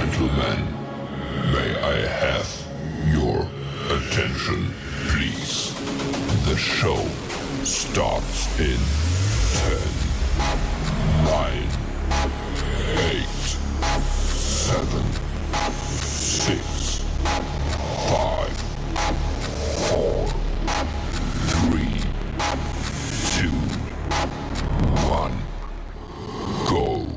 Gentlemen, may I have your attention, please? The show starts in 10, 9, 8, 7, 6, 5, 4, 3, 2, 1, go.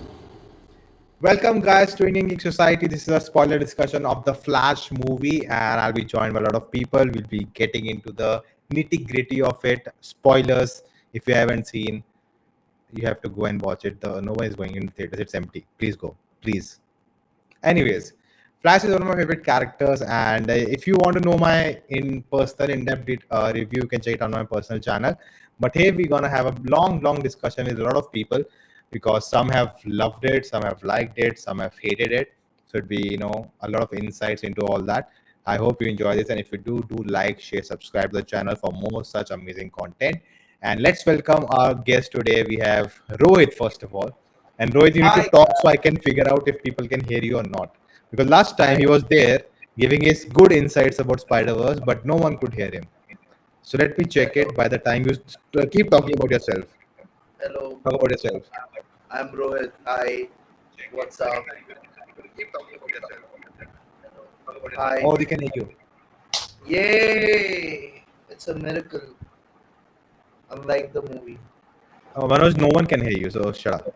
Welcome, guys, to Indian Geek Society. This is a spoiler discussion of the Flash movie, and I'll be joined by a lot of people. We'll be getting into the nitty-gritty of it. Spoilers. If you haven't seen, you have to go and watch it. No one is going in the theaters. It's empty. Please go. Please. Anyways, Flash is one of my favorite characters, and if you want to know my personal in-depth review, you can check it on my personal channel. But here we're gonna have a long discussion with a lot of people because some have loved it, some have liked it, some have hated it. So it'd be a lot of insights into all that. I hope you enjoy this, and if you do like, share, subscribe to the channel for more such amazing content. And let's welcome our guest today. We have Rohit first of all. And Rohit, you need to talk so I can figure out if people can hear you or not. Because last time he was there giving his good insights about Spider-Verse, but no one could hear him. So let me check it by the time you keep talking about yourself. Hello, Talk about yourself. I'm Rohit. Hi, what's up? Keep talking about yourself. Hi. Oh, they can hear you. Yay! It's a miracle. Unlike the movie. Oh, Manoj, no one can hear you, so shut up.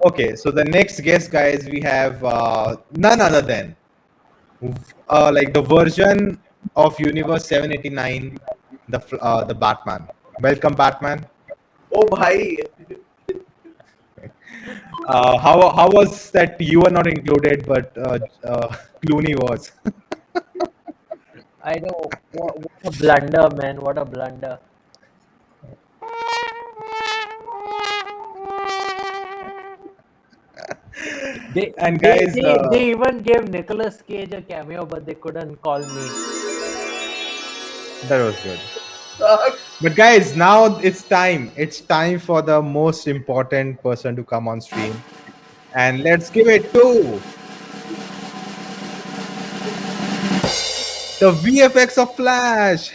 Okay, so the next guest, guys, we have none other than like the version of Universe 789, the Batman. Welcome, Batman. Oh, bhai. How was that you were not included, but Clooney was? I know. What a blunder, man. What a blunder. They even gave Nicolas Cage a cameo, but they couldn't call me. That was good. But guys, now it's time. It's time for the most important person to come on stream. And let's give it to the VFX of Flash.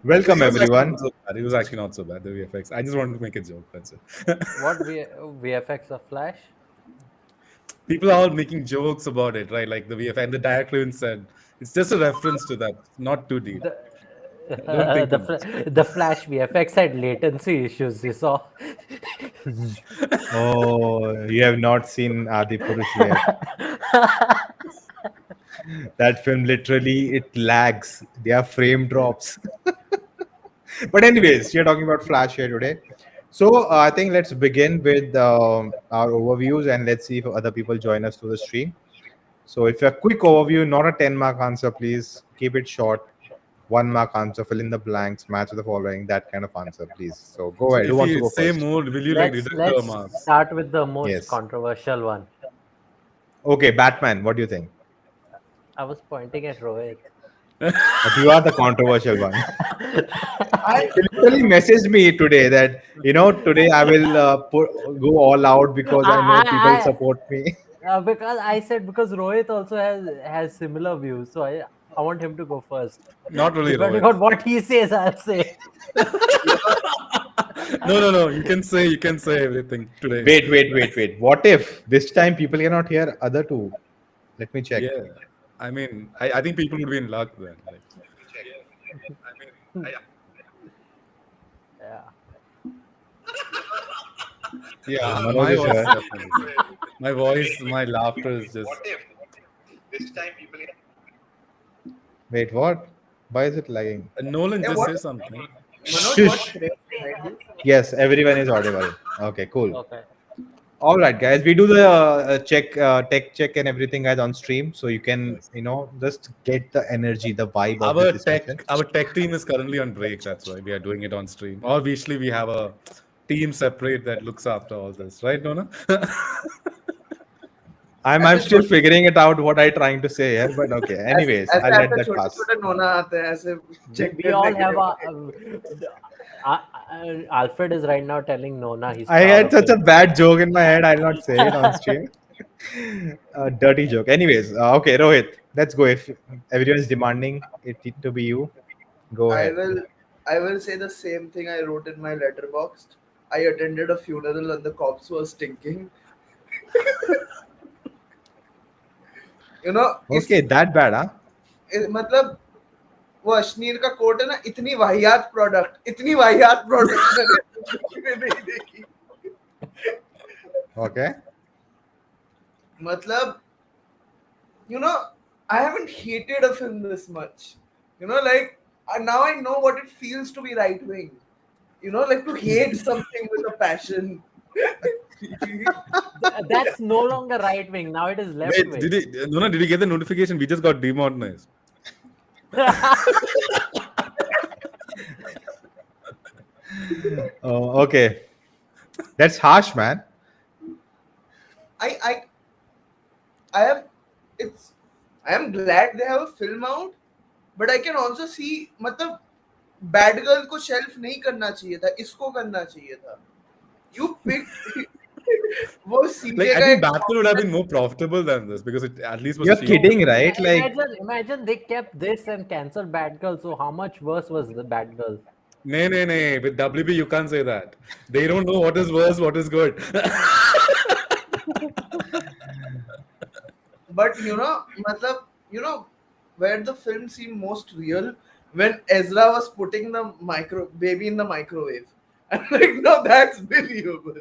Welcome, everyone. It was actually not so bad, the VFX. I just wanted to make a joke, that's it. What VFX of Flash? People are all making jokes about it, right? Like the VFX, and the director even said, it's just a reference to that, not too deep. Don't think too much. The Flash VFX had latency issues, you saw. Oh, you have not seen Adi Purush yet. That film literally, it lags. There are frame drops. But anyways, we're talking about Flash here today. So I think let's begin with our overviews, and let's see if other people join us through the stream. So if a quick overview, not a 10-mark answer, please keep it short. 1-mark answer, fill in the blanks, match the following, that kind of answer, please. So go ahead. If Who wants to you go say first? more, will you like deduct the Let's marks? start with the most Yes. controversial one. Okay, Batman, what do you think? I was pointing at Rohit. But you are the controversial one. He literally messaged me today that today I will go all out because I know people support me. Because I said because Rohit also has similar views, so I want him to go first. Not really, Depending Rohit. on what he says, I'll say. No. You can say everything today. Wait. What if this time people cannot hear other two? Let me check. Yeah. I mean, I think people would be in luck then. Like, Yeah. yeah, Manoj my is voice, here. definitely. My voice, my laughter is just. This time people. Wait, what? Why is it lagging? Nolan, just what? say something. Shush. Yes, everyone is audible. Okay, cool. Okay. All right, guys. We do the tech check and everything, guys, on stream, so you can, just get the energy, the vibe of this discussion. Our tech team is currently on break. That's why we are doing it on stream. Or usually we have a team separate that looks after all this, right, Nona? I'm still figuring it out what I'm trying to say here, but okay. Anyways, I'll let that pass. छोटे-छोटे नोना आते हैं ऐसे check We all करने के have लिए। Alfred is right now telling Nona he's I proud had of such a him. bad joke in my head. I'll not say it on stream. A dirty joke. Anyways, okay, Rohit, let's go. If everyone is demanding it to be you, go I ahead. will I will say the same thing I wrote in my letterbox. I attended a funeral and the corpse was stinking. You know, Okay, that bad, huh? मतलब वो अश्नीर का coat है ना, इतनी वाहियात product मैंने जिंदगी में नहीं देखी. Okay. मतलब, you know, I haven't hated a film this much. You know, like now I know what it feels to be right wing. You know, like to hate something with a passion. That's no longer right wing. Now it is left Wait, wing. did you get the notification? We just got demonetized. Oh, okay. That's harsh, man. I have it's I am glad they have a film out, but I can also see मतलब bad girl को shelf नहीं करना चाहिए था, इसको करना चाहिए था. You picked वो CJ Like, I का think एक Batman would have been more profitable than this because it at least was You're cheap. kidding, right? Like, Imagine they kept this and canceled Batgirl. So how much worse was the Batgirl? Nay. With WB, you can't say that. They don't know what is worse, what is good. But मतलब where the film seemed most real when Ezra was putting the baby in the microwave. I'm like, no, that's believable.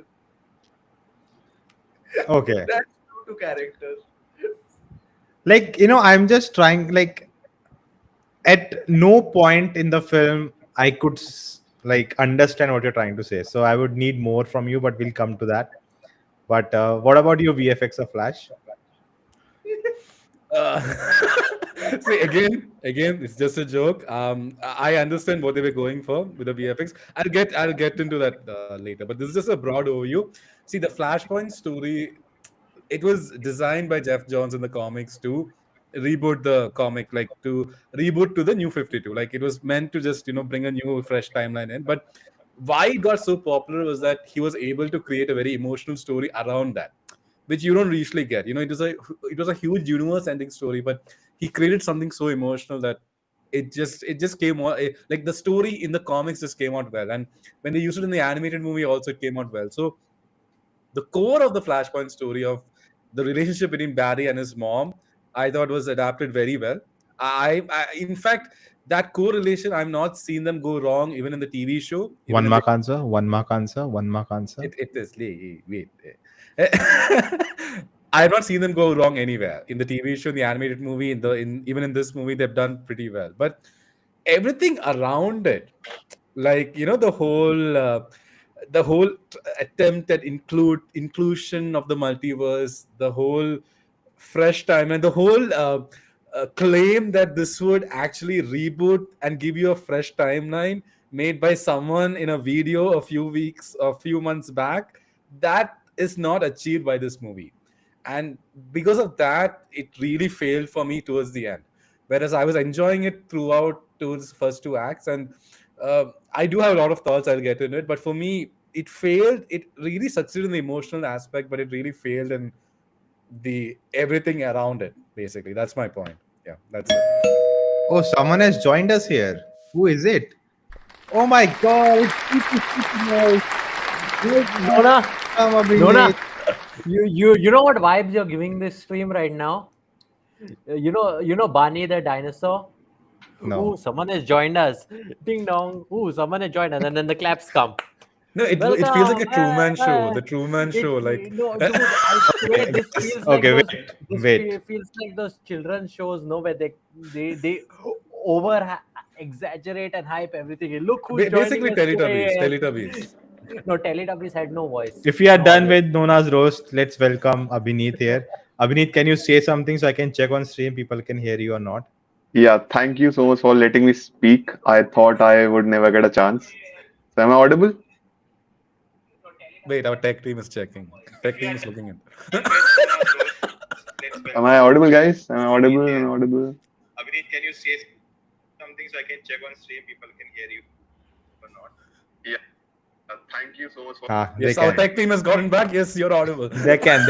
okay. That's true to character. Like, I'm just trying, like, at no point in the film I could like understand what you're trying to say. So I would need more from you, but we'll come to that. But what about your VFX of Flash? See, again, it's just a joke. I understand what they were going for with the VFX. I'll get into that later. But this is just a broad overview. See, the Flashpoint story, it was designed by Jeff Johns in the comics to reboot the comic, like to reboot to the new 52. Like it was meant to just bring a new, fresh timeline in. But why it got so popular was that he was able to create a very emotional story around that, which you don't usually get. It was a huge universe-ending story, but he created something so emotional that it just came out like the story in the comics just came out well, and when they used it in the animated movie, also it came out well. So the core of the Flashpoint story of the relationship between Barry and his mom, I thought was adapted very well. In fact, that core relation, I've not seen them go wrong even in the TV show. Even One in the mark answer. One mark answer. One mark answer. it is wait. I have not seen them go wrong anywhere in the TV show, in the animated movie, even in this movie, they've done pretty well. But everything around it, like the whole attempt at inclusion of the multiverse, the whole fresh time, and the whole claim that this would actually reboot and give you a fresh timeline made by someone in a video a few months back, that is not achieved by this movie. And because of that, it really failed for me towards the end. Whereas I was enjoying it throughout towards the first two acts, and I do have a lot of thoughts. I'll get into it, but for me, it failed. It really succeeded in the emotional aspect, but it really failed in the everything around it. Basically, that's my point. Yeah, that's it. Oh, someone has joined us here. Who is it? Oh my God! Nona, you know what vibes you're giving this stream right now? You know Barney the dinosaur? No. Ooh, someone has joined us. Ding dong. Ooh, someone has joined us, and then the claps come. No, it feels like a Truman Show. The Truman Show, like no, dude, I swear this feels like Okay, those. wait. Feels like those children's shows, no, where they over exaggerate and hype everything. Look who's joining basically us today. Teletubbies. No, Teletubbies had no voice. If we are done with Nona's roast, let's welcome Abhineet here. Abhineet, can you say something so I can check on stream? People can hear you or not. Yeah, thank you so much for letting me speak. I thought I would never get a chance. So am I audible? Wait, our tech team is checking. Tech team is looking in. Am I audible, guys? Am I audible? Am I audible? Abhineet, can you say something so I can check on stream? People can hear you or not. They Yes, our can. tech team has gotten back. Yes, you're audible. They can.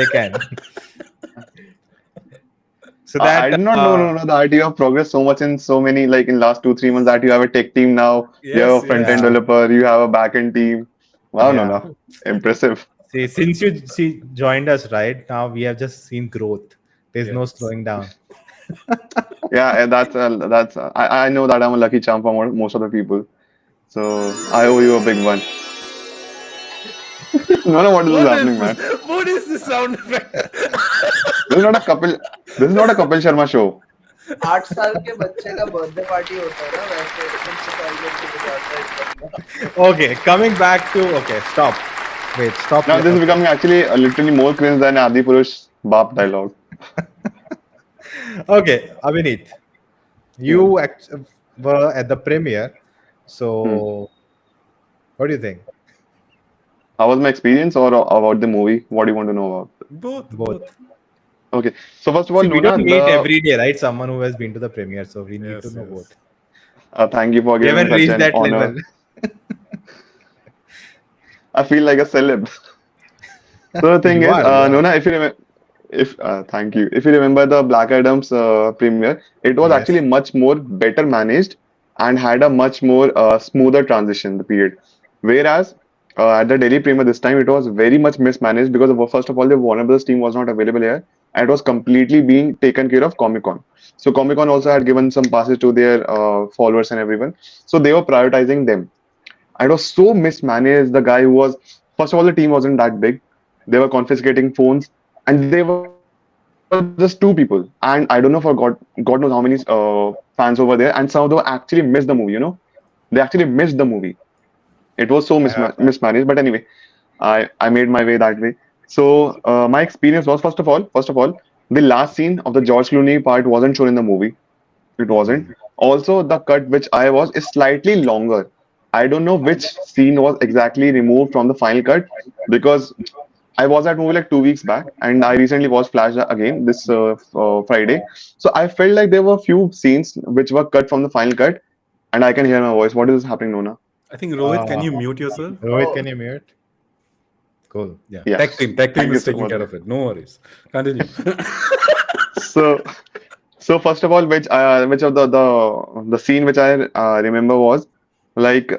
So I that did not know, no, that you have progressed so much in so many, like in last 2-3 months, that you have a tech team now, you have a Yes, front yes. end developer, you have a back end team. Wow, Yeah. no, impressive. See, since you joined us, right now we have just seen growth. There's no Yes. slowing down. Yeah, and I know that I'm a lucky charm for most of the people. So I owe you a big one. No, what is happening, man? What is this sound effect? This is not a couple. This is not a Kapil Sharma show. 8 साल के बच्चे का birthday party होता है ना वैसे उनसे celebrate किया जाता है इस बंदा। Okay, coming back to stop. Wait, stop. Now here. this is becoming actually literally more cringe than Adi Purush Bap dialogue. Okay, Abhineet, you were at the premiere, so what do you think? How was my experience or about the movie? What do you want to know about? Both. Okay, so first of all, See, we Nona, don't meet every day, right? Someone who has been to the premiere, so we need Yes, to know yes. both. thank you for We giving haven't me such reached an that honor. level. I feel like a celeb. So the thing You is, are, yeah. Nona, if you remember, thank you. If you remember the Black Adam's premiere, it was Yes. actually much more better managed and had a much more smoother transition. The period, whereas at the Delhi premiere this time, it was very much mismanaged because first of all, the Warner Bros. Team was not available here, and it was completely being taken care of Comic Con. So Comic Con also had given some passes to their followers and everyone, so they were prioritizing them. And it was so mismanaged. The guy who was, first of all, the team wasn't that big. They were confiscating phones, and they were just 2 people. And I don't know for God knows how many fans over there. And some of them actually missed the movie. They actually missed the movie. It was so I heard that. mismanaged. But anyway, I made my way that way. So my experience was first of all, the last scene of the George Clooney part wasn't shown in the movie. It wasn't. Also, the cut which I was is slightly longer. I don't know which scene was exactly removed from the final cut because I was at movie like 2 weeks back, and I recently watched Flash again this Friday. So I felt like there were few scenes which were cut from the final cut, and I can hear my voice. What is happening, Nona? I think Rohit, can you mute yourself? Rohit, can you mute? Cool. Yeah. Yeah. Tech team Thank you is so taking much. care of it. No worries. Continue. So, so first of all, which of the scene which I remember was like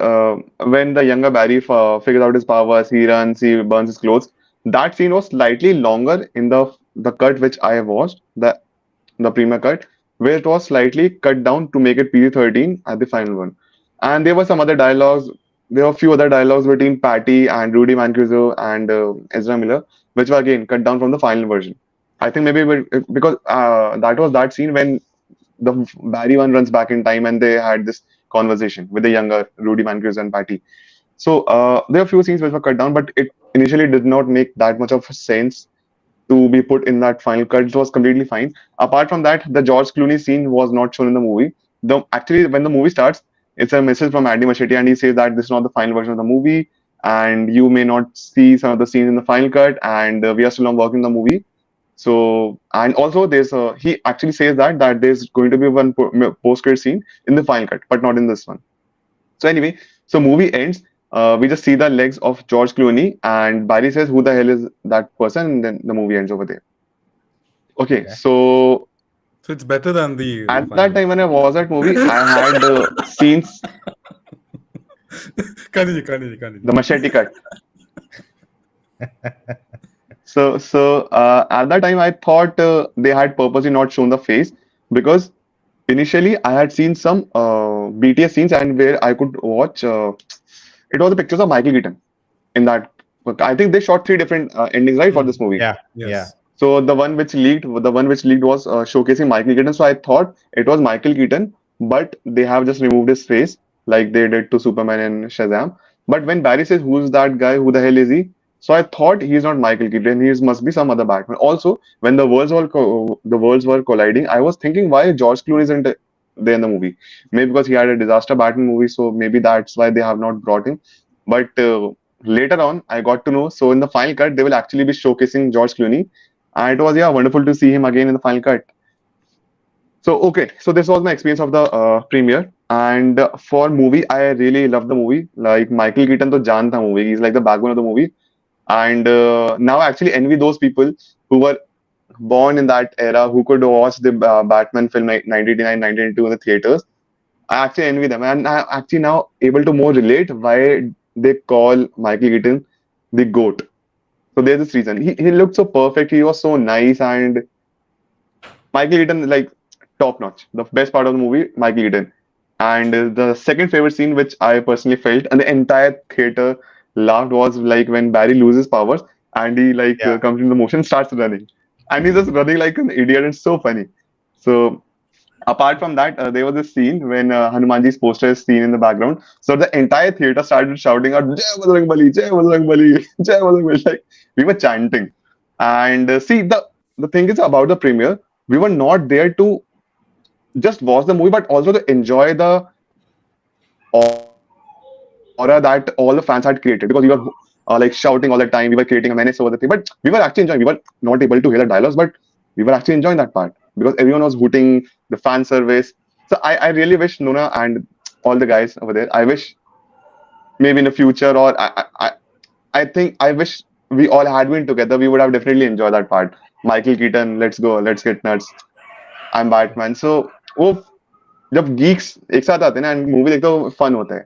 when the younger Barry figures out his powers, he runs, he burns his clothes. That scene was slightly longer in the cut which I watched, the premiere cut, where it was slightly cut down to make it PG-13 at the final one. And there were some other dialogues. There were a few other dialogues between Patty and Rudy Mancuso and Ezra Miller, which were again cut down from the final version. I think maybe because that was that scene when the Barry one runs back in time and they had this conversation with the younger Rudy Mancuso and Patty. So there are a few scenes which were cut down, but it initially did not make that much of sense to be put in that final cut. It was completely fine. Apart from that, the George Clooney scene was not shown in the movie. Actually, when the movie starts, it's a message from Andy Muschietti, and he says that this is not the final version of the movie, and you may not see some of the scenes in the final cut, and we are still on working the movie. So, and also he actually says that there's going to be one post-credit scene in the final cut, but not in this one. So anyway, so movie ends. We just see the legs of George Clooney, and Barry says, "Who the hell is that person?" And then the movie ends over there. Okay, so So it's better than the at final. that time when I was at movie, I had scenes, Continue. the machete cut. So at that time, I thought they had purposely not shown the face because initially I had seen some BTS scenes and where I could watch. It was the pictures of Michael Keaton in that. I think they shot 3 different endings, right, for this movie. Yeah. Yes. Yeah. So the one which leaked was showcasing Michael Keaton. So I thought it was Michael Keaton, but they have just removed his face like they did to Superman and Shazam. But when Barry says, "Who's that guy? Who the hell is he?" So I thought he's not Michael Keaton. He must be some other Batman. Also, when the worlds were colliding, I was thinking why George Clooney isn't there in the movie. Maybe because he had a disaster Batman movie, so maybe that's why they have not brought him. But later on, I got to know. So in the final cut, they will actually be showcasing George Clooney. And it was wonderful to see him again in the final cut. So okay, so this was my experience of the premiere, And for movie, I really love the movie. Like Michael Keaton to Jaan tha movie. He's like the backbone of the movie. And now I actually envy those people who were born in that era who could watch the Batman film 1989, 1992 in the theaters. I actually envy them. And I'm actually now able to more relate why they call Michael Keaton the GOAT. So there's this reason. He looked so perfect. He was so nice. And Michael Keaton, like, top notch. The best part of the movie, Michael Keaton. And the second favorite scene, which I personally felt, and the entire theater laughed, was like when Barry loses powers and he Yeah. comes into motion, starts running, and he's just running like an idiot. And it's so funny. So apart from that, there was this scene when Hanumanji's poster is seen in the background. So the entire theater started shouting out, "Jai Bajrang Bali, Jai Bajrang Bali, Jai Bajrang Bali." Like we were chanting. And see, the thing is about the premiere, we were not there to just watch the movie, but also to enjoy the aura that all the fans had created, because we were like shouting all the time. We were creating a menace over the thing, but we were actually enjoying. We were not able to hear the dialogues, but we were actually enjoying that part because everyone was hooting, the fan service. So I really wish Nona and all the guys over there, I wish maybe in the future, or I think I wish we all had been together. We would have definitely enjoyed that part. Michael Keaton, let's go, let's get nuts. I'm Batman. So वो जब geeks एक साथ आते हैं ना and movie देखते हो fun होता है.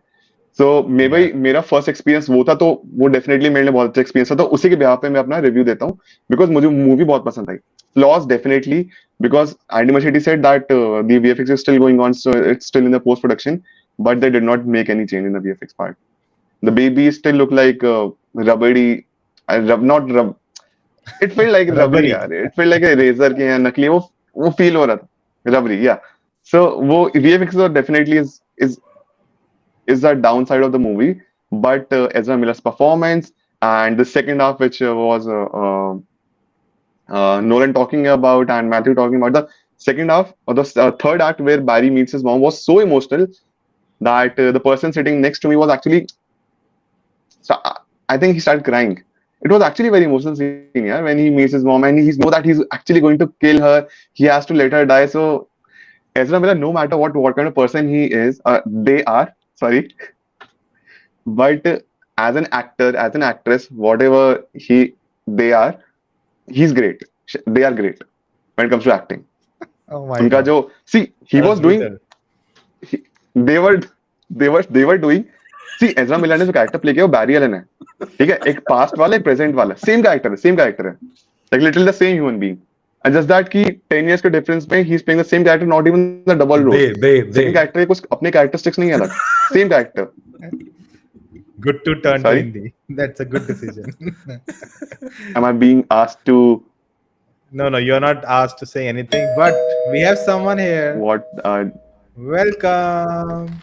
So मेरा first experience वो था, तो वो definitely मेरे लिए बहुत अच्छा experience था. तो उसी के behalf पे मैं अपना review देता हूँ because मुझे movie बहुत पसंद आई. Flaws definitely, because Andy Muschietti said that the VFX is still going on, so it's still in the post production, but they did not make any change in the VFX part. The babies still look like rubbery, not rub. It felt like rubbery, यार. It felt like a razor के या नकली, वो feel हो रहा था, rubbery, yeah. So वो VFX definitely is the downside of the movie, but Ezra Miller's performance and the second half, which was Nolan talking about and Matthew talking about, the second half or the third act where Barry meets his mom was so emotional that the person sitting next to me was actually, so I think he started crying. It was actually very emotional scene, yeah, when he meets his mom and he knows that he's actually going to kill her. He has to let her die. So Ezra Miller, no matter what kind of person he is, they are, sorry, but as an actor, as an actress, whatever they are, he's great. They are great when it comes to acting. Oh my उनका God. जो, see, he That's was doing, brutal. they were doing. See, Ezra Miller ने जो character play किया वो Barry Allen है, ठीक है, एक past वाला एक present वाला, same character है, like literally the same human being, and just that कि 10 years के difference में he's playing the same character, not even the double role. Same character, कुछ अपने characteristics नहीं है अलग, same character. Good to turn to Sorry? Hindi. That's a good decision. Am I being asked to No, you're not asked to say anything, but we have someone here. what? Welcome.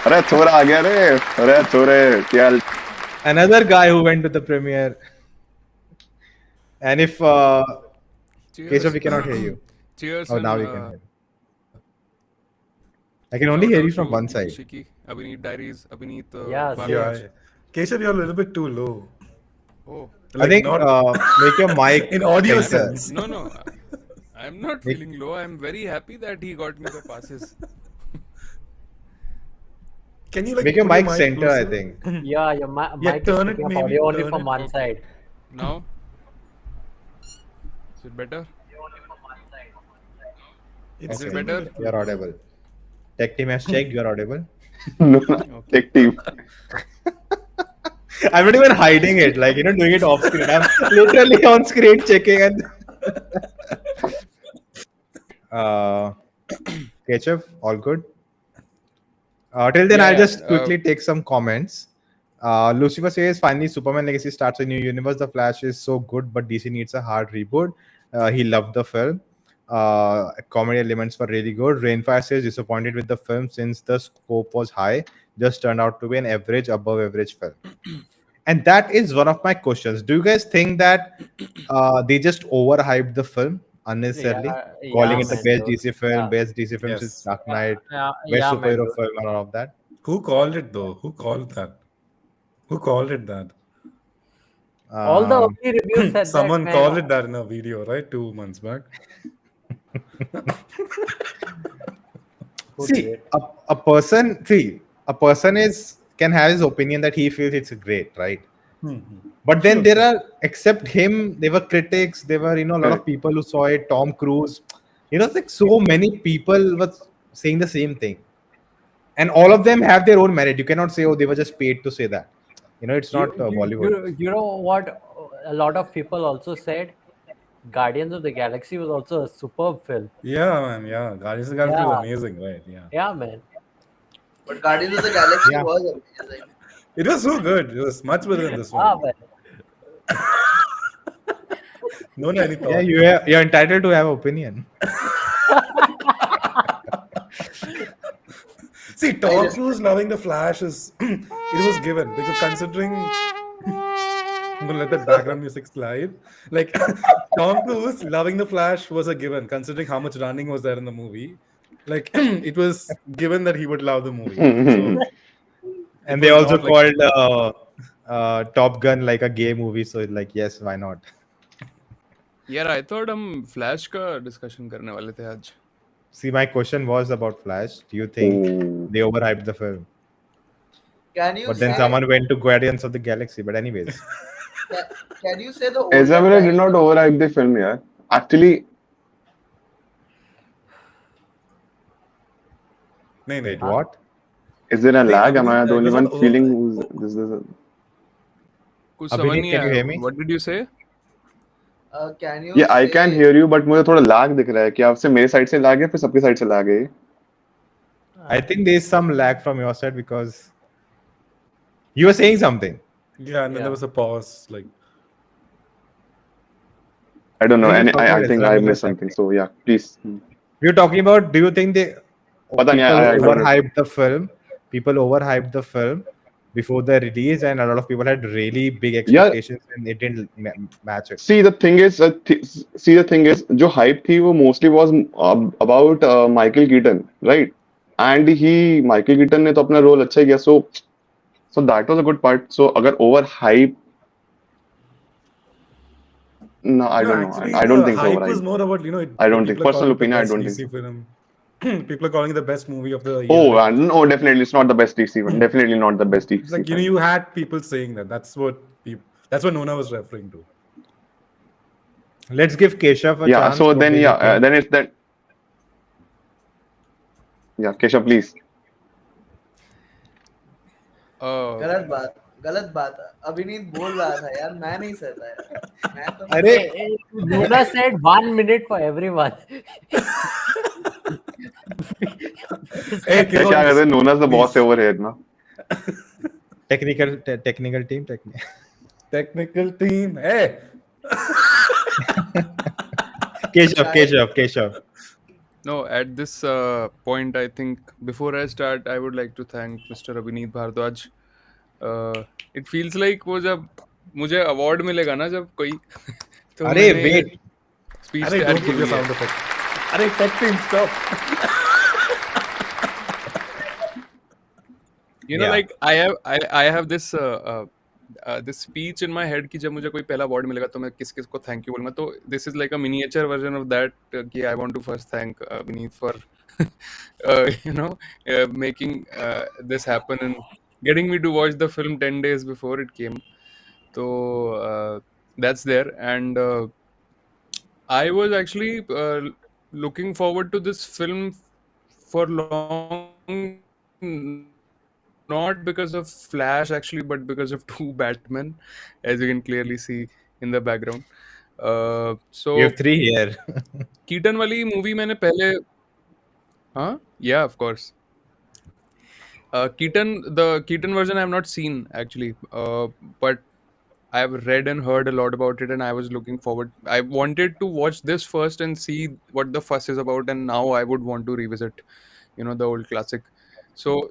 अरे छोरा आ गया रे, अरे छोरे क्या? Another guy who went to the premiere. And if Keshav, we cannot hear you. Cheers. Oh, now we can hear. I can only hear you from one side. Shiki, Abhineet Diaries, Abhineet. Yeah, Bharat. Keshav, you're a little bit too low. Oh, I think make your mic in audio center. sense. no. I'm not feeling low. I'm very happy that he got me the passes. Can you like Make your put mic center, closer? I think. Yeah, your mic turn is it picking up maybe, audio only turn from it. one side. Now? Is it better? It's Is it Okay. better? You're audible. Tech team has checked. You're audible. No, tech team. I'm not even hiding it, like, doing it off screen. I'm literally on screen checking and Keshav, all good? Till then, I'll Yeah, just quickly take some comments. Lucifer says, finally, Superman Legacy starts a new universe. The Flash is so good, but DC needs a hard reboot. He loved the film. Comedy elements were really good. Rainfire says, disappointed with the film since the scope was high. Just turned out to be an average, above average film. And that is one of my questions. Do you guys think that they just overhyped the film unnecessarily? Calling it the man, best dude. DC film, Yeah. best DC film Yes. since Dark Knight, Yeah, best yeah, man, superhero dude. film, and all of that? Who called it though? Who called that? Who called it that? All the early reviews said Someone that, called man. it that in a video, right? 2 months back. See, a person can have his opinion that he feels it's great, right? But then there are, except him, there were critics, there were, a lot of people who saw it, Tom Cruise, it's like so many people were saying the same thing. And all of them have their own merit. You cannot say, oh, they were just paid to say that. It's not Bollywood. You know what? A lot of people also said Guardians of the Galaxy was also a superb film. Yeah, man. Yeah, Guardians of the Galaxy was amazing, right? Yeah. Yeah, man. But Guardians of the Galaxy Yeah. was amazing. It was so good. It was much better than this Ah, one. man. No, any thought. Yeah, you're entitled to have opinion. See, Tom Cruise loving the Flash is it was given because considering I'm gonna let that background music slide. Like Tom Cruise loving the Flash was a given, considering how much running was there in the movie. Like it was given that he would love the movie. So, And it they was also not like- called Top Gun like a gay movie. So it's like, yes, why not? यार I thought हम flash का discussion करने वाले थे आज. See, my question was about Flash. Do you think they overhyped the film? Can you But then say, someone went to Guardians of the Galaxy. But anyways, can you say the Ezra Miller did not overhype the film, yeah. Actually, No, wait, what? is there a lag? Am I it the only was one not feeling this? कुछ Abhinay, समझ नहीं can you hear आया. me? What did you say? can you Yeah, I say, can hear you, but मुझे थोड़ा lag दिख रहा है. क्या आपसे मेरे साइड से lag है, फिर सबके साइड से lag है? I think there's some lag from your side because you were saying something. Yeah, and then there was a pause. Like I don't know. What are you And talking I about? think Ezra I Miller missed something. So yeah, please. We were talking about, do you think पता नहीं, I don't know. overhyped the film? People overhyped the film before the release, and a lot of people had really big expectations, and it didn't match it. See, the thing is, जो hype थी वो mostly was about Michael Keaton, right? And Michael Keaton ने तो अपना role अच्छा किया, so that was a good part. So अगर overhype, no, I don't know. actually, I don't the think so. hype Overhype. was more about I don't think. people are Personal calling it the opinion, I best don't DC think. film. People are calling it the best movie of the year. Oh, no, definitely, it's not the best DC one. Definitely not the best DC. It's like you had people saying that. That's what Nona was referring to. Let's give Keshav a Yeah. chance. So What then, do you yeah, think? then it's that. Yeah, Keshav, please. गलत बात है. अभिनीत बोल रहा था यार, मैं नहीं सहता यार. मैं तो अरे, Nona said 1 minute for everyone. Hey, क्या कहते हैं? Nona's the boss over here, ना? technical team. Technical team. Hey. Keshav. No, at this point, I think before I start, I would like to thank Mr. Abhineet Bhardwaj. It feels like वो जब मुझे award मिलेगा ना जब कोई तो अरे मैंने wait, speech Arey, तैयार don't की put your हुई है. sound effect. Arey, tech team, stop. You know, Yeah. like I have this this speech in my head कि जब मुझे कोई पहला award मिलेगा तो मैं किस किस को thank you बोलूँगा. तो this is like a miniature version of that कि I want to first thank Abhineet for making this happen and getting me to watch the film 10 days before it came. So that's there, and I was actually looking forward to this film for long, not because of Flash actually, but because of two Batman, as you can clearly see in the background. you So have 3 here. Keaton वाली movie मैंने पहले, हाँ, yeah, of course. The Keaton version I have not seen actually, but I have read and heard a lot about it, and I was looking forward. I wanted to watch this first and see what the fuss is about, and now I would want to revisit, the old classic. So,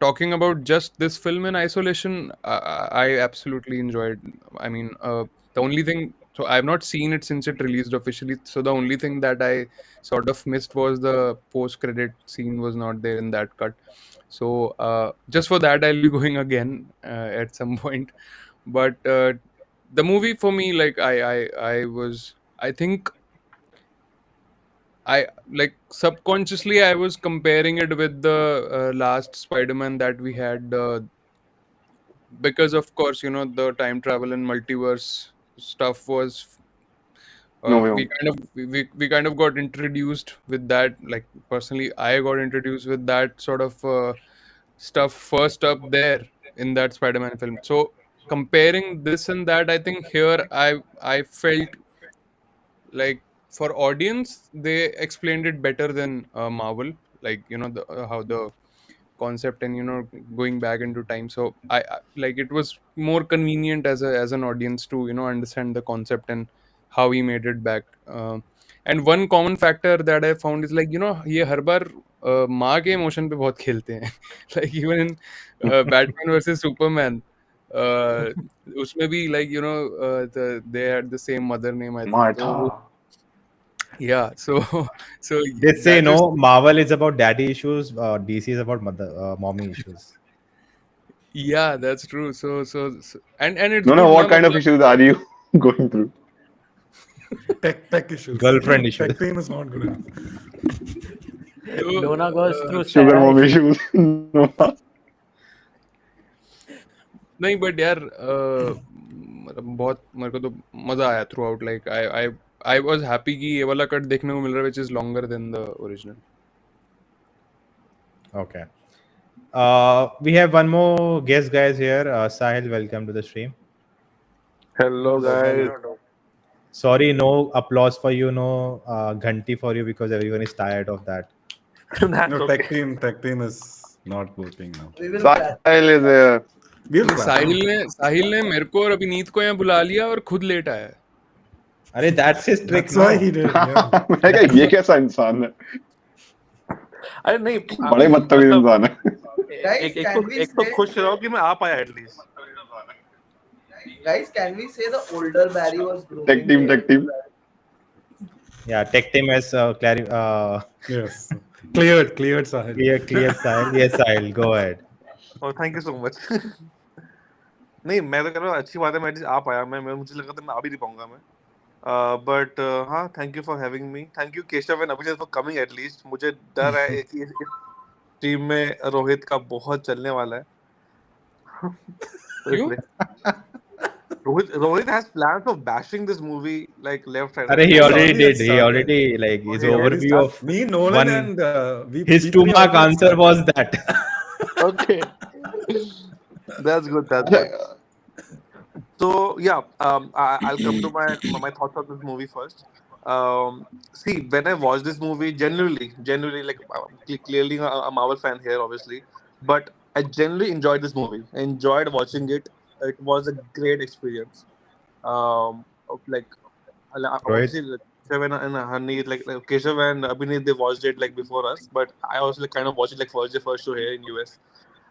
talking about just this film in isolation, I absolutely enjoyed. I mean, the only thing. So I have not seen it since it released officially. So the only thing that I sort of missed was the post-credit scene was not there in that cut. So just for that, I'll be going again at some point. But the movie for me, like I think I like subconsciously I was comparing it with the last Spider-Man that we had, because of course the time travel and multiverse stuff was No way. we kind of got introduced with that. Like personally, I got introduced with that sort of stuff first up there in that Spider-Man film. So comparing this and that, I think here I felt like for audience they explained it better than Marvel. Like how the concept and going back into time. So I like it was more convenient as an audience to understand the concept and how he made it back. And one common factor that I found is like ये हर बार माँ के emotion पे बहुत खेलते हैं. Like even in Batman versus Superman, uh, उसमें भी like they had the same mother name, I think. So, Martha. yeah, so so They say that is. no, Marvel is about daddy issues, DC is about mommy issues. Yeah, that's true. So and it's No, good no. na What kind of matlab, issues are you going through? Tech issues. Girlfriend issues. Tech team is not good enough. so, Lona goes through Sugar sad mom issues. issues. No. नहीं but यार मतलब बहुत मेरे को तो मजा आया through out. Like I was happy कि ये वाला कट देखने को मिल रहा है which is longer than the original. Okay. We have one more guest, guys, here. Sahil, welcome to the stream. Hello guys. Sorry, no applause for you, no ghanti for you because everyone is tired of that. That's No, okay. tech team is not working now. We will Sahil is there. We'll try. साहिल ने मेरे को और अभिनीत को यहाँ बुला लिया और खुद लेट आया. अरे that's his trick. That's why No? he did. Yeah. मैं क्या ये कैसा इंसान है? अरे नहीं बड़े बदतमीज इंसान है. Guys, एक तो खुश रहो कि मैं आ पाया at least. Guys, can we say the older Barry was grooming? Tech team. Yeah, tech team has Yes. Cleared Sahil. clear Sahil. Yes, Sahil, go ahead. और थैंक यू सो मच. नहीं मैं तो कह रहा हूँ अच्छी बात है मैं एटलीस्ट आ पाया. मैं मुझे लगा था मैं आ भी नहीं पाऊंगा मैं. बट हाँ thank you for having me. Thank you Keshav and Abhijeet for coming at least. मुझे डर है कि इस टीम में रोहित का बहुत चलने वाला है. Rohit has plans of bashing this movie like left right. He already did. He started. already like his He already overview of Me, Nolan, one- and his we 2-mark three answer was that. Okay. That's good. That's good. So yeah, I'll come to my thoughts on this movie first. See, when I watched this movie, generally, like clearly a Marvel fan here, obviously, but I generally enjoyed this movie. I enjoyed watching it. It was a great experience. Like obviously, Keshav and Harneet, like Keshav and Abhineet, they watched it like before us, but I also like kind of watched it like first show here in US,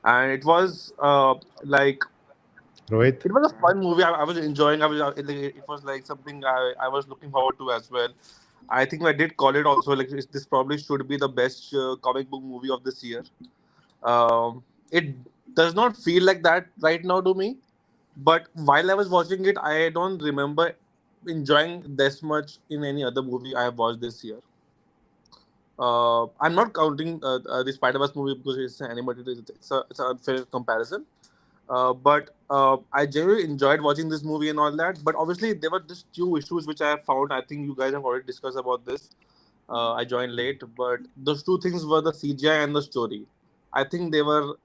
and it was like. Rohit. It was a fun movie. I was enjoying. It was like something I was looking forward to as well. I think I did call it also. Like this probably should be the best comic book movie of this year. It does not feel like that right now to me. But while I was watching it, I don't remember enjoying this much in any other movie I have watched this year. I'm not counting the Spider-Verse movie because it's animated. It's an unfair comparison. But I genuinely enjoyed watching this movie and all that. But obviously, there were just two issues which I have found. I think you guys have already discussed about this. I joined late, but those two things were the CGI and the story. I think they were.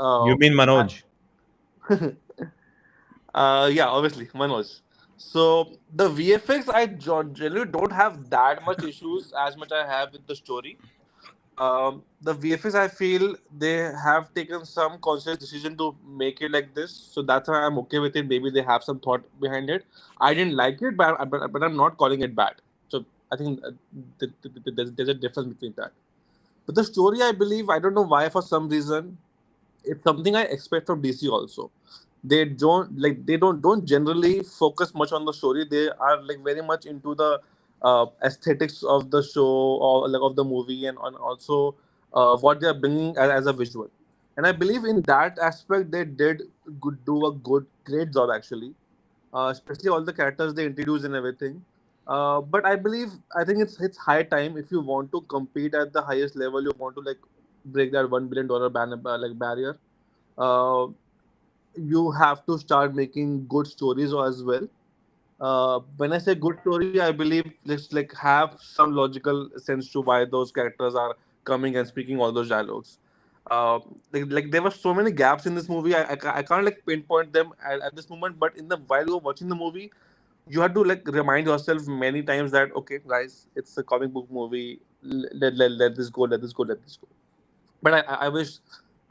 You mean Manoj? Yeah, obviously, Manoj. So the VFX, I generally don't have that much issues as much I have with the story. The VFX, I feel they have taken some conscious decision to make it like this, so that's why I'm okay with it. Maybe they have some thought behind it. I didn't like it, but I'm not calling it bad. So I think there's a difference between that. But the story, I believe, I don't know why, for some reason, it's something I expect from DC also. They don't generally focus much on the story. They are like very much into the aesthetics of the show or like of the movie, and also what they are bringing as a visual. And I believe in that aspect they did do a great job actually. Especially all the characters they introduced and everything. But I think it's high time if you want to compete at the highest level, you want to like break that $1 billion barrier. Uh, you have to start making good stories as well. When I say good story, I believe let's like have some logical sense to why those characters are coming and speaking all those dialogues. Like there were so many gaps in this movie. I can't like pinpoint them at this moment. But in the while you're watching the movie, you have to like remind yourself many times that okay, guys, it's a comic book movie. Let this go. Let this go. Let this go. But I wish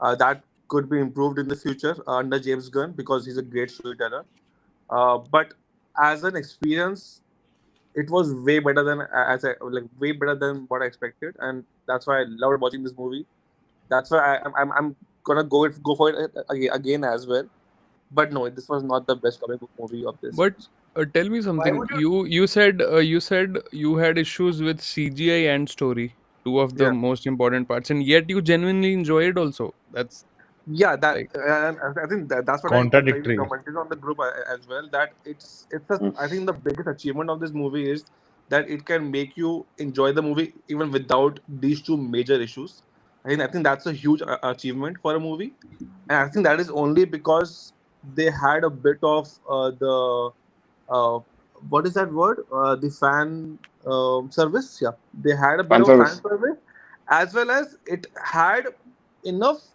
that could be improved in the future under James Gunn because he's a great storyteller. But as an experience, it was way better than way better than what I expected, and that's why I loved watching this movie. That's why I'm gonna go for it again as well. But no, this was not the best comic book movie of this. But tell me Why something. would you? You said you had issues with CGI and story, two of the Yeah. most important parts, and yet you genuinely enjoy it also. That's Yeah, that like and I think that's what I even Contradictory. commented on the group as well. That I think the biggest achievement of this movie is that it can make you enjoy the movie even without these two major issues. I think that's a huge achievement for a movie, and I think that is only because they had a bit of the uh, what is that word? The fan service. Yeah, they had a bit Fan of fan service. service, as well as it had enough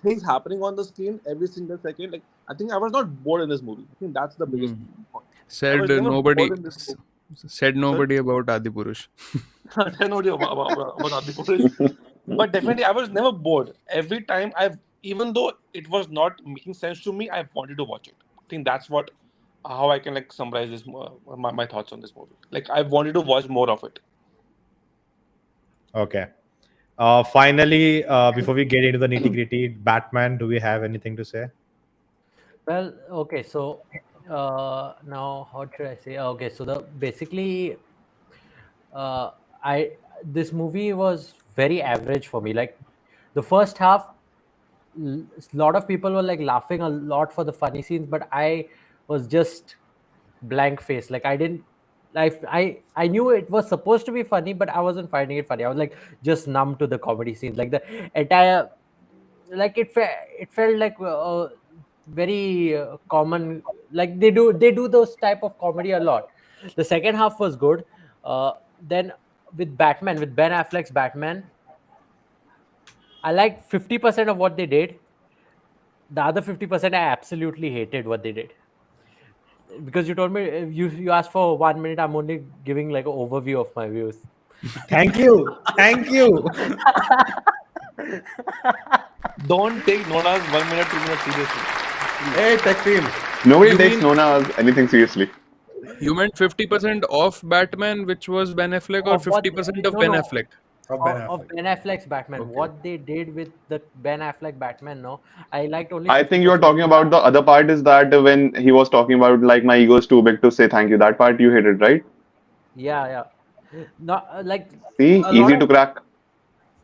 things happening on the screen every single second. Like I think I was not bored in this movie. I think that's the biggest hmm, point. I said was never bored nobody in this movie. said Sorry, nobody about Adipurush. I don't know about the Polish, but definitely I was never bored. Every time even though it was not making sense to me, I wanted to watch it. I think that's what how I can like summarize this my thoughts on this movie. Like I wanted to watch more of it. Okay. Finally, before we get into the nitty gritty, Batman, do we have anything to say? Well, okay, so now how should I say? Okay, so the basically, uh, I this movie was very average for me. Like the first half, a lot of people were like laughing a lot for the funny scenes, but I was just blank face. Like I didn't. Like I knew it was supposed to be funny, but I wasn't finding it funny. I was like just numb to the comedy scenes. Like the entire, like it felt like very common. Like they do those type of comedy a lot. The second half was good. Then with Batman, with Ben Affleck's Batman, I liked 50% of what they did. The other 50% I absolutely hated what they did. Because you told me you asked for 1 minute, I'm only giving like an overview of my views. Thank you. Thank you. Don't take Nona's 1 minute, 2 minutes seriously. Hey, tech team. Nobody You takes mean Nona anything seriously. you meant 50% of Batman, which was Ben Affleck, or Of what 50% of no Ben no Affleck? Of Ben of Affleck. Ben Affleck's Batman. Okay. What they did with the Ben Affleck Batman, no, I liked only I think you are 50%. talking about the other part is that when he was talking about like my ego is too big to say thank you. That part you hated, right? Yeah. Not like See, a lot easy of to crack.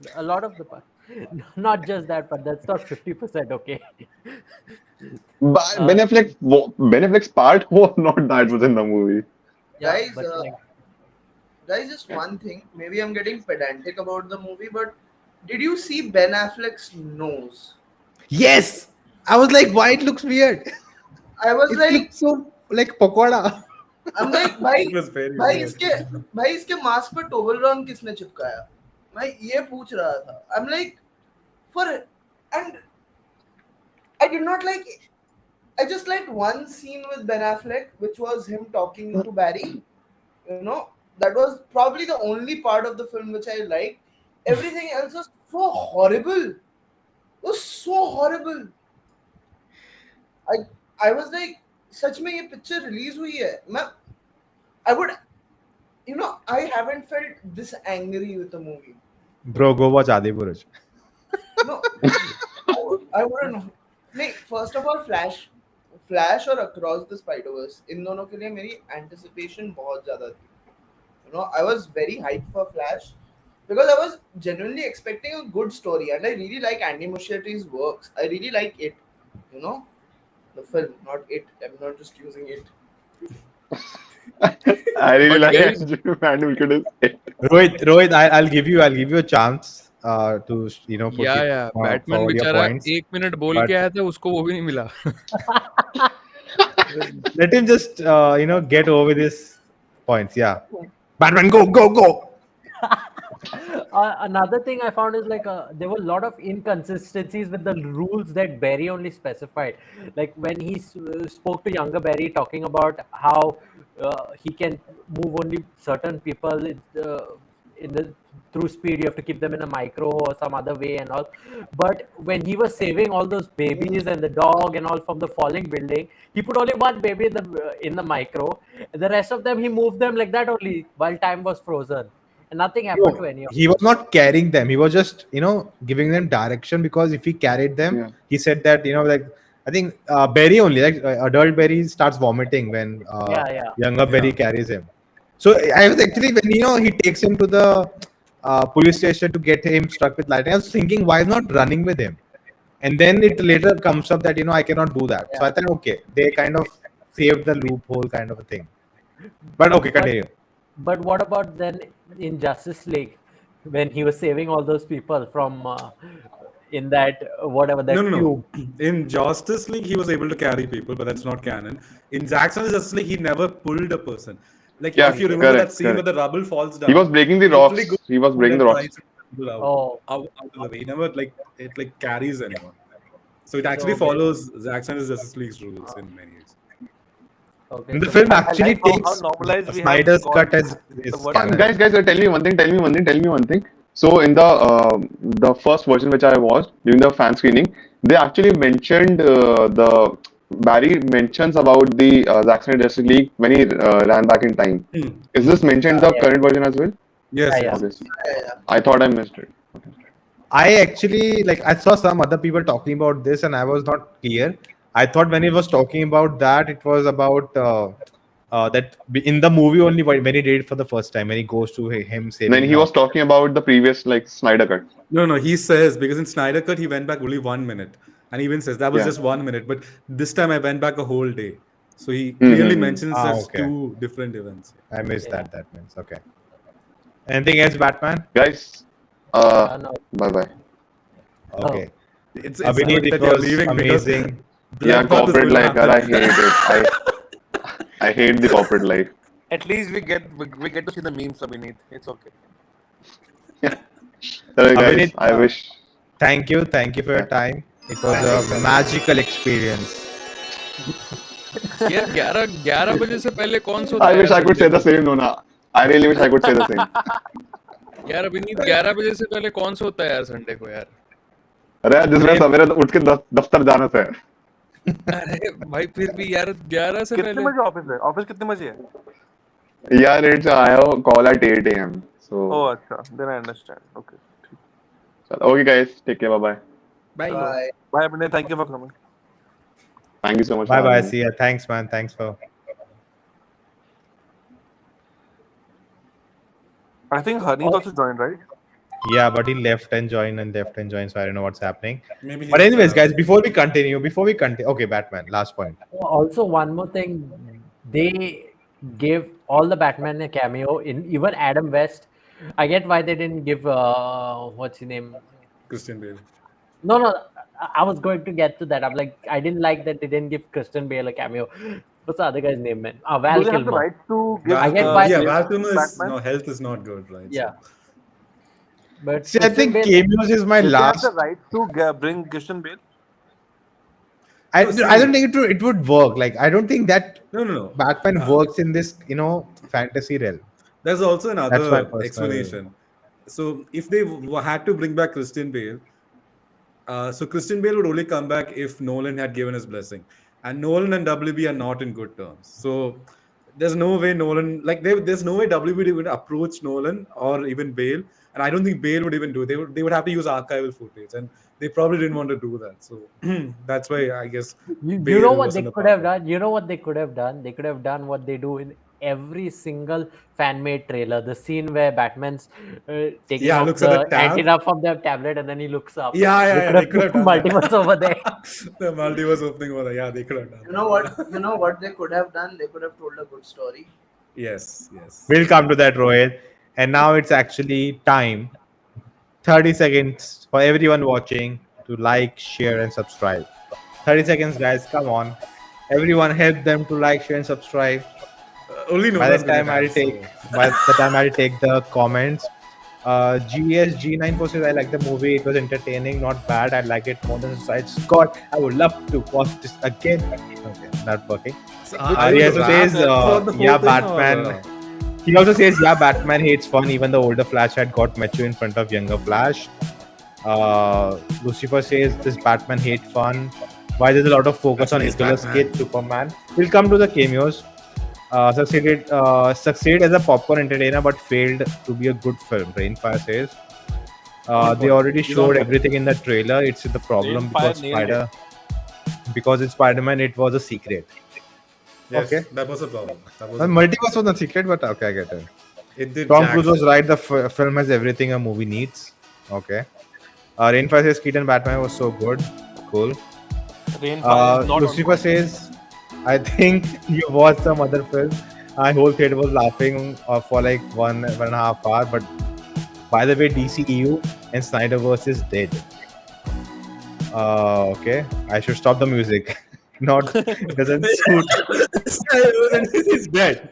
the part. Not just that, but that's not 50%. Okay. But Uh, Ben Affleck's part was not that was in the movie. yeah, Guys, but like guys, just one thing. Maybe I'm getting pedantic about the movie, but did you see Ben Affleck's nose? Yes. I was like, why it looks weird? I was It like, looks so like pakoda. I'm like, It was very भाई weird. इसके भाई इसके mask पे टोबलरॉन किसने चिपकाया? मैं ये पूछ रहा था. I'm like, and I did not like. I just liked one scene with Ben Affleck, which was him talking to Barry. You know, that was probably the only part of the film which I liked. Everything else was so horrible. It was so horrible. I I was like, सच में ये picture release हुई है. I would, I haven't felt this angry with the movie. Bro, go watch Adi Purush. No, I wouldn't know. नहीं, first of all, Flash और Across the Spider-Verse, इन दोनों के लिए मेरी anticipation बहुत ज़्यादा थी. I was very hyped for Flash because I was genuinely expecting a good story, and I really like Andy Muschietti's works. I really like it. The film, not it. I'm not just using it. I really But like guys, Andy Muschietti. Rohit, I'll give you a chance to put या it या Batman forward your बेचारा points, 1 minute बोल but के आया था, उसको वो भी नहीं मिला. let him just get over this points. Yeah, Batman, go. Another thing I found is like there were a lot of inconsistencies with the rules that Barry only specified. Like when he spoke to younger Barry, talking about how he can move only certain people in the through speed. You have to keep them in a micro or some other way and all. But when he was saving all those babies and the dog and all from the falling building, he put only one baby in the micro. The rest of them he moved them like that only while time was frozen. And nothing happened to any of He them. was not carrying them. He was just giving them direction, because if he carried them, Yeah. he said that like I think Barry only, like adult Barry starts vomiting when Yeah. younger Barry carries him. So I was actually, when he takes him to the police station to get him struck with lightning, I was thinking, why not running with him? And then it later comes up that I cannot do that. So I thought, okay, they kind of saved the loophole, kind of a thing. But okay, continue. But what about then in Justice League when he was saving all those people from in that whatever that No. cube? In Justice League, he was able to carry people, but that's not canon. In Zack Snyder's Justice League, he never pulled a person. Like Yeah, if you remember correct, that scene where correct. the rubble falls down, He was breaking the he literally rocks. goes He was down breaking and the rocks. tries to pull people Oh. out of the way. He never it carries anyone. So it actually So follows Zack Snyder's Justice League's rules in many ways. Okay, And the so film I actually like how takes normalized we have Snyder's got cut as the is word canon. Guys, tell me one thing. So in the first version which I watched during the fan screening, they actually mentioned the Barry mentions about the Zack Snyder Justice League when he ran back in time. Is this mentioned in the current version as well? Yes, Yeah. yes. Okay. I thought I missed it. I actually, like, I saw some other people talking about this, and I was not clear. I thought when he was talking about that, it was about that in the movie only when he did it for the first time, when he goes to him saving. Then he was talking about the previous like Snyder cut. No, he says, because in Snyder Cut he went back only 1 minute, and he even says that was Yeah. just 1 minute, but this time I went back a whole day. So he clearly mentions as okay. two different events. I missed that. That means okay. Anything else, Batman? Guys, no. bye bye. Okay. It's Abhineet, good it that you're was leaving because amazing. Yeah, bloodbath is corporate going to life, God, I happen. hate it. I hate the corporate life. At least we get to see the memes, Abhineet. It's okay. Alright, guys, Abhineet, I wish. Thank you for your time. It was a magical experience. यार 11 बजे से पहले कौन सोता I है wish I यार could say Sunday the same, Nona. I really wish I could say the same. को? यार अभिनीत 11 बजे से पहले कौन सोता है यार संडे को यार? अरे यार, जिसमें सवेरे उठ के दफ्तर जाना था। अरे भाई फिर भी यार 11 से कितने पहले बजे ऑफिस है? ऑफिस कितने बजे है? यार, it's I have a call at 8 a.m. So, Oh, अच्छा. Then I understand. Okay. okay, guys, take care, bye bye. Bye. Bye. Bye, Abhineet. Thank you for coming. Thank you so much. Bye for bye. having me. See ya. Thanks, man. Thanks for. I think Harneet also joined, right? Yeah, but he left and joined, so I don't know what's happening. Maybe But he's, anyways, guys, before we continue, okay, Batman, last point. Also, one more thing, they gave all the Batman a cameo in even Adam West. I get why they didn't give what's his name? Christian Bale. No, I was going to get to that. I'm like, I didn't like that they didn't give Christian Bale a cameo. What's the other guy's name, man? Val Do they have the Kilmer. right to give? I get why- yeah, Yes, Val Kilmer is Batman? no health is not good, right? Yeah. But See, I Christian think Bale- cameos is my Do they have last. the right to bring Christian Bale? I No, see- don't think it would work. Like, I don't think that No. Batman works in this, fantasy realm. There's also That's my another personal- explanation. So if they had to bring back Christian Bale, so Christian Bale would only come back if Nolan had given his blessing, and Nolan and WB are not in good terms. So there's no way Nolan, there's no way WB would approach Nolan or even Bale, and I don't think Bale would even do it. They would have to use archival footage, and they probably didn't want to do that. So that's why I guess You Bale know what wasn't they a could part have of it. done? You know what they could have done? They could have done what they do in every single fan-made trailer. The scene where Batman's taking off looks at the the tab. antenna from the tablet and then he looks up. Yeah, They could have put multiverse over there. The multiverse opening over there. Yeah, they could have done. You know what? They could have done. They could have told a good story. Yes, yes. We'll come to that, Rohit. And now it's actually time. 30 seconds for everyone watching to like, share, and subscribe. 30 seconds, guys. Come on. Everyone help them to like, share, and subscribe. Only By Nolan's the gonna time I'll have. take So. by the time I'll take the comments. GSG9 says I like the movie. It was entertaining, not bad. I like it more than Suicide Squad. I would love to watch this again. Okay, not working. So He you also rap says, throughout the whole yeah, thing, Batman. or, He also says, yeah, Batman hates fun. Even the older Flash had got mature in front of younger Flash. Lucifer says, this Batman hate fun. Why there's a lot of focus That's on nice, Nicolas Batman. Cage, Superman. We'll come to the cameos. Succeeded as a popcorn entertainer, but failed to be a good film. Rainfire says. They already He's on showed point. everything in the trailer. It's the problem Rainfire because it's Spider-Man. It was a secret. Yes, Okay. that was a problem. That was The a multiverse was not secret, but okay, I get it. It did. Tom jack Cruise was that. right. The film has everything a movie needs. Okay. Rainfire says Keaton Batman was so good. Cool. Rainfire is not Lucifer on says, I think you watched some other film. My whole theater was laughing for like 1.5 hours. But by the way, DCEU and Snyderverse is dead. Okay. I should stop the music. Not doesn't suit. He's dead.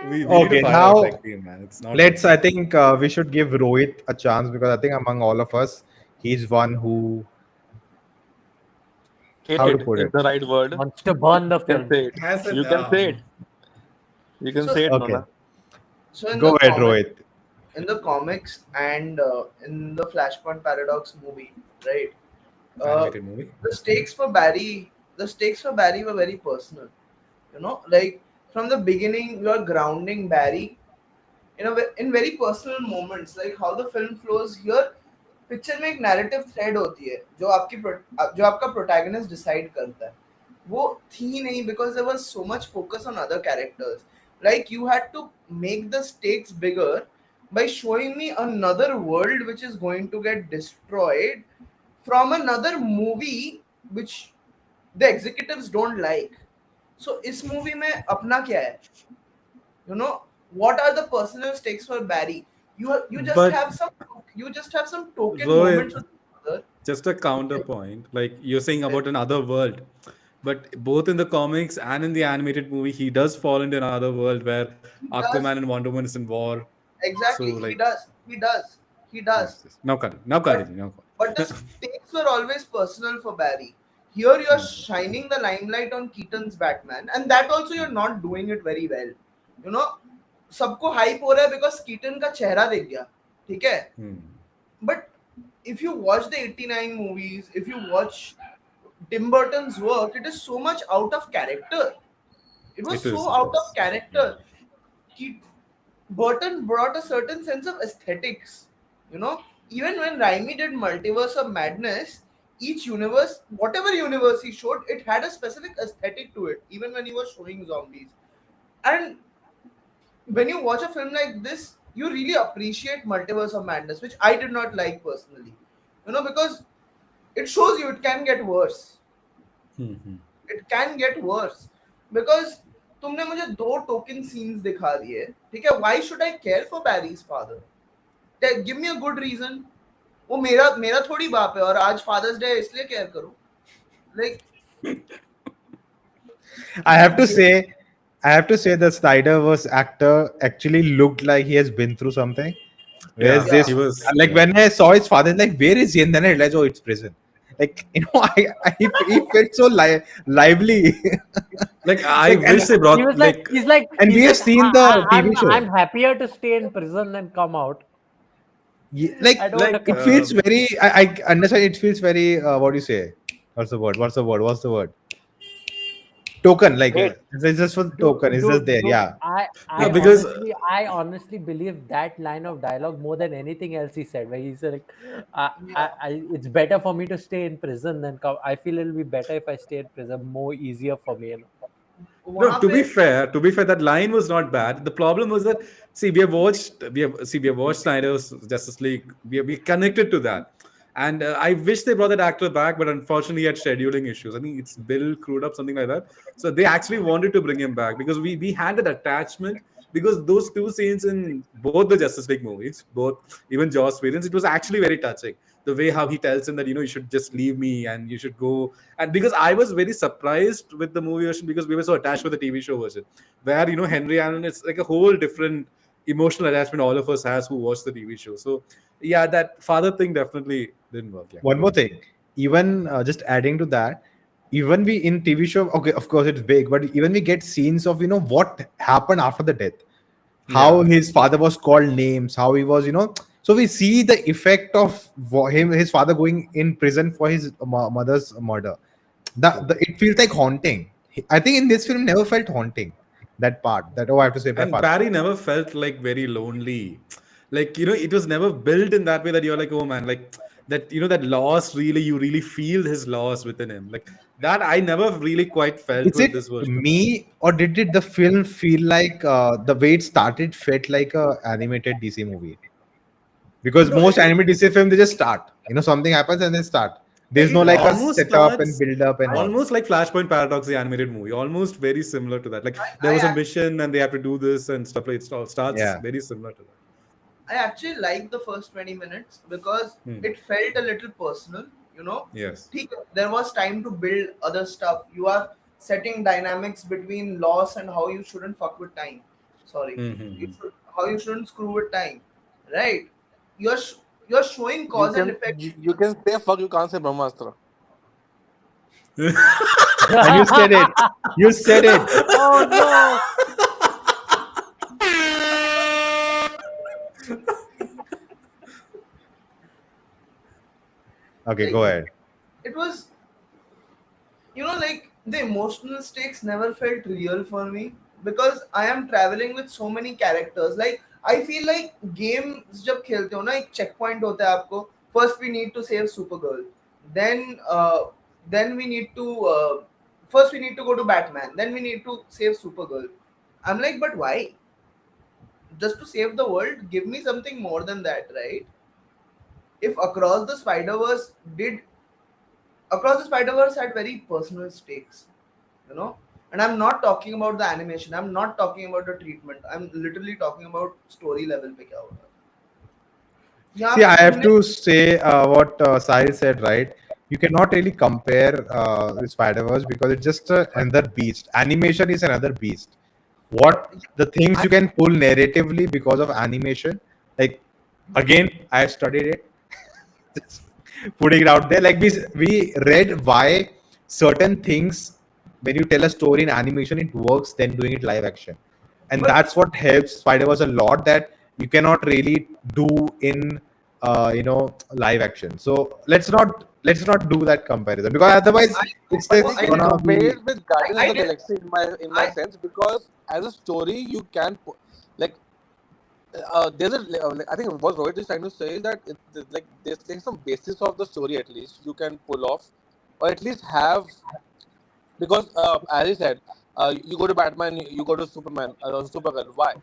We need Okay, to fire now our tech team, man. It's not. Let's. I think we should give Rohit a chance because I think among all of us, he's one who. How to hated put is it? the right word. Wants to burn the You can film. say it. Has it, You can say it. You can So- say it, Okay. Nolan. So in Go the ahead, comic- Rohit. in the comics and in the Flashpoint Paradox movie, right? Animated movie. The stakes for Barry were very personal. You know, like from the beginning, you are grounding Barry in very personal moments, like how the film flows here. Picture में एक narrative thread होती है जो आपका protagonist decide करता है, वो थी नहीं because there was so much focus on other characters. Like you had to make the stakes bigger by showing me another world which is going to get destroyed from another movie which the executives don't like. So इस movie में अपना क्या है? You know, what are the personal stakes for Barry? You just But- have some token Rohit, moments with each other. Just a counterpoint. Like you're saying about another world, but both in the comics and in the animated movie, he does fall into another world where Aquaman and Wonder Woman is in war. Exactly, So, like- he does. Yes. Now continue. But the stakes were always personal for Barry. Here you're shining the limelight on Keaton's Batman, and that also you're not doing it very well. You know, सबको hype हो रहा है because Keaton का चेहरा दिख गया, ठीक है? Hmm. But if you watch the 89 movies, if you watch Tim Burton's work, it is so much out of character. It was It is, so it out is. of character. Burton brought a certain sense of aesthetics. You know, even when Raimi did Multiverse of Madness, each universe, whatever universe he showed, it had a specific aesthetic to it, even when he was showing zombies. And when you watch a film like this, you really appreciate Multiverse of Madness, which I did not like personally. You know, because it shows you it can get worse. Hmm. It can get worse. Because तुमने मुझे 2 token scenes दिखा दिए, ठीक है? Why should I care for Barry's father? Give me a good reason. वो मेरा थोड़ी बाप है और आज Father's Day है इसलिए care करो. Like I have to say the Snyderverse actor actually looked like he has been through something. Whereas Yeah, this, he was- like yeah. when I saw his father, like where is he? And then I realized, oh, it's prison. Like he felt so lively. Like I Like, and wish they brought He was like. he's like, And he's we have like, seen the TV I'm, show. I'm happier to stay in prison than come out. Like I don't wanna it come feels very. I understand. It feels very. What do you say? What's the word? Token. Like it's just for token. It's just there. Yeah. I because- I honestly believe that line of dialogue more than anything else he said. Where he said, like, it's better for me to stay in prison than come. I feel it'll be better if I stay in prison. More easier for me. You know? No, to be fair, that line was not bad. The problem was that we have watched Snyder's Justice League. We connected to that, And I wish they brought that actor back, but unfortunately, he had scheduling issues. I think it's Bill screwed up, something like that. So they actually wanted to bring him back because we had that attachment. Because those two scenes in both the Justice League movies, both even Joss Whedon's, it was actually very touching. The way how he tells him that you should just leave me and you should go. And because I was very surprised with the movie version because we were so attached with the TV show version, where Henry Allen, it's like a whole different emotional attachment all of us has who watched the TV show. So yeah, that father thing definitely didn't work. Yeah. One more thing, even just adding to that, even we in TV show, okay, of course it's big, but even we get scenes of what happened after the death, how his father was called names, how he was, so we see the effect of his father going in prison for his mother's murder. It feels like haunting. I think in this film never felt haunting. That part, that I have to save my And father. Barry never felt like very lonely. Like, it was never built in that way that you're like, oh man, like that, that loss really, you really feel his loss within him. Like that, I never really quite felt Is with it this version. me, or did the film feel like the way it started felt like a animated DC movie? Because most animated DC film, they just start. Something happens and they start. There's no It like a almost setup and starts build up and all. almost like Flashpoint Paradox, the animated movie, almost very similar to that. Like there I was a act- mission and they have to do this and stuff. Like it starts Yeah. very similar to that. I actually liked the first 20 minutes because it felt a little personal, Yes. There was time to build other stuff. You are setting dynamics between loss and how you shouldn't fuck with time. Sorry. How you shouldn't screw with time. Right? You're showing cause and effect. You can say fuck, you can't say Brahmastra. And you said it. You said it. Oh no! Okay, go ahead. It was, like the emotional stakes never felt real for me because I am traveling with so many characters. Like I feel like games जब खेलते हो ना एक checkpoint होता है आपको. First we need to save Supergirl, then we need to first we need to go to Batman, then we need to save Supergirl. I'm like, but why? Just to save the world? Give me something more than that, right? If Across the Spider-Verse had very personal stakes, and I'm not talking about the animation, I'm not talking about the treatment, I'm literally talking about story level पे क्या होगा. See, I have to say what Sahil said, right? You cannot really compare with Spider-Verse because it's just another beast. Animation is another beast. What the things you can pull narratively because of animation, like again, I studied it. Just putting it out there, like we read why certain things when you tell a story in animation it works than doing it live action, and that's what helps Spider-Verse a lot that you cannot really do in live action. So let's not do that comparison because otherwise it's I like can gonna compare be. it with Guardians I of the did- Galaxy in my sense because as a story you can like there's a I think what Rohit is trying to say is that there's like some basis of the story at least you can pull off or at least have because as I said you go to Batman, you go to Superman, Supergirl. Why?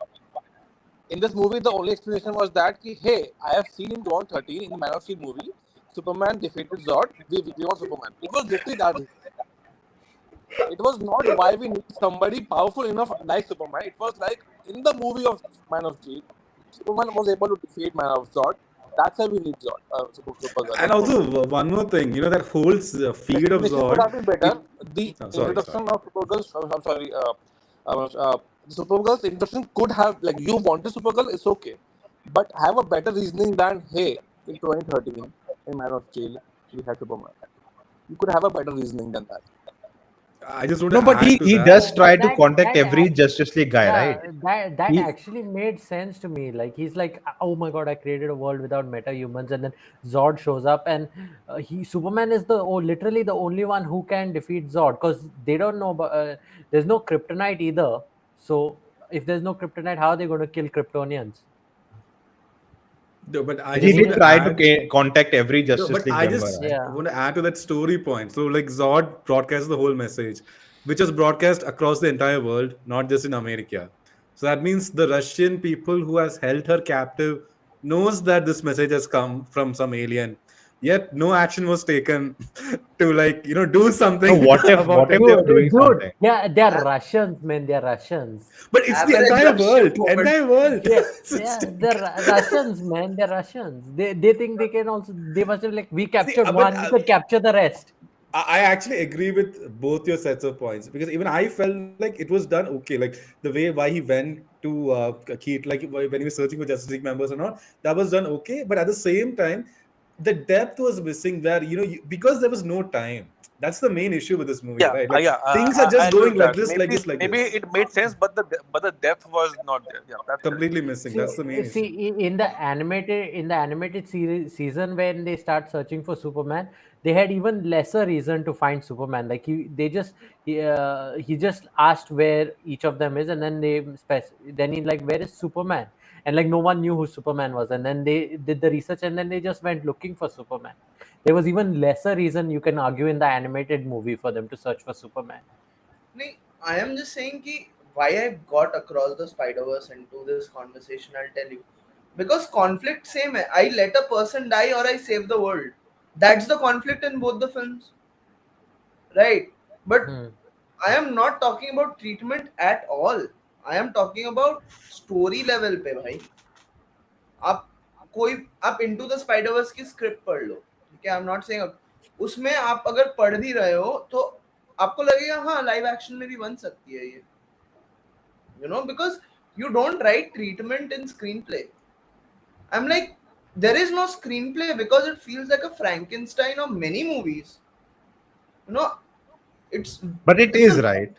In this movie, the only explanation was that, hey, I have seen in 2013 in the Man of Steel movie, Superman defeated Zod. We want Superman. It was literally that. It was not why we need somebody powerful enough like Superman. It was like in the movie of Man of Steel, Superman was able to defeat Man of Zod. That's why we need Zod. Supergirl. And also one more thing, that whole feed of Explanation would have been better. Zod. The Sorry. introduction of Supergirl. I'm sorry. Supergirl's introduction could have you wanted Supergirl, it's okay, but have a better reasoning than hey in 2013 in Man of Steel we had Superman. You could have a better reasoning than that. I just want No, to but add he to that. does try to That- contact that every act- Justice League guy, right? That He- actually made sense to me. Like he's like, oh my god, I created a world without meta-humans, and then Zod shows up, and Superman is literally the only one who can defeat Zod because they don't know. There's no kryptonite either. So if there's no kryptonite, how are they going to kill Kryptonians? No, but I He just did want to try add- to contact every No, Justice but League I member. just right? Yeah. want to add to that story point. So, like Zod broadcasts the whole message, which was broadcast across the entire world, not just in America. So that means the Russian people who has held her captive knows that this message has come from some alien. yet no action was taken to do No, something what if about it. they were doing Dude, something? they're Russians, man. They're Russians. But it's the Average entire Russian world, moment. entire world. They're Russians, man. They're Russians. They think they can also. They must have we captured but, one. We could capture the rest. I actually agree with both your sets of points, because even I felt like it was done okay. Like the way why he went to Keith, like when he was searching for Justice League members and all, that was done okay. But at the same time, the depth was missing where, because there was no time. That's the main issue with this movie, Yeah, right? Like yeah, things are I just agree going with like that. this, like this, like Maybe this. it made sense, but the depth was not there. Yeah, that's correct. Completely missing. That's the main issue. In the animated season, when they start searching for Superman, they had even lesser reason to find Superman. Like he just asked where each of them is, and then then he like, where is Superman? And like no one knew who Superman was, and then they did the research, and then they just went looking for Superman. There was even lesser reason, you can argue, in the animated movie for them to search for Superman. नहीं, I am just saying कि why I got across the Spider-Verse into this conversation, I'll tell you. Because conflict same hai. I let a person die or I save the world. That's the conflict in both the films. Right? But I am not talking about treatment at all. I am talking about story level पे भाई. आप Into the Spider-Verse की script पढ़ लो. ठीक है, I'm not saying उसमें आप अगर पढ़ भी रहे हो तो आपको लगेगा हाँ लाइव एक्शन में भी बन सकती है ये, because you don't write treatment in screenplay. I'm like, there is no screenplay because it feels like a Frankenstein of many movies. But it is right.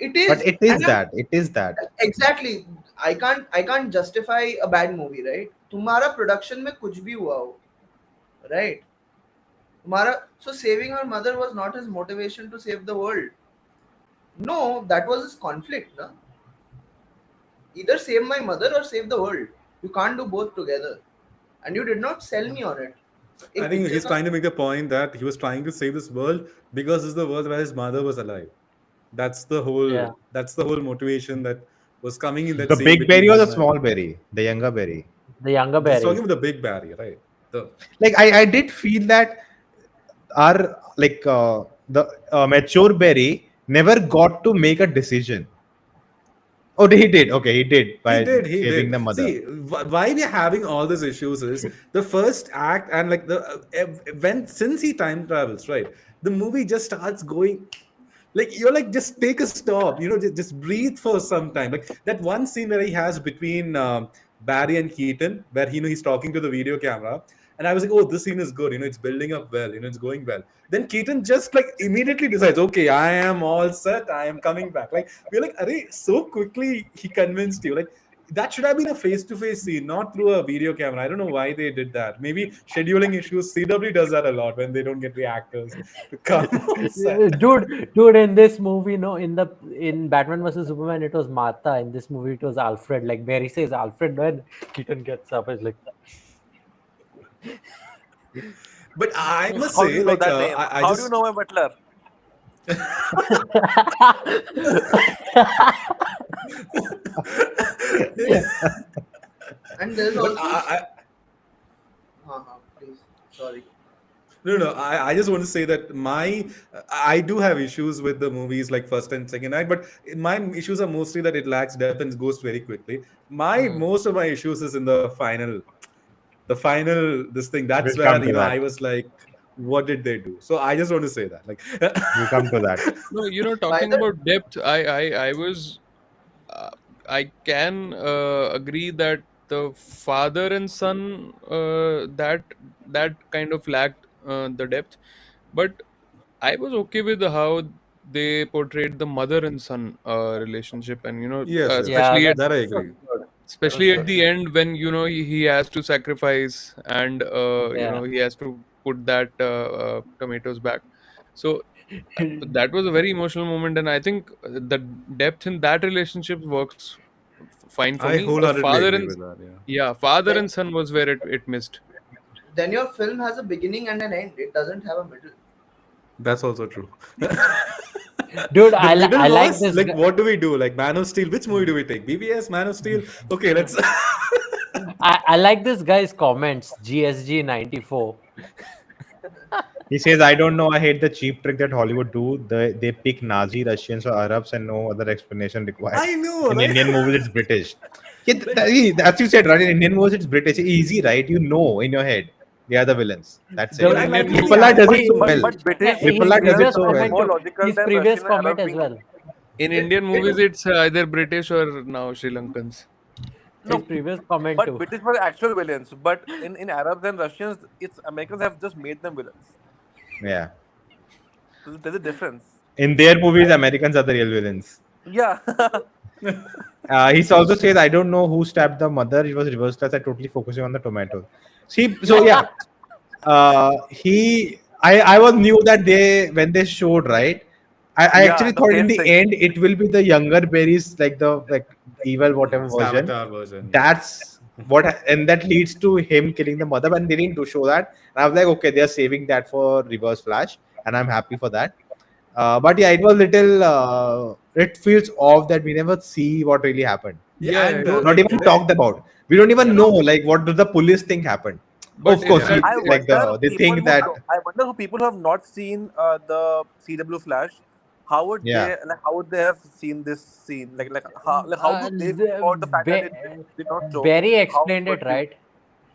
It is. But it is that. It is that. Exactly. I can't justify a bad movie, right? तुम्हारा production में कुछ भी हुआ हो, right? So saving her mother was not his motivation to save the world. No, that was his conflict. No? Either save my mother or save the world. You can't do both together. And you did not sell me on it. I think he's trying to make the point that he was trying to save this world because this is the world where his mother was alive. That's the whole. That's the whole motivation that was coming in that. The big berry or the small berry? The younger berry. The younger berry. He's talking about the big berry, right? I did feel that our the mature berry never got to make a decision. Oh, he did. Okay, he did by saving the mother. See, why we're having all these issues is the first act and since he time travels, right? The movie just starts going. You're just take a stop, just breathe for some time. Like that one scene where he has between Barry and Keaton, where he's talking to the video camera, and I was like, oh, this scene is good, it's building up well, it's going well. Then Keaton just immediately decides, okay, I am all set, I am coming back. We're like, arey, so quickly he convinced you. That should have been a face-to-face scene, not through a video camera. I don't know why they did that. Maybe scheduling issues. CW does that a lot when they don't get the actors to come on set. Dude, in this movie, no, in Batman vs Superman, it was Martha. In this movie, it was Alfred. Like Barry says Alfred when Keaton gets up. It's like. But I must How say, do you know that name? How do you know my butler? And there's also please, sorry. No. I just want to say that I do have issues with the movies like first and second act, but my issues are mostly that it lacks depth and goes very quickly. Most of my issues is in the final this thing. That's where I was like, what did they do? So I just want to say that. We come to that. No, talking about depth, I can agree that the father and son that kind of lacked the depth, but I was okay with how they portrayed the mother and son relationship, and especially that I agree. Especially at the end when he has to sacrifice and he has to put that tomatoes back. So that was a very emotional moment, and I think the depth in that relationship works fine for me. Wholeheartedly agree with that, father and son was where it missed. Then your film has a beginning and an end. It doesn't have a middle. That's also true. Dude, I like this. What do we do? Man of Steel. Which movie do we take? BBS, Man of Steel. Okay, let's. I like this guy's comments. GSG 94. He says, I don't know. I hate the cheap trick that Hollywood do. They pick Nazi, Russians, or Arabs and no other explanation required. I know, In right? Indian movies, it's British. As you said, right? In Indian movies, it's British. Easy, right? You know in your head. They are the villains. That's it. The- But I like Definitely. Triple R does it so But- well. But British Triple his R does it previous so well. comment, more logical his than previous Russian and comment Arab as being- well. In Indian movies, it's either British or now Sri Lankans. His previous comment But too. British were actual villains. But in Arabs and Russians, it's Americans have just made them villains. Yeah. There's a difference. In their movies, Americans are the real villains. Yeah. He also says, I don't know who stabbed the mother. It was reverse class. I totally focusing on the tomato. See, so yeah. I was knew that when they showed, right? I Yeah, actually the thought in same the thing. end it will be the younger berries, like the evil whatever version. Savitar version. That's what, and that leads to him killing the mother. But they didn't do show that. And I was like, okay, they are saving that for Reverse Flash, and I'm happy for that. But yeah, it was little. It feels off that we never see what really happened. Yeah, and, it was Not like even that. talked about. We don't even know like what do the police think happened. But Of course, is that- I like wonder they people think who that I wonder who people who have not seen the CW Flash, how would Yeah. how would they have seen this scene? How do they feel about the fact that it did not show? Barry how explained would it, be- right?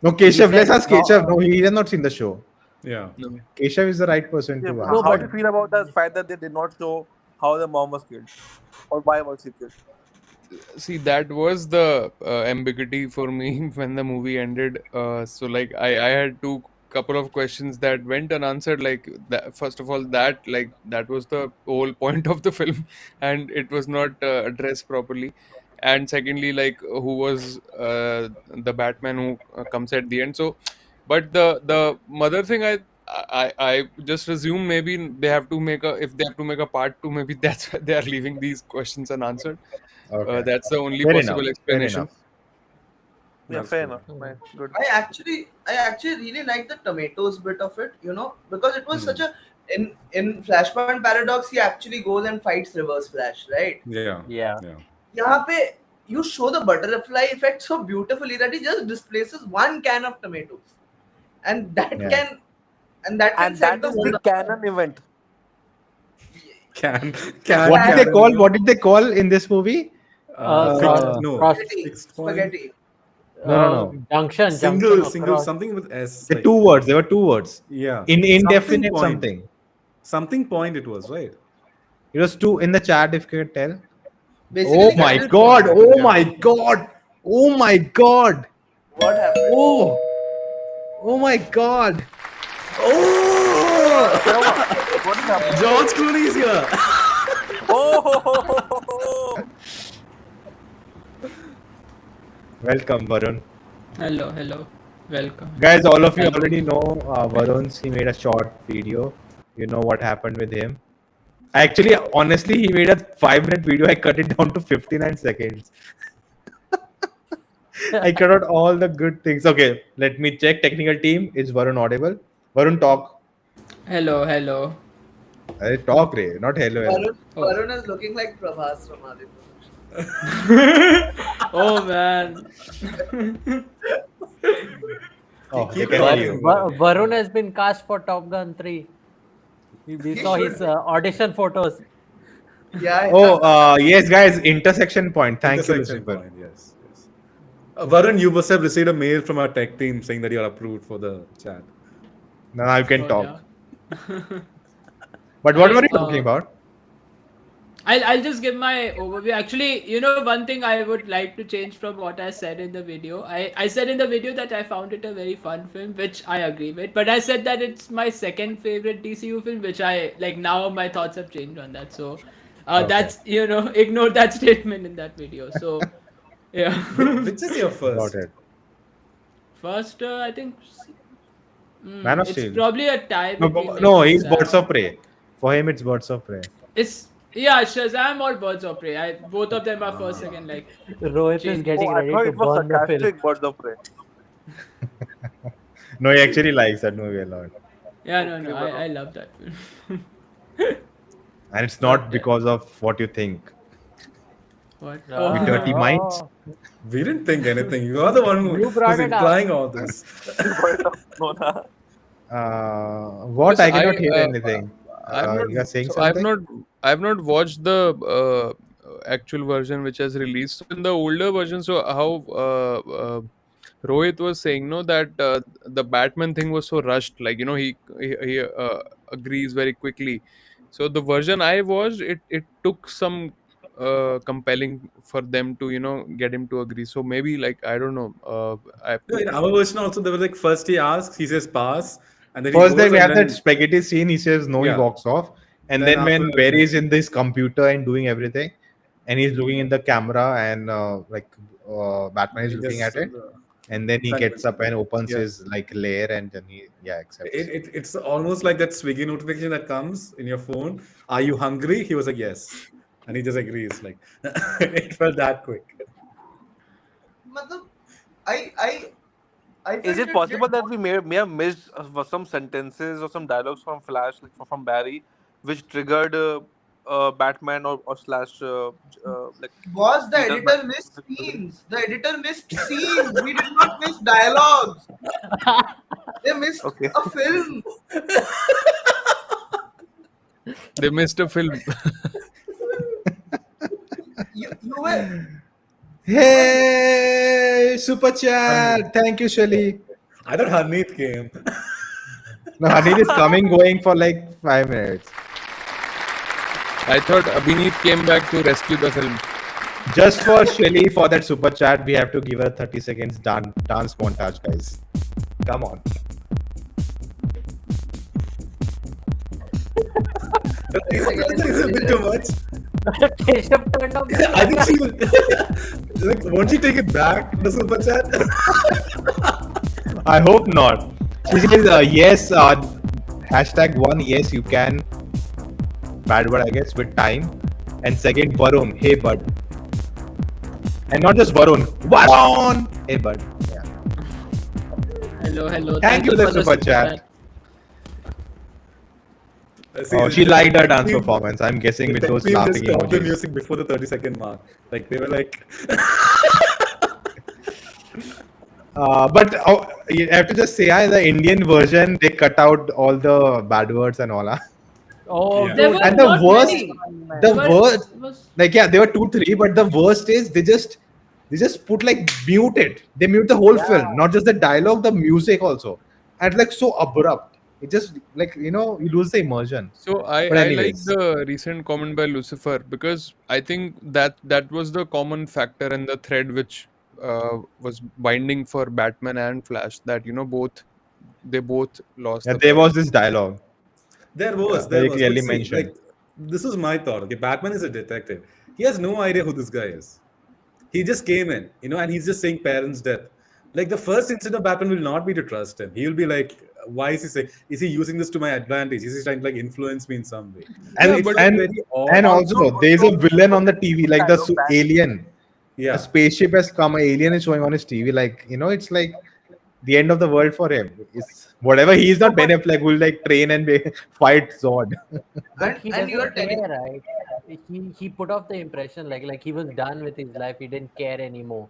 no Keshav. He Let's said- ask Keshav. No, he has not seen the show. Yeah. Keshav is the right person Yeah, to how ask. but- do you feel about the fact that they did not show how the mom was killed or why was she killed? See, that was the ambiguity for me when the movie ended. So like I had couple of questions that went unanswered. Like that, first of all, that was the whole point of the film, and it was not addressed properly. And secondly, like who was the Batman who comes at the end? So, but the mother thing, I just assume maybe they have to make if they have to make a part two, maybe that's why they are leaving these questions unanswered. Okay. That's the only Fair possible enough. explanation. Yeah, That's fair good. enough. Fine, good. I actually really like the tomatoes bit of it, because it was such a in Flashpoint Paradox he actually goes and fights Reverse Flash, right? Yeah. Yeah. Yeah. Yahan pe you show the butterfly effect so beautifully that he just displaces one can of tomatoes, and that Yeah. can And set that the is world the up. canon event. Can What did they call? What did they call in this movie? Cross- no. cross- Fixed point. Spaghetti. No. Junction. Single across. something with S. The like- two words. There were two words. Yeah. In indefinite point. something. Something point it was, right? It was two in the chat. If you could tell. Basically, Oh my that is god! Oh Yeah. my god! Oh my god! What happened? Oh! Oh my god! Oh! What is happening? George Clooney's here. Oh! Welcome, Varun. Hello. Welcome. Guys, all of you already know Varun's. He made a short video. You know what happened with him. Actually, honestly, he made a 5-minute video. I cut it down to 59 seconds. I cut out all the good things. Okay, let me check. Technical team, is Varun audible? Varun, talk. Hello. Hey, talk, Ray. Not hello. Varun is looking like Prabhas from Adi. Oh man. Oh, they Keep can talking. hear you. Varun has been cast for Top Gun 3. We saw his audition photos. Yeah. Oh, yes, guys. Intersection point. Thank you, Intersection Lucifer. point, yes. Varun, you must have received a mail from our tech team saying that you are approved for the chat. Now you can Oh, talk. yeah. But what were you Uh, talking about? I'll just give my overview. Actually, one thing I would like to change from what I said in the video. I said in the video that I found it a very fun film, which I agree with. But I said that it's my second favorite DCU film, which I like now my thoughts have changed on that. So that's ignore that statement in that video. So yeah. Which is your Got first? it. First, I think Man of it's Steel. probably a tie. No, between, no, like, he's Shazam. Birds of Prey. For him, it's Birds of Prey. It's Shazam or Birds of Prey. Both of them are first, second. Like Rohit is getting I ready thought to it was burn the film. sarcastic Birds of Prey. No, he actually likes that movie a lot. no, I love that film. And it's not because of what you think. What? Oh. You dirty minds. We didn't think anything. You are the one You brought who's it up. implying all this. No, nah. What? Plus, I cannot hear anything. I'm not. You are saying So I've something? not. I've not watched the actual version which has released. So in the older version, so how Rohit was saying, no, that the Batman thing was so rushed. Like he agrees very quickly. So the version I watched, it took some compelling for them to get him to agree. So maybe like I don't know. I have No, to. in our version also, there was like first he asks, he says pass, and then he First, goes, then we and have that then spaghetti scene. He says no, he yeah, walks off. And then then after when Barry is in this computer and doing everything, and he's looking in the camera, and Batman is he looking at just it, and then he gets convinces up him. and opens Yeah, his like lair, and then he accepts. it's almost like that Swiggy notification that comes in your phone. Are you hungry? He was like yes, and he just agrees. Like it felt that quick. matlab, I Is felt it it possible did. that we may have missed some sentences or some dialogues from Flash, like from Barry, which triggered Batman or Slash, like Was the Peter's editor Batman missed to agree? scenes? The editor missed scenes. We did not miss dialogues. They missed Okay. a film. They missed a film. You were Hey, super Harneet. chat! Thank you, Shelly. I thought Harneet came. No, Harneet is coming, going for like 5 minutes. I thought Abhineet came back to rescue the film. Just for Shelly for that super chat, we have to give her 30 seconds dance montage, guys. Come on. It's a bit too much. Keshav turned off the I think she will. Like, won't she take it back? The super chat. I hope not. She says yes. #1 yes you can. Bad word I guess with time. And second Varun, hey bud. And not just Varun, Varun, hey bud. Yeah. Hello. Thank you for the super chat. Oh, she liked her dance performance. I'm guessing with those Just laughing stopped the emojis. music before the 30-second mark. Like they were like, But you have to just say, the Indian version they cut out all the bad words and all. Oh, Yeah. There dude, were And the not worst, many. the There were- worst, was- like there were 2, 3, but the worst is they just put like mute it. They mute the whole film, not just the dialogue, the music also, and like so abrupt. It just like you lose the immersion. So But I like anyways, the recent comment by Lucifer because I think that was the common factor and the thread which was binding for Batman and Flash, that they both lost yeah, the there plot. was this dialogue. there Yeah, was, very But clearly see, mentioned. like this is my thought. Okay, Batman is a detective. He has no idea who this guy is. He just came in, and he's just saying parents' death. Like the first instinct of Batman will not be to trust him. He'll be like, why is he saying? Is he using this to my advantage? Is he trying to like influence me in some way? And Yeah, It but felt and very and odd. also there's a villain on the TV, like the Dialogue back. alien. A Yeah. spaceship has come, an alien is showing on his TV. Like it's like the end of the world for him. It's whatever. He's not Ben Affleck who will like train and fight Zod. but he and you are doesn't telling care, right? He put off the impression like he was done with his life. He didn't care anymore.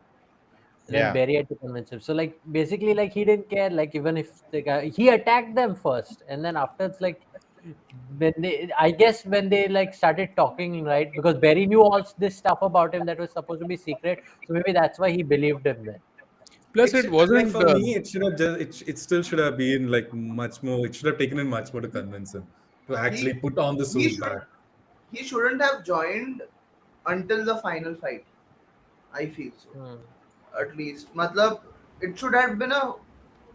Then Yeah. Barry had to convince him. So like basically like he didn't care. Like even if the guy, he attacked them first, and then after it's like when they like started talking, right? Because Barry knew all this stuff about him that was supposed to be secret. So maybe that's why he believed him then. plus It it should, like wasn't. for me, it should have just it still should have been like much more. It should have taken in much more to convince him to actually he put on the he suit should back. he shouldn't have joined until the final fight. I feel so. At least, matlab, it should have been a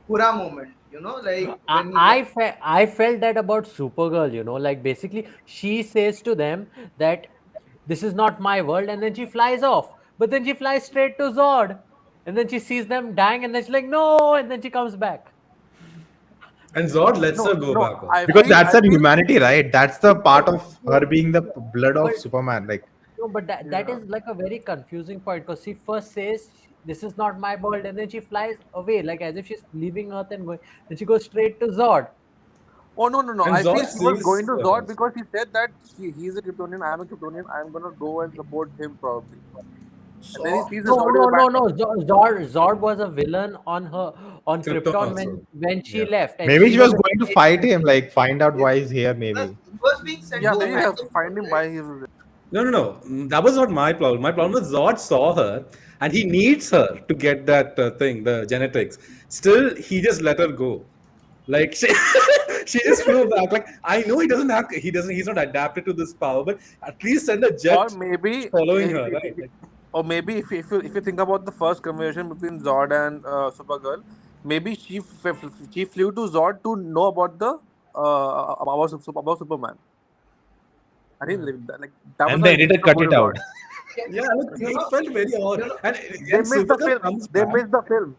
hurrah moment. Like when I felt that about Supergirl, like basically she says to them that this is not my world, and then she flies off. But then she flies straight to Zod, and then she sees them dying, and then she's like, no, and then she comes back. And Zod lets her No, go no. back. Also. Because that's her I feel humanity, right? That's the part of her being the blood of But Superman. Like, no, but that is like a very confusing point because she first says this is not my world, and then she flies away like as if she's leaving Earth and going. Then she goes straight to Zod. Oh no! And I feel Zod she was going sees to her Zod also. because he said that he's a Kryptonian, I'm a Kryptonian, I'm gonna go and support him probably. And then he Saw. sees the No, Zod no, is a no, bad no. Zord was a villain on Krypton Krypton also. when she Yeah. left, and Maybe she was a going to fight him, like find out why he's here. He Maybe. was being sent Yeah, to maybe find you have the to find Zod, him right? why he was. No. That was not my problem. My problem was Zod saw her and he needs her to get that thing, the genetics. Still, he just let her go. Like she just flew back. Like I know he's not adapted to this power, but at least send a Or jet maybe, following her, right? Like, or maybe if you think about the first conversation between Zod and Supergirl, maybe she flew to Zod to know about the about Superman. I think that was And her the editor intention of cut going it to out. Zod. yeah, look, You it know, felt very odd. you know, And They then missed the Supergirl film. comes They back. missed the film.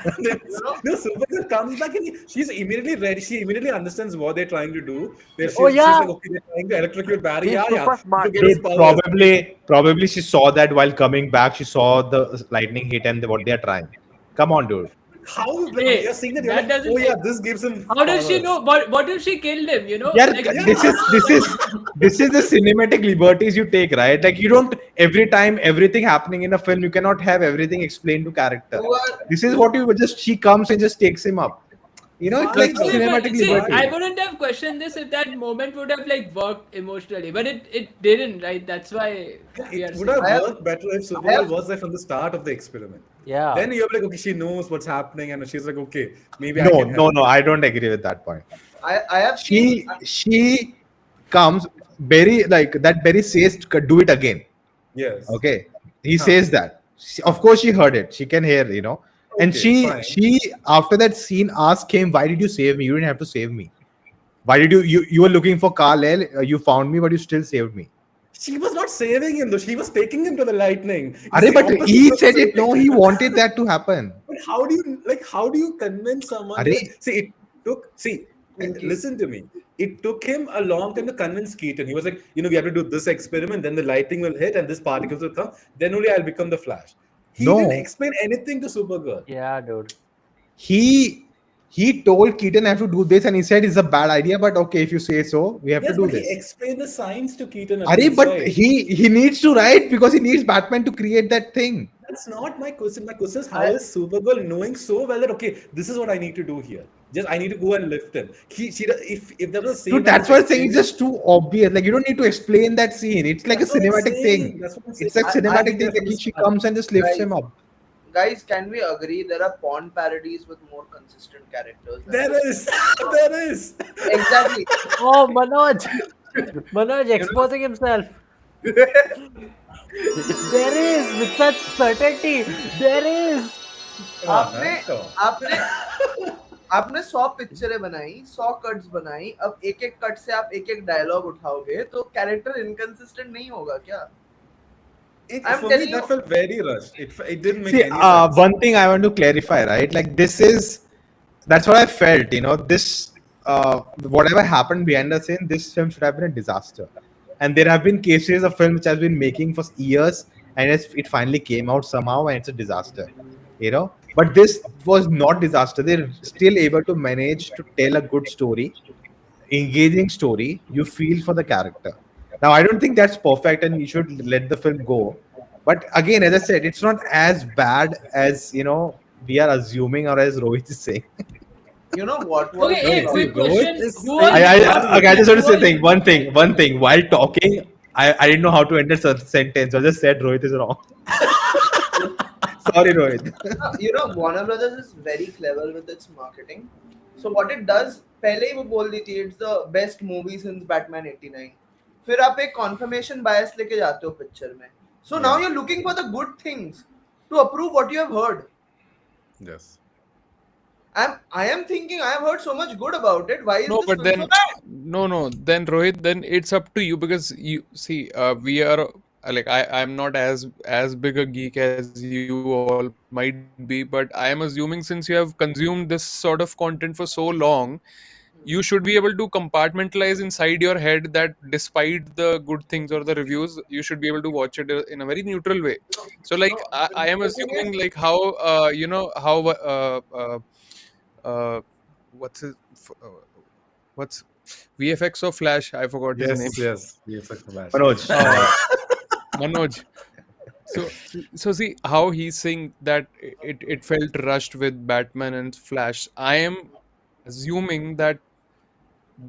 Then, you know, no, Supergirl comes back and she's immediately ready. She immediately understands what they're trying to do. Oh She's yeah, like, okay, they're trying to electrocute Barry. He's Yeah, super to smart. get his Dude, powers. probably she saw that while coming back. She saw the lightning hit and what they're trying. Come on, dude. How, like, Hey, you're seeing that, you're that like, doesn't oh yeah, make. this gives him How does she powers. know? What if she killed him? Yeah, Like, this is the cinematic liberties you take, right? Like you don't every time everything happening in a film, you cannot have everything explained to character. you are This is you what you just she comes and just takes him up. It's Why like though? okay, cinematic but see, liberty. I wouldn't have questioned this if that moment would have like worked emotionally, but it didn't, right? That's why we are It would saying. have I have worked better if I Supergirl have was there from the start of the experiment. yeah. Then you're like, okay, she knows what's happening, and she's like, okay, maybe I No, can help. no, I don't agree with that point. I have seen She comes Barry like that. Barry says to do it again. Yes. Okay, he says that. Of course, she heard it. She can hear, And Okay, she fine. she after that scene asked him, "Why did you save me? You didn't have to save me. Why did you were looking for Kal-El? You found me, but you still saved me." She was not saving him though. She was taking him to the lightning. It's Arre, the but opposite he of said it. No, saving. he wanted that to happen. But how do you convince someone? Arre, See, listen to me. It took him a long time to convince Keaton. He was like, we have to do this experiment, then the lightning will hit and this particles will come. Then only I'll become the Flash. He didn't no, explain anything to Supergirl. Yeah, dude. he told Keaton I have to do this, and he said it's a bad idea. But okay, if you say so, we have to Yes, do but he this. explained the science to Keaton at Arre, least, but right? he needs to, right? Because he needs Batman to create that thing. That's not my question. My question is, how I, is Supergirl knowing so well that okay, this is what I need to do here? Just I need to go and lift him. If there was a scene Dude, where that's he's why I'm saying it's explaining, just too obvious. Like you don't need to explain that scene. It's like a that's what I'm cinematic saying. thing. That's what I'm saying. It's like I, It I should be cinematic there thing. from the Like she start. comes and just lifts guys, him up. guys, can we agree there are porn parodies with more consistent characters than this? There is, there is. Exactly. Oh, Manoj exposing himself. There is with such certainty. There is. आपने आपने आपने 100 पिक्चरें बनाई, 100 cuts बनाई, अब एक एक cut से आप एक एक डायलॉग उठाओगे तो कैरेक्टर इनकंसिस्टेंट नहीं होगा क्या? I'm For me, telling that you. felt very rushed. It didn't make See, any sense. one thing I want to clarify, right? Like that's what I felt. This whatever happened behind the scene, this film should have been a disaster. And there have been cases of film which has been making for years, and it finally came out somehow, and it's a disaster. But this was not disaster. They're still able to manage to tell a good story, engaging story. You feel for the character. Now, I don't think that's perfect, and you should let the film go. But again, as I said, it's not as bad as we are assuming, or as Rohit is saying. You know what was Okay, the hey, No, quick Rohit question. is Who saying was Okay, I just want to who say was- one thing. While talking, I didn't know how to end a sentence. So I just said Rohit is wrong. Sorry, Rohit. Warner Brothers is very clever with its marketing. So what it does, पहले ही वो बोल दी थी it's the best movie since Batman 89. फिर आप एक confirmation bias लेके जाते हो पिक्चर में. So now you're looking for the good things to approve what you have heard. Yes. I am thinking I have heard so much good about it. Why is No, this but film so then bad? no. Then Rohit, then it's up to you because you see, we are like I'm not as big a geek as you all might be, but I am assuming since you have consumed this sort of content for so long, you should be able to compartmentalize inside your head that despite the good things or the reviews, you should be able to watch it in a very neutral way. So like I am The thing is, assuming like how what's his what's VFX of Flash? I forgot his name. Yes. VFX Flash. Manoj. Manoj. So see how he's saying that it felt rushed with Batman and Flash. I am assuming that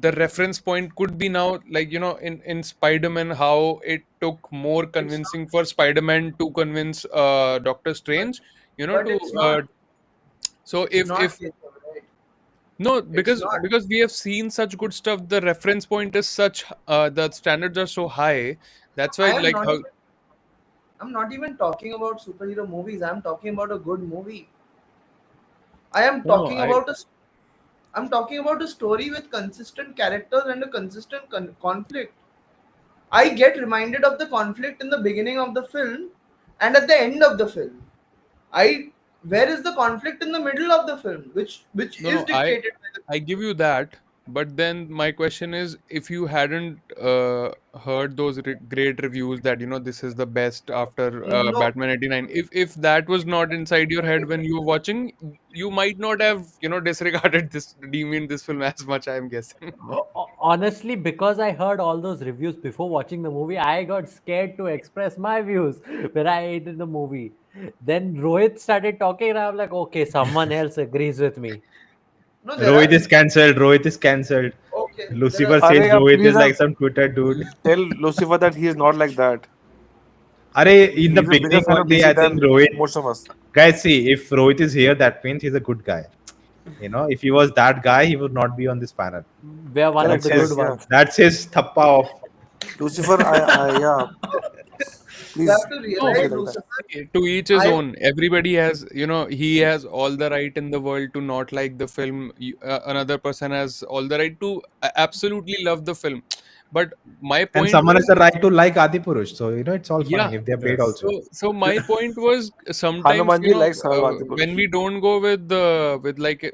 the reference point could be now, like, in Spider-Man, how it took more It's not. convincing for Spider-Man to convince Doctor Strange, But to it's not. so It's not if Keshav, right? no, It's because not. we have seen such good stuff, the reference point is such, the standards are so high. That's why, I am like, not how even. I'm not even talking about superhero movies. I'm talking about a good movie. I am no, talking I about a. I'm talking about a story with consistent characters and a consistent conflict. I get reminded of the conflict in the beginning of the film and at the end of the film. I Where is the conflict in the middle of the film, which no is no dictated by the. I give you that, but then my question is, if you hadn't heard those great reviews that this is the best after No, Batman 89, if that was not inside your head when you were watching, you might not have disregarded this, demeaned this film as much, I'm guessing. Honestly, because I heard all those reviews before watching the movie, I got scared to express my views when I hated the movie. Then Rohit started talking, and I'm like, okay, someone else agrees with me. no, there Rohit are is cancelled. Rohit is cancelled. okay. There are Lucifer says Arey, Rohit is please like some Twitter dude. tell Lucifer that he is not like that. Are in the He's a bigger beginning fan of only, DC I think than Rohit. most of us. Guys, see, if Rohit is here, that means he's a good guy. If he was that guy, he would not be on this panel. We are one of Correct, the good correct, yeah. ones. That's his thappa of. Lucifer, yeah, you please have to No, don't say realize, like that. Lucifer. to each his I own. Everybody has, he has all the right in the world to not like the film. Another person has all the right to absolutely love the film. But my And point someone has was, the right to like Adi Purush. So, it's all fine yeah. if they're paid Yes. also. So my point was, sometimes, Hanumanji likes Sarvati when Purush. we don't go with the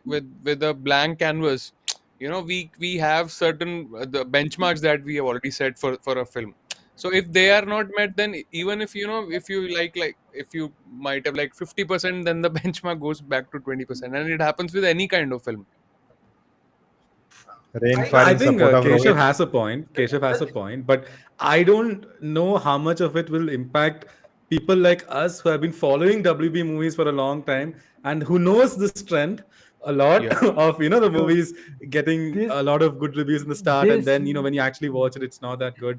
with a blank canvas, we have certain the benchmarks that we have already set for a film. So if they are not met, then even if if you like if you might have like 50%, then the benchmark goes back to 20%, and it happens with any kind of film. Rainfall I in think support of Keshav Rohit. has a point. Keshav has a point, but I don't know how much of it will impact people like us who have been following WB movies for a long time and who knows this trend a lot Yeah. of the So movies getting this a lot of good reviews in the start, and this then when you actually watch it, it's not that good.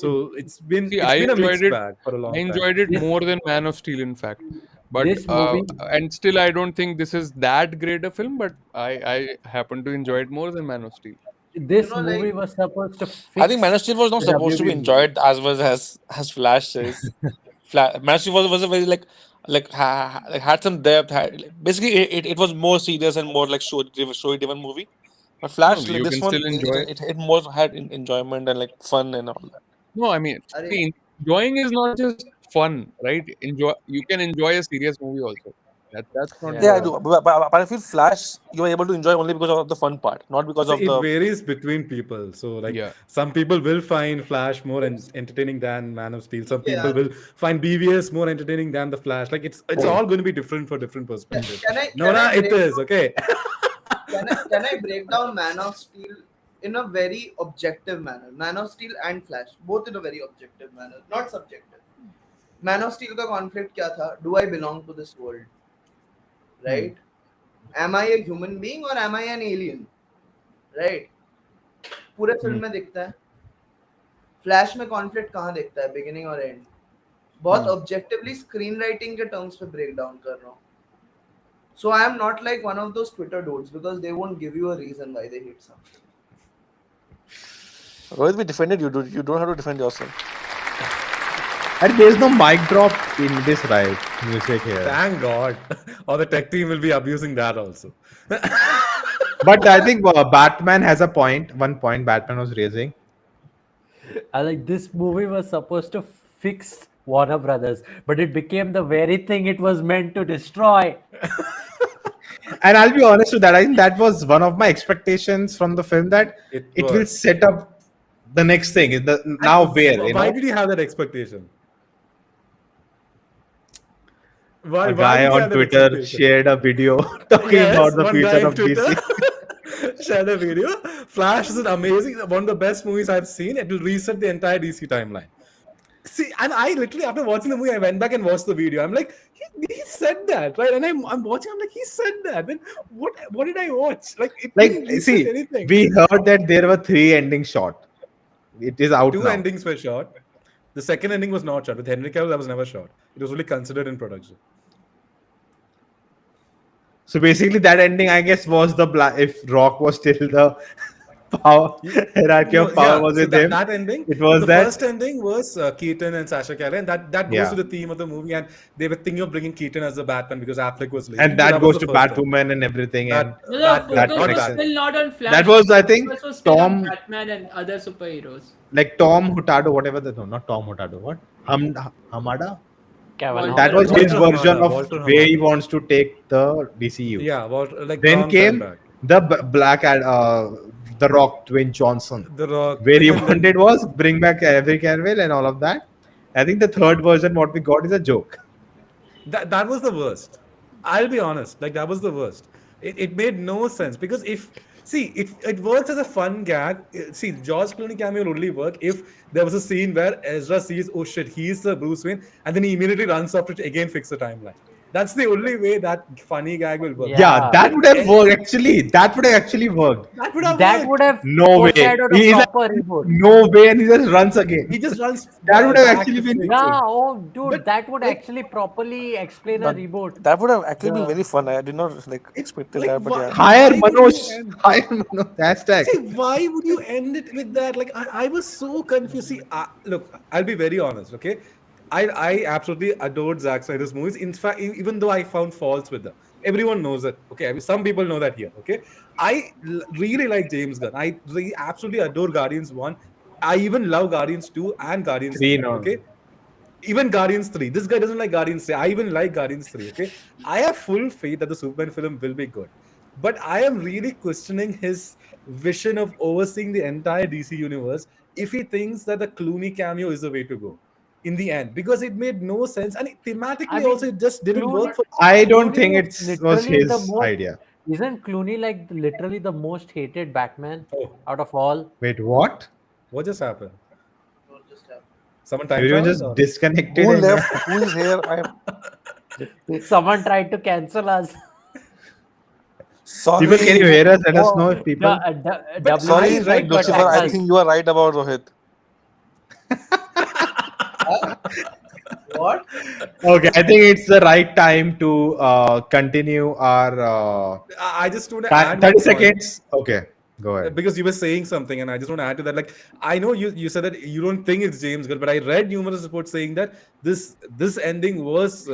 So it's been See, it's I been a enjoyed mixed it. bag for a I long time. enjoyed it this more than Man of Steel, in fact. But this movie and still, I don't think this is that great a film. But I happen to enjoy it more than Man of Steel. this Like movie was supposed to I think fix Man of Steel was not the supposed to be WB movie. enjoyed as much as Flash is. Man of Steel was a very like had some depth. Basically, it was more serious and more like story driven movie. But No, Flash, like you this can one, still enjoy. it more had enjoyment and like fun and all that. No, I mean, Arey, see, enjoying is not just fun, right? Enjoy. You can enjoy a serious movie also. That's not Yeah, the. I Yeah. do. But I feel Flash, you were able to enjoy only because of the fun part, not because So of it the. varies between people. So like Yeah. some people will find Flash more entertaining than Man of Steel. Some yeah. people will find BVS more entertaining than the Flash. Like it's all going to be different for different perspectives. Can I It break is okay. can I break down Man of Steel in a very objective manner? Man of Steel and Flash, both in a very objective manner, not subjective. Man of Steel का conflict क्या था? Do I belong to this world? Right? Am I a human being or am I an alien? Right? पूरे film में दिखता है. Flash में conflict कहाँ दिखता है? बिगिनिंग और एंड. बहुत ऑब्जेक्टिवली स्क्रीन राइटिंग के टर्म्स पे ब्रेक डाउन कर रहा हूँ. So I am not like one of those Twitter dudes because they won't give you a reason why they hate something. Rohit, we defended you. You don't have to defend yourself. And there's no mic drop in this music here. Thank God. Or the tech team will be abusing that also. But I think Batman has a point. One point Batman was raising. I like this movie was supposed to fix Warner Brothers, but it became the very thing it was meant to destroy. And I'll be honest with that. I think that was one of my expectations from the film, that It it will was. set up the next thing. Now where? Why did you have that expectation? Why A guy did you on have that Twitter expectation? shared a video talking Yes, about the one guy future on of Twitter DC. shared a video. Flash is an amazing, one of the best movies I've seen. It will reset the entire DC timeline. See, and I literally, after watching the movie, I went back and watched the video. I'm like, he said that, right? And I'm watching, I'm like, he said that. Then what did I watch? Like, it didn't lead to anything. we heard that there were 3 endings shot. It is out 2 now. endings were shot. The second ending was not shot. With Henry Cavill, that was never shot. It was only considered in production. So basically, that ending, I guess, was the if Rock was still the power hierarchy of power was with him. That ending, it was the that first ending was Keaton and Sasha Calle, and that goes to the theme of the movie. And they were thinking of bringing Keaton as the Batman because Affleck was leaving. And that goes to Batwoman and everything. No, focus was still not on Flash. That was, I think, was still on Batman and other superheroes. Like Tom Hurtado, whatever not Tom Hurtado, what? Hamada? Cavill. That was his version of Walter where he wants to take the DCU. Yeah, like then came the the Rock, Dwayne Johnson. The Rock. Where he wanted was bring back Henry Cavill and all of that. I think the third version, what we got is a joke. That was the worst. I'll be honest. Like, that was the worst. It made no sense because it works as a fun gag. See, George Clooney cameo will only work if there was a scene where Ezra sees, oh shit, he's the Bruce Wayne, and then he immediately runs off to again fix the timeline. That's the only way that funny gag will work. Yeah, that would have worked actually. That would have actually worked. That would have no way. No way, and he just runs again. He just runs. That would have actually been. Yeah, dude, that would actually properly explain a reboot. That would have actually been very fun. I did not expect that, but yeah. Hire Manoj. Hashtag. See, why would you end it with that? Like, I was so confused. See, look, I'll be very honest, okay? I absolutely adored Zack Snyder's movies. In fact, even though I found faults with them, everyone knows it. Okay, I mean, some people know that here. Okay, I really like James Gunn. I really absolutely adore Guardians 1. I even love Guardians 2 and Guardians 3. Okay, even Guardians 3. This guy doesn't like Guardians 3. I even like Guardians 3. Okay, I have full faith that the Superman film will be good, but I am really questioning his vision of overseeing the entire DC universe if he thinks that the Clooney cameo is the way to go. In the end, because it made no sense, and thematically also it just didn't work for. I don't think it was his idea. Isn't Clooney like literally the most hated Batman out of all? Wait, what? What just happened? What just happened? Someone typed Everyone just disconnected. Who left? Who is here? Someone tried to cancel us. Sorry. People, can you hear us? Let us know if people. Sorry, Lucifer. I think you are right about Rohit. What? Okay, I think it's the right time to continue our. I just want to add 30 seconds. Okay, go ahead. Because you were saying something, and I just want to add to that. Like, I know you said that you don't think it's James Gunn, but I read numerous reports saying that this ending was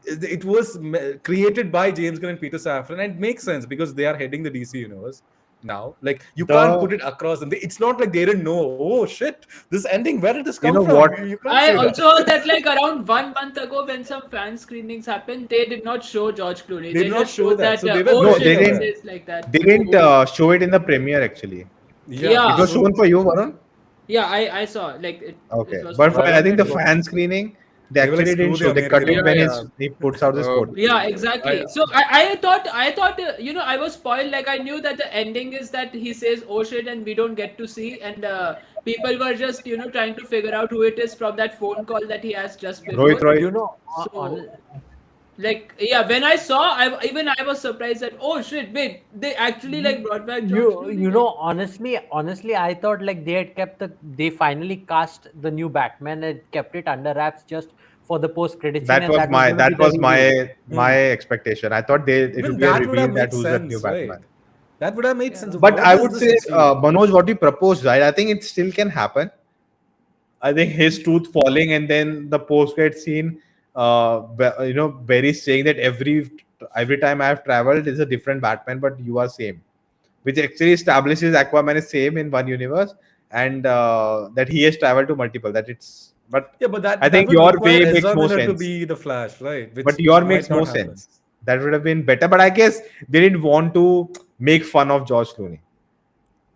it was created by James Gunn and Peter Safran, and it makes sense because they are heading the DC universe now. Like, you can't put it across them. It's not like they didn't know, oh shit, this ending, where did this come from? What? I also heard that like around 1 month ago when some fan screenings happened, they did not show George Clooney. They did not show that. So they didn't. Like that. They didn't show it in the premiere actually. Yeah. It was shown for you, Varun? Yeah, I saw like it. Okay, it was but for, I think the fan screening, they actually didn't show. They cut it when he puts out his photo. Yeah, exactly. So I thought I was spoiled. Like, I knew that the ending is that he says oh shit and we don't get to see, and people were just trying to figure out who it is from that phone call that he has just before. Rohit. When I saw, I was surprised that oh shit, wait, they actually brought back George Clooney. Honestly, I thought like they had they finally cast the new Batman and kept it under wraps just for the post credits. That was my expectation. I thought it would be a reveal that who's the new Batman. Right? That would have made sense. But I would say, Manoj, what you proposed, right? I think it still can happen. I think his tooth falling and then the post-credit scene, Barry saying that every time I have traveled is a different Batman, but you are same, which actually establishes Aquaman is same in one universe, and that he has traveled to multiple. I think your way makes more sense. To be the Flash, right? But your makes more sense. That would have been better. But I guess they didn't want to make fun of George Clooney.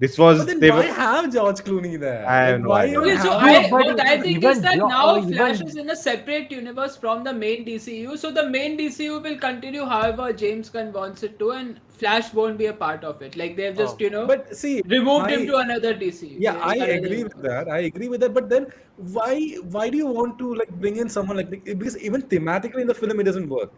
This was But then they why were. have George Clooney there? I have Like, no why idea. even Okay, so have? what I think is that now even Flash is in a separate universe from the main DCU. So the main DCU will continue however James Gunn wants it to, and Flash won't be a part of it. Like they've just But see, removed him my to another DCU. yeah, I another agree with universe. that. I agree with that. But then why do you want to like bring in someone like because even thematically in the film it doesn't work.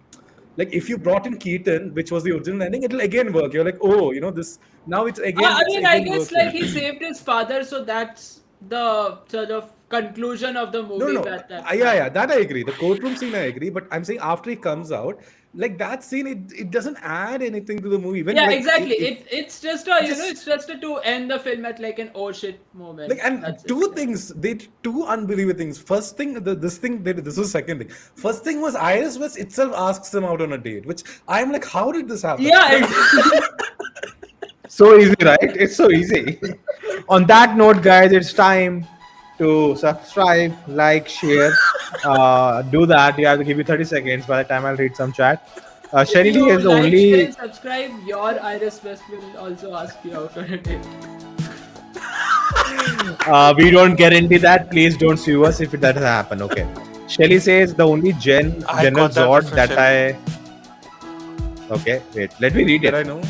Like if you brought in Keaton, which was the original ending, it'll again work. You're like, oh, this now it's again I it's mean, I again guess working. like he saved his father, so that's the sort of conclusion of the movie. No. That Yeah, that I agree. The courtroom scene I agree, but I'm saying after he comes out, like that scene, it doesn't add anything to the movie. When Yeah, like exactly. if It's just a just it's just a to end the film at like an oh shit moment. like and That's it. two things they did two unbelievable things. First thing, this thing they did, this was second thing. First thing was Iris West itself asks them out on a date, which I'm like, how did this happen? Yeah, So easy, right? It's so easy. On that note, guys, it's time to subscribe, like, share. Do that. You have to give you 30 seconds. By the time I'll read some chat. if Sherry you is the like, share, only. and subscribe, your Iris West will also ask you out on a date. We don't guarantee that. Please don't sue us if that happen. Okay. Shelly says the only I General got that Zord reference, that Shelly. I. Okay, wait. Let me read Did it. I know?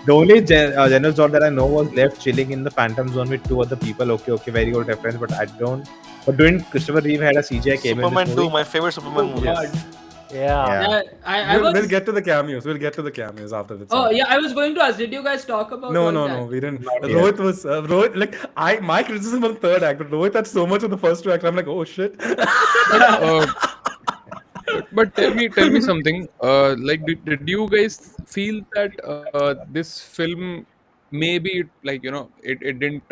The only General Zod that I know was left chilling in the Phantom Zone with two other people. Okay, very good reference, but I don't. But doing Christopher Reeve had a CGI cameo in Superman this 2, movie. my favorite Superman movie. Yeah. Yeah. I We'll was. get to the cameos. We'll get to the cameos after this. Oh yeah, I was going to ask. Did you guys talk about? No, all no, that? no. We didn't. Not yet. Rohit was Rohit. Like my criticism was third act, but Rohit had so much of the first two acts. I'm like, oh shit. But tell me something. Like, did you guys feel that this film maybe it didn't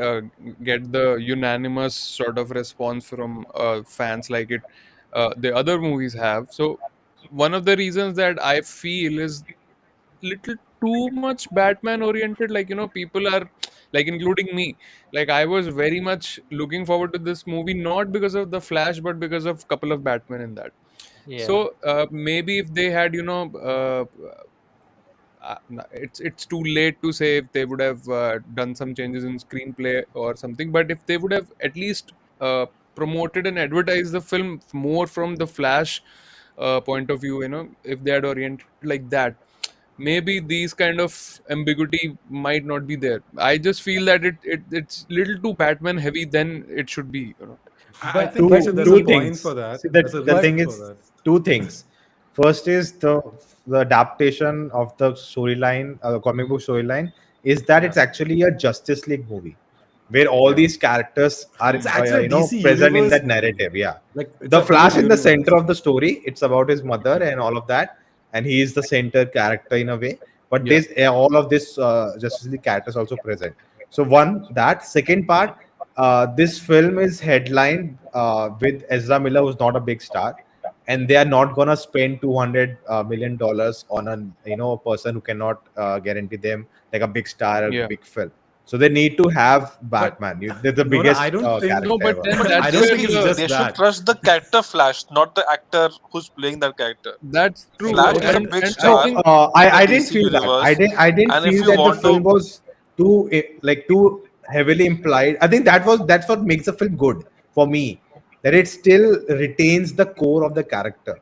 get the unanimous sort of response from fans like the other movies have? So one of the reasons that I feel is little too much Batman oriented. Like people are like, including me. Like I was very much looking forward to this movie not because of the Flash, but because of couple of Batman in that. Yeah. So maybe if they had, it's too late to say if they would have done some changes in screenplay or something. But if they would have at least promoted and advertised the film more from the Flash point of view, if they had oriented like that, maybe these kind of ambiguity might not be there. I just feel that it's little too Batman heavy than it should be. I think there's a Two point things. for that. See, There's a the reason thing for is that. two things. First is the adaptation of the storyline, comic book storyline, is that it's actually a Justice League movie, where all these characters are It's actually a DC present in universe that movie. narrative. Yeah, Like it's the a whole Flash in the universe. center of the story. It's about his mother and all of that, and he is the center character in a way. But Yeah. this all of this Justice League characters also present. So one that second part, this film is headlined with Ezra Miller, who's not a big star, and they are not gonna spend $200 million on a person who cannot guarantee them like a big star, a Yeah. big film. So they need to have Batman. They're the No, biggest I don't think- character No, but ever. then But that's I don't think still, it's just they that. should trust the character Flash, not the actor who's playing that character. that's true. Flash is a And big I star. think I the didn't DC feel that. universe. I didn't And if feel you that the want film to- was too heavily implied. I think that's what makes the film good for me. That it still retains the core of the character.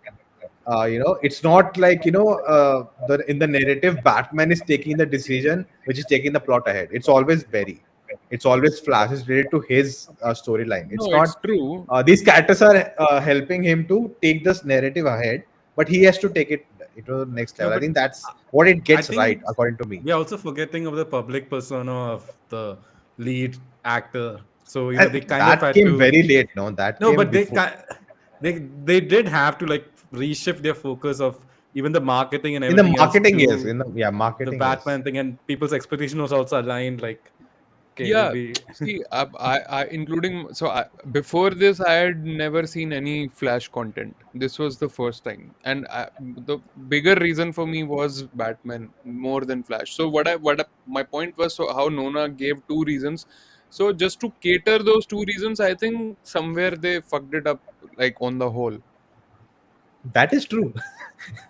It's not like in the narrative, Batman is taking the decision, which is taking the plot ahead. It's always Barry. It's always Flash. It's related to his storyline. It's no, it's not. true. These characters are helping him to take this narrative ahead, but he has to take it to the next level. I but think that's what it gets think right, according to me. We're also forgetting of the public persona of the lead actor. So And they kind that of had came to. very late. No, that No, came but before. they did have to like reshift their focus of even the marketing and In the everything marketing, else yes. to The the marketing, Batman yes. thing, and people's expectation was also aligned. Like, okay, Yeah. we See, I including before this, I had never seen any Flash content. This was the first time, and the bigger reason for me was Batman more than Flash. So my point was, so how Nona gave two reasons. So just to cater those two reasons, I think somewhere they fucked it up, like on the whole. That is true.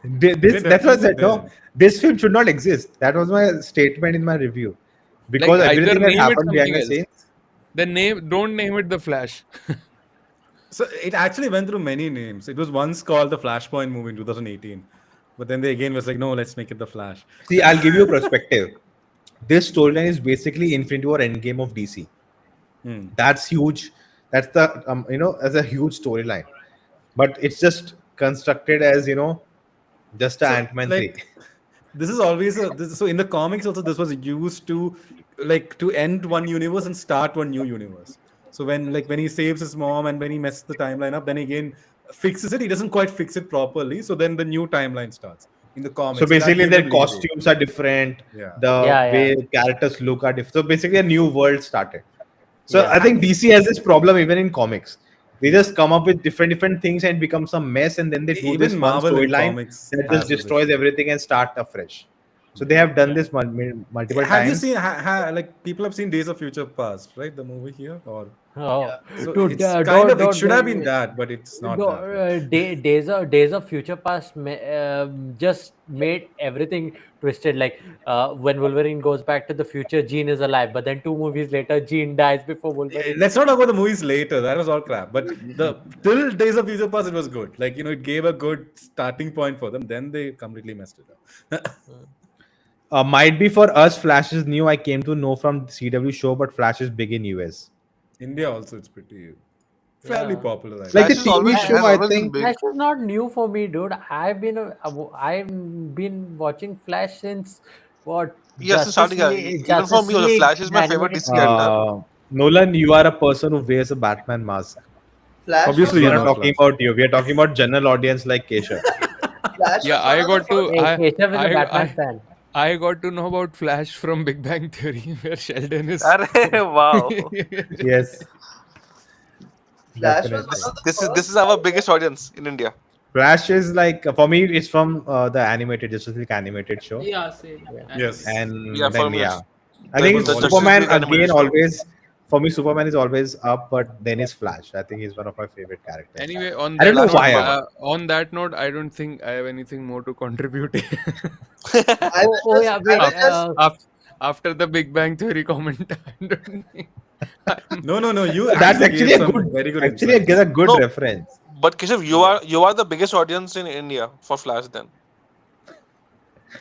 They That's what I definitely said. No, did. this film should not exist. That was my statement in my review. because Like, everything either that name it happened behind something the else. scenes. Don't name it the Flash. So it actually went through many names. It was once called the Flashpoint movie in 2018, but then they again was like, no, let's make it the Flash. See, I'll give you a perspective. This storyline is basically Infinity War Endgame of DC. That's huge. That's the as a huge storyline, but it's just constructed as just a So, Ant-Man 3. like, this is always so in the comics also this was used to to end one universe and start one new universe. So when he saves his mom and when he messes the timeline up, then again fixes it. He doesn't quite fix it properly. So then the new timeline starts in the comics. So basically, that their gave them leeway. costumes are different. Yeah. The way characters look are different. So basically, a new world started. So I think DC has this problem even in comics. They just come up with different things and become some mess, and then they do Even this one Marvel in storyline comics that has just this destroys issue. everything and start afresh. So they have done this multiple Have you times. seen like people have seen Days of Future Past, right? The movie here, or Oh, so dude, it's kind of it should have been don't- that, but it's not that. Right? Days of Future Past just made everything twisted. Like when Wolverine goes back to the future, Jean is alive, but then 2 movies later, Jean dies before Wolverine. Let's not talk about the movies later. That was all crap. But the till Days of Future Past, it was good. Like it gave a good starting point for them. Then they completely messed it up. Might be for us, Flash is new. I came to know from CW show, but Flash is big in US. India also, it's pretty fairly popular. I Like think. the TV show, I think. Flash is not new for me, dude. I've been watching Flash since what? Yes, Justice starting. League- Even for Justice me, also, League Flash is my favorite animated DC character. Nolan, you are a person who wears a Batman mask. Flash. Obviously, was we're one not of- talking about you. We are talking about general audience like Keshav. Flash Yeah, was I one of got the to. first- Hey, Keshav is a I- Batman I- fan. I got to know about Flash from Big Bang Theory, where Sheldon is. Arre, wow. Yes. Flash was Definitely. one of the This first is our biggest audience in India. Flash is like, for me, it's from the animated Justice League animated show. Yeah, same. Yes. And Yeah, for then me, I think was the Justice Superman League animated again show. always, for me, Superman is always up, but then is Flash. I think he's one of my favorite characters. Anyway, on I don't know that why. note, on that note, I don't think I have anything more to contribute. I will just- I will just- After the Big Bang Theory comment, I don't think. No. You That's actually gave a some good, very good actually insights. a good No. reference. But Keshav, you are the biggest audience in India for Flash. Then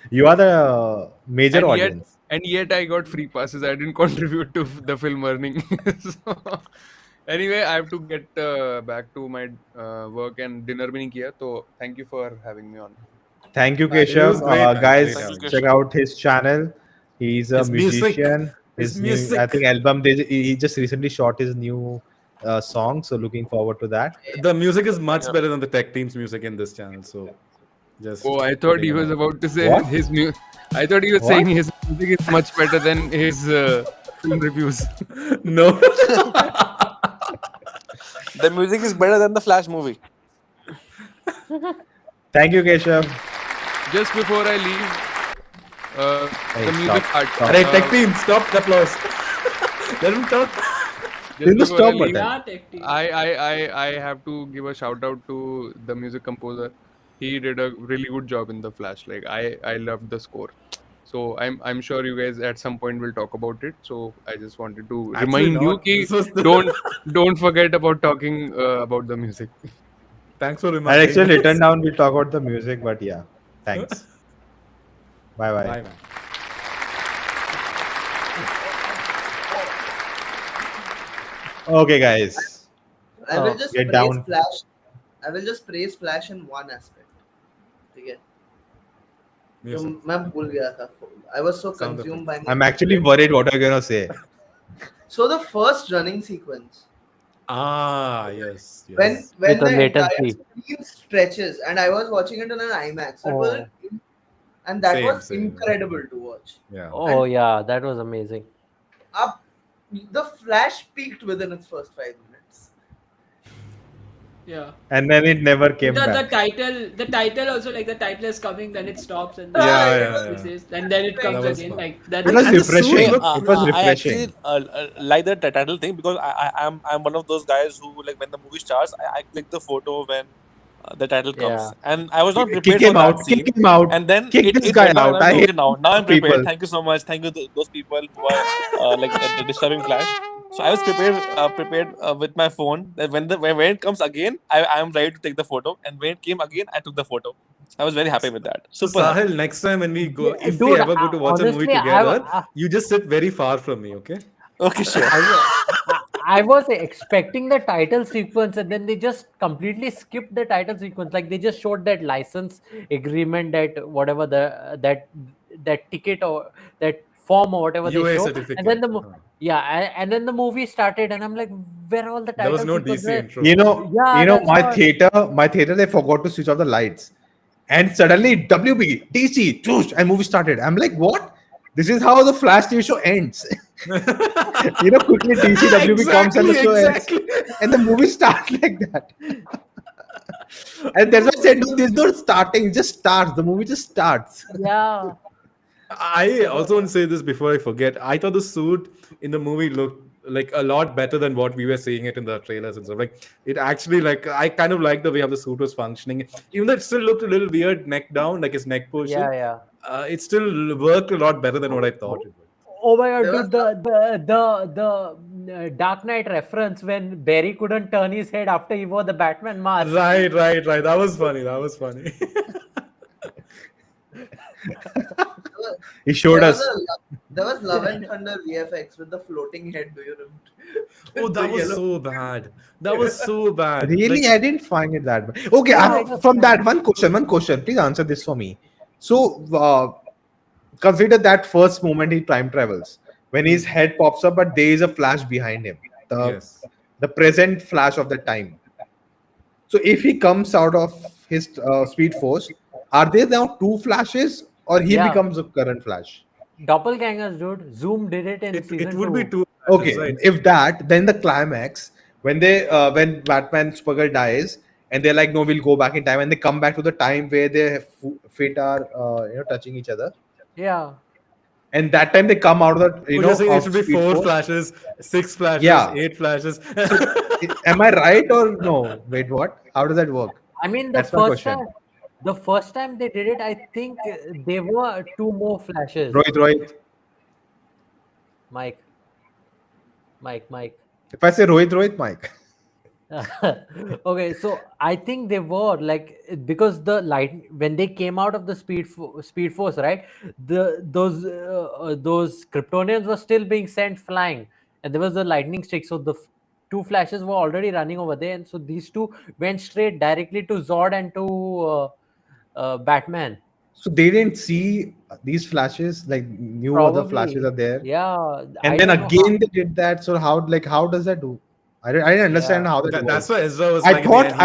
You are the major And yet- audience. And yet I got free passes. I didn't contribute to the film earning. So, anyway, I have to get back to my work and dinner bhi nahi kiya. So thank you for having me on. Thank you, It was Keshav. great, man. Guys, Great having you. check out his channel. He's a His music. musician. His His new, I music. think album. He just recently shot his new song, so looking forward to that. The music is much better than the tech team's music in this channel. So just Oh, I thought he was about to say What? his music. I thought he was What? saying his music is much better than his film reviews. no. the music is better than the Flash movie. Thank you, Keshav. Just before I leave, Hey, the music stop, part. stop. Alright, tech team, stop the applause. Let him talk. There's no before I stop leave, button. Yeah, tech team. I have to give a shout out to the music composer. He did a really good job in the Flash. Like I loved the score. So I'm sure you guys at some point will talk about it. So I just wanted to Actually remind you not. ki This was the- don't forget about talking about the music. Thanks for I'll reminding actually us. return down. We'll talk about the music, but yeah, thanks. Bye bye. Bye, man. Okay, guys. I will just Get praise down. Flash. I will just praise Flash in one aspect. ठीक है? जो Music. मैं भूल गया था. I was so Sound consumed by my. I'm actually worried what you're gonna say. So the first running sequence Ah, yes. when With the the entire latency. screen stretches, and I was watching it on an IMAX. It was, and that Same, was same. incredible to watch. Yeah. Oh yeah, that was amazing. Up, the Flash peaked within its first 5 minutes. Yeah. And then it never came The back. title also, like the title is coming, then it stops, and Yeah. and then it comes That was again. fun. Like that. It was And the refreshing. suit, It was I refreshing. actually like the title thing because I'm one of those guys who, like, when the movie starts, I click the photo when The title comes, Yeah. and I was not Kick prepared for him that out. scene. Kick him out. And then Kick this guy no, out. I okay, hate now I'm people. prepared. Thank you so much. Thank you to those people who are disturbing Flash. So I was prepared with my phone that when it comes again, I am ready to take the photo. And when it came again, I took the photo. I was very happy with that. So Super happy. Sahil, next time when we go, Yeah, if we dude, ever go to watch a movie honestly, together, you just sit very far from me, okay? Okay, sure. I was expecting the title sequence, and then they just completely skipped the title sequence. Like they just showed that license agreement, that whatever that ticket or that form or whatever they UA show, and then certificate. and then the movie started, and I'm like, where are all the There was title no DC sequences? intro. Yeah, that's My theater, they forgot to switch off the lights, and suddenly WB, DC, choosh, and movie started. I'm like, what? This is how the Flash TV show ends. Quickly DC WB comes and the show ends, and the movie starts like that. And that's why I said, no, there's no starting. It just starts. The movie just starts. Yeah. I also want to say this before I forget. I thought the suit in the movie looked like a lot better than what we were seeing it in the trailers and stuff. Like it actually, like I kind of like the way how the suit was functioning. Even though it still looked a little weird, neck down, like his neck portion. Yeah. It still worked a lot better than what I thought it would. Oh my god, dude, the Dark Knight reference when Barry couldn't turn his head after he wore the Batman mask. Right. That was funny. He showed us. There was Love and Thunder VFX with the floating head. Do you remember? Oh, that was so bad. That was so bad. Really, I didn't find it that bad. Okay, from that one question. Please answer this for me. So, consider that first moment he time travels when his head pops up, but there is a flash behind him. The present flash of the time. So, if he comes out of his speed force, are there now two flashes, or he becomes a current flash? Doppelgangers, dude. Zoom did it in season 2. It would be two. Okay, right. If that, then the climax when when Batman Supergirl dies, and they're like, no, we'll go back in time, and they come back to the time where their feet are touching each other. Yeah. And that time they come out of the it should be 4 flashes, 6 flashes, 8 flashes. Am I right or no? Wait, what? How does that work? I mean, That's my question. The first time they did it, I think there were 2 more flashes. Rohit. Mike. If I say Rohit, Mike. Okay, so I think they were like, because the light when they came out of the speed force, right? Those Kryptonians were still being sent flying, and there was a lightning streak. So the 2 flashes were already running over there, and so these 2 went straight directly to Zod and to Batman. So they didn't see these flashes, like knew other flashes are there. Yeah. And then again they did that. So how does that do? I didn't understand how that works. That's why Ezra was. I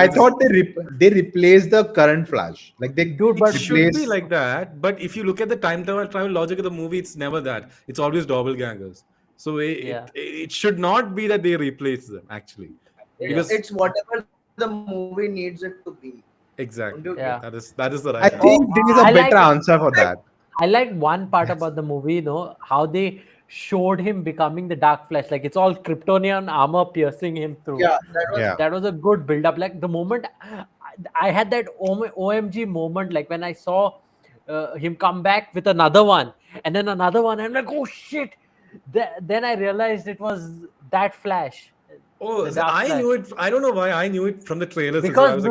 thought they replaced the current flash. Like they it should be like that. But if you look at the time travel logic of the movie, it's never that. It's always doppelgangers. So it should not be that they replace them actually. Because it's whatever the movie needs it to be. Exactly. Yeah. That is the right. I think there is a better answer for that. I like one part about the movie, how they showed him becoming the Dark Flash. Like it's all Kryptonian armor piercing him through. Yeah, that was a good build up. Like the moment I had that OMG moment, like when I saw him come back with another one and then another one, I'm like, oh shit. Then I realized it was that Flash. Oh, I knew it. I don't know why I knew it from the trailers. Because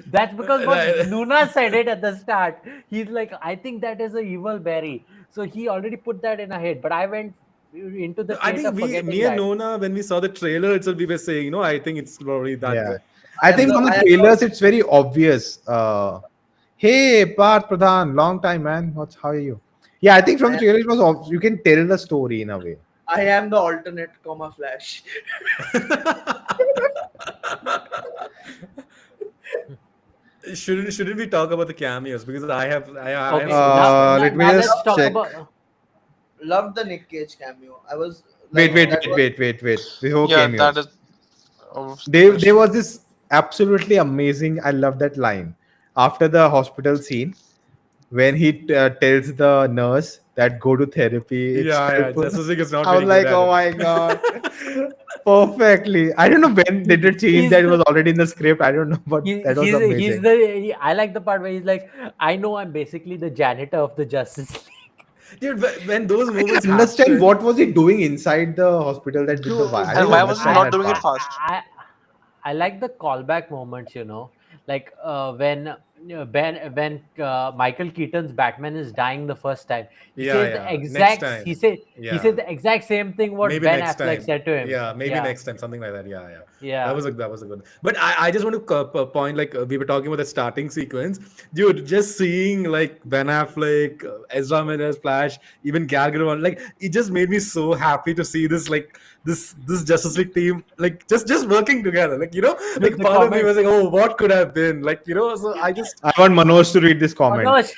that's because what Luna said it at the start. He's like, I think that is a evil Barry. So he already put that in our head. But I went into the. I think me and Nona, when we saw the trailer itself, we were saying, I think it's probably that. Yeah. I think from the trailers, it's very obvious. Hey, Parth Pradhan, long time, man. How are you? Yeah, I think from the trailer, it was you can tell the story in a way. I am the alternate Flash. Shouldn't we talk about the cameos? Because I have let me just check. Love the Nick Cage cameo. I was like, wait. Before cameos. That is. There was this absolutely amazing. I love that line after the hospital scene when he tells the nurse that go to therapy. Justice League is not. I was like, oh my god. perfectly. I don't know when they did change He's that. It the- was already in the script. I don't know, but that was amazing. I like the part where he's like, I know I'm basically the janitor of the Justice League. Dude, when those I moments didn't understand happen, what was he doing inside the hospital that with the true, wire. I And didn't why was he understand not that doing it part. fast? I like the callback moments, like when Michael Keaton's Batman is dying the first time. He yeah, says the yeah. Next exact time, he said yeah. the exact same thing what Maybe Ben next Affleck time. said to him. Yeah, maybe Yeah. next time, something like that. Yeah, yeah. Yeah. That was a good. But I just want to point like we were talking about the starting sequence, dude. Just seeing like Ben Affleck, Ezra Miller's Flash, even Gal Gadot, like it just made me so happy to see this like this Justice League team like just working together. Like like The part of me comment- was like, oh, what could have been? Like so I just I want Manoj to read this comment. Manoj.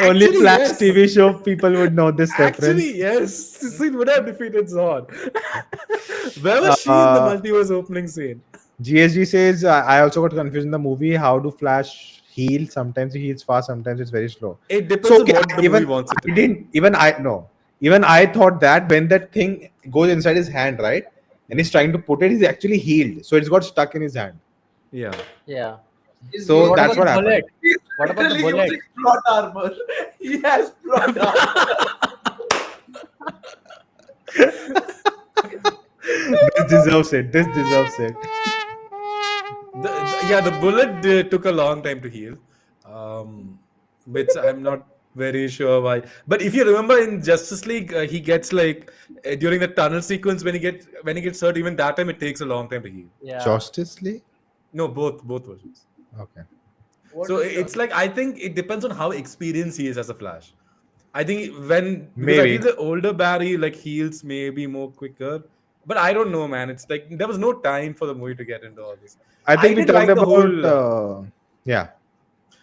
Only Actually, Flash yes. TV show people would know this reference. Actually, yes, Scene would have defeated Zod. Where was she in the multiverse opening scene? GSG says, I also got confused in the movie. How do Flash heal? Sometimes he heals fast, sometimes it's very slow. It depends So on what the movie wants it to be. Even I thought that when that thing goes inside his hand, right? And he's trying to put it, he's actually healed. So it's got stuck in his hand. Yeah. Yeah. So What that's about what the happened. bullet? He's What about the literally bullet? using plot armor. He has plot armor. This deserves it. This deserves it. The bullet took a long time to heal, which I'm not very sure why. But if you remember in Justice League, he gets like during the tunnel sequence when he gets hurt, even that time it takes a long time to heal. Yeah. Justice League? No, both versions. Okay. So it's like I think it depends on how experienced he is as a Flash. I think because I Maybe. feel the older Barry like heals maybe more quicker. But I don't know, man. It's like there was no time for the movie to get into all this. I think we did talked like the about. whole. Yeah.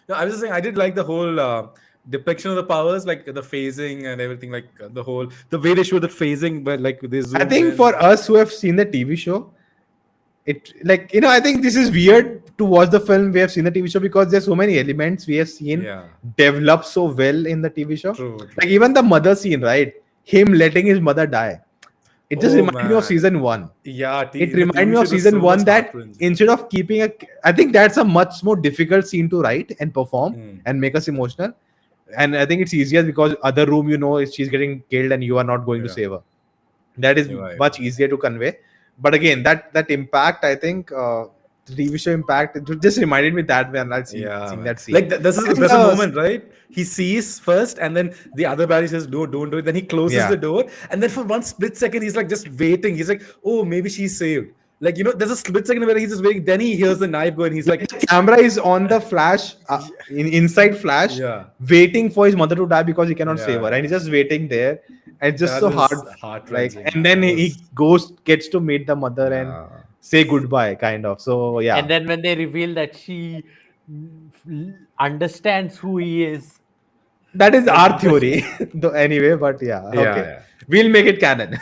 No, I was just saying I did like the whole depiction of the powers, like the phasing and everything, like the way they show the phasing, but like they zoom I think in. for us who have seen the TV show, it I think this is weird to watch the film. We have seen the TV show because there's so many elements we have seen develop so well in the TV show. True. Like even the mother scene, right? Him letting his mother die. It just reminded me of season 1. Yeah, it reminded me of season 1 that instead of keeping I think that's a much more difficult scene to write and perform and make us emotional. And I think it's easier because other room, she's getting killed and you are not going to save her. That is much easier to convey. But again, that impact, I think, the TV show impact, it just reminded me that when I seeing that scene. Like there's a moment, right? He sees first, and then the other Barry says, "No, don't do it." Then he closes the door, and then for one split second, he's like just waiting. He's like, "Oh, maybe she's saved." Like there's a split second where he's just waiting. Then he hears the knife go, and he's like, the camera is on the Flash, inside Flash, waiting for his mother to die because he cannot save her, and he's just waiting there. And it's just so hard. Like, and then he gets to meet the mother and say goodbye, kind of. So yeah. And then when they reveal that she understands who he is. That is our theory, anyway. But okay, we'll make it canon.